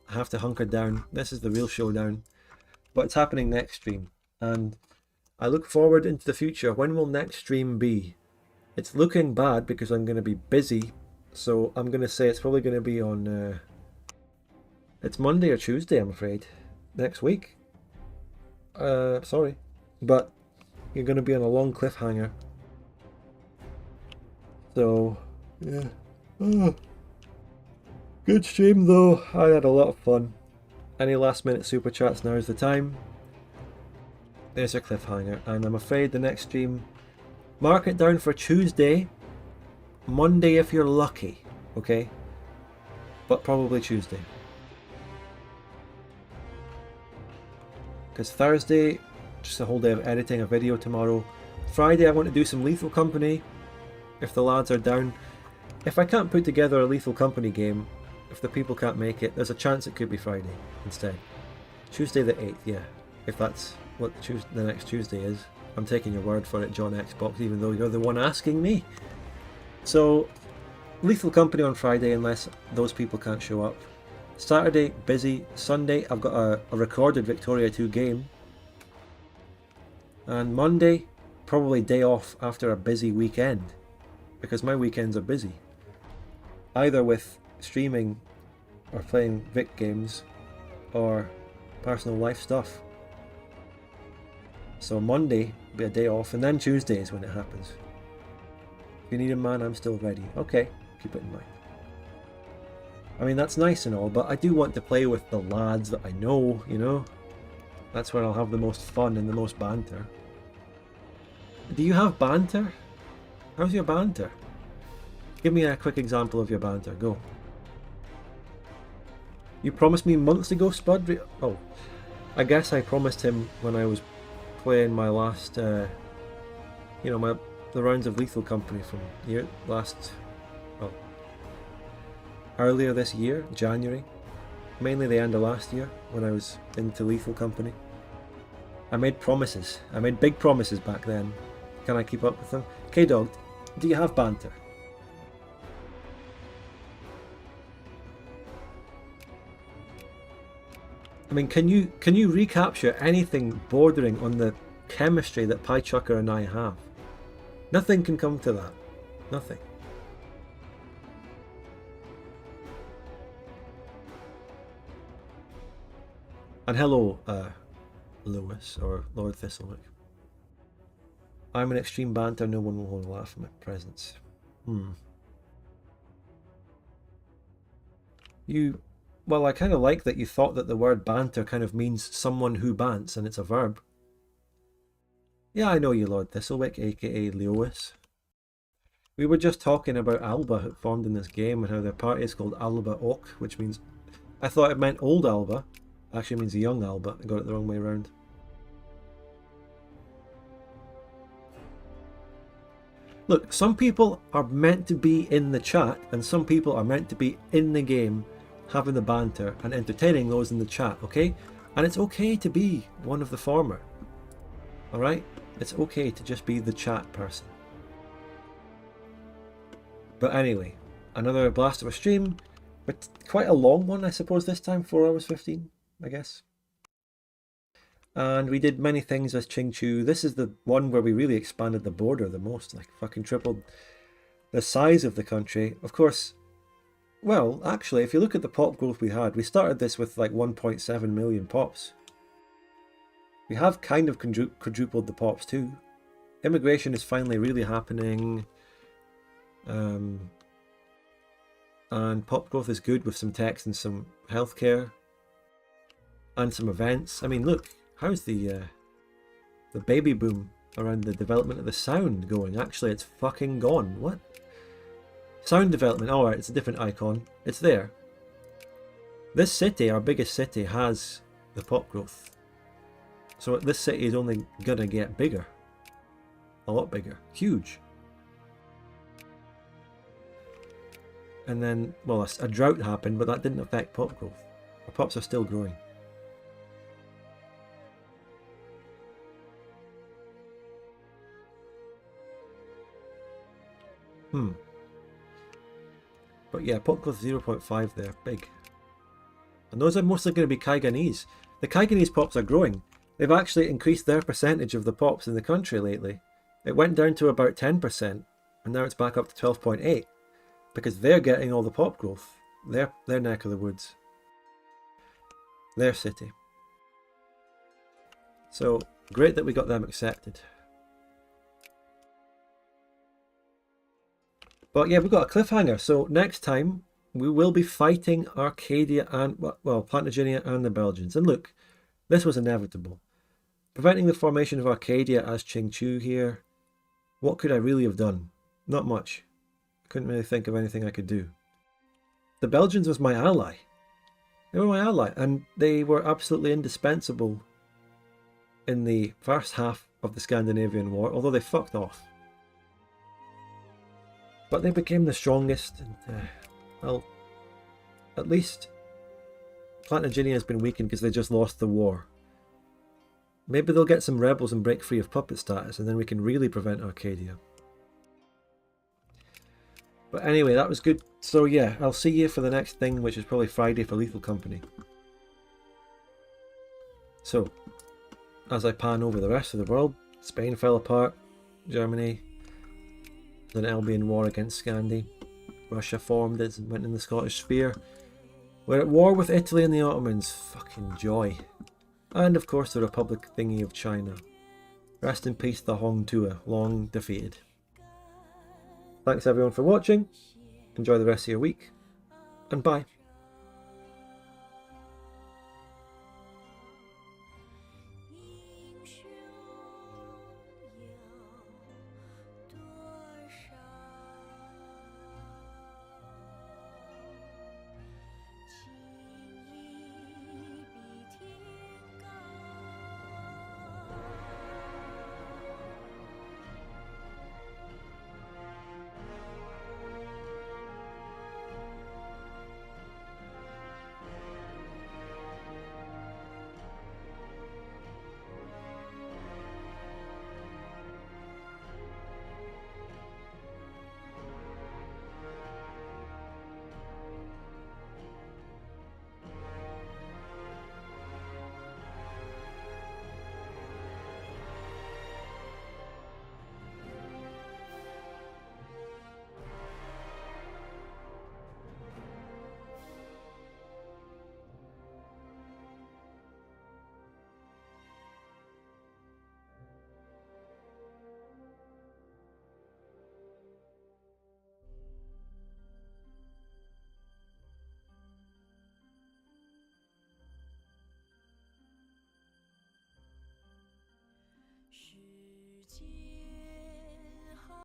I have to hunker down. This is the real showdown. But it's happening next stream. And I look forward into the future. When will next stream be? It's looking bad because I'm going to be busy So I'm going to say it's probably going to be on... it's Monday or Tuesday, I'm afraid. Next week. Sorry. But you're going to be on a long cliffhanger. So, yeah. Good stream though. I had a lot of fun. Any last minute super chats, now is the time. There's a cliffhanger, and I'm afraid the next stream, mark it down for Tuesday, Monday if you're lucky, okay? But probably Tuesday. Because Thursday, just a whole day of editing a video tomorrow. Friday I want to do some Lethal Company, if the lads are down. If I can't put together a Lethal Company game, if the people can't make it, there's a chance it could be Friday instead. Tuesday the 8th, yeah. If that's what the next Tuesday is. I'm taking your word for it, John Xbox, even though you're the one asking me. So, Lethal Company on Friday, unless those people can't show up. Saturday, busy. Sunday, I've got a recorded Victoria 2 game. And Monday, probably day off after a busy weekend. Because my weekends are busy. Either with streaming or playing Vic games or personal life stuff. So Monday will be a day off, and then Tuesday is when it happens. If you need a man, I'm still ready. Okay, keep it in mind. I mean, that's nice and all, but I do want to play with the lads that I know, you know? That's where I'll have the most fun and the most banter. Do you have banter? How's your banter? Give me a quick example of your banter, go. You promised me months ago, Spud? Oh, I guess I promised him when I was playing my last, the rounds of Lethal Company from earlier this year, January, mainly the end of last year when I was into Lethal Company. I made promises. I made big promises back then. Can I keep up with them? K-Dog, do you have banter? I mean, can you recapture anything bordering on the chemistry that Pie Chucker and I have? Nothing can come to that. Nothing. And hello, Lewis, or Lord Thistlewick. I'm an extreme banter, no one will laugh at my presence. Well, I kind of like that you thought that the word banter kind of means someone who bants, and it's a verb. Yeah, I know you, Lord Thistlewick, aka Lewis. We were just talking about Alba, who formed in this game, and how their party is called Alba Oak, which means... I thought it meant old Alba. Actually means young Alba. I got it the wrong way around. Look, some people are meant to be in the chat, and some people are meant to be in the game, having the banter and entertaining those in the chat, okay? And it's okay to be one of the former. Alright? It's okay to just be the chat person. But anyway, another blast of a stream, but quite a long one, I suppose, this time, 4 hours 15, I guess. And we did many things as Qingqiu. This is the one where we really expanded the border the most, like fucking tripled the size of the country. Of course, well, actually, if you look at the pop growth we had, we started this with like 1.7 million pops. We have kind of quadrupled the pops too. Immigration is finally really happening. And pop growth is good with some text and some healthcare. And some events. I mean, look, how's the baby boom around the development of the sound going? Actually, it's fucking gone. What? Sound development. Alright, it's a different icon. It's there. This city, our biggest city, has the pop growth. So this city is only gonna get bigger. A lot bigger. Huge. And then, well, a drought happened, but that didn't affect pop growth. Our pops are still growing. But yeah, pop growth 0.5 there, big. And those are mostly going to be Kaiganese. The Kaiganese pops are growing. They've actually increased their percentage of the pops in the country lately. It went down to about 10%, and now it's back up to 12.8. because they're getting all the pop growth. Their neck of the woods. Their city. So, great that we got them accepted. But yeah, we've got a cliffhanger. So next time, we will be fighting Arcadia and, well, Plantagenet and the Belgians. And look, this was inevitable. Preventing the formation of Arcadia as Qingqiu here. What could I really have done? Not much. I couldn't really think of anything I could do. The Belgians was my ally. They were my ally, and they were absolutely indispensable in the first half of the Scandinavian War, although they fucked off. But they became the strongest, and, well, at least Plantagenet has been weakened because they just lost the war. Maybe they'll get some rebels and break free of puppet status, and then we can really prevent Arcadia. But anyway, that was good. So yeah, I'll see you for the next thing, which is probably Friday for Lethal Company. So, as I pan over the rest of the world, Spain fell apart, Germany, an Albion war against Scandi, Russia formed and went in the Scottish sphere. We're at war with Italy and the Ottomans, fucking joy. And of course the Republic thingy of China. Rest in peace the Hong Tua, long defeated. Thanks everyone for watching, enjoy the rest of your week, and bye. Shun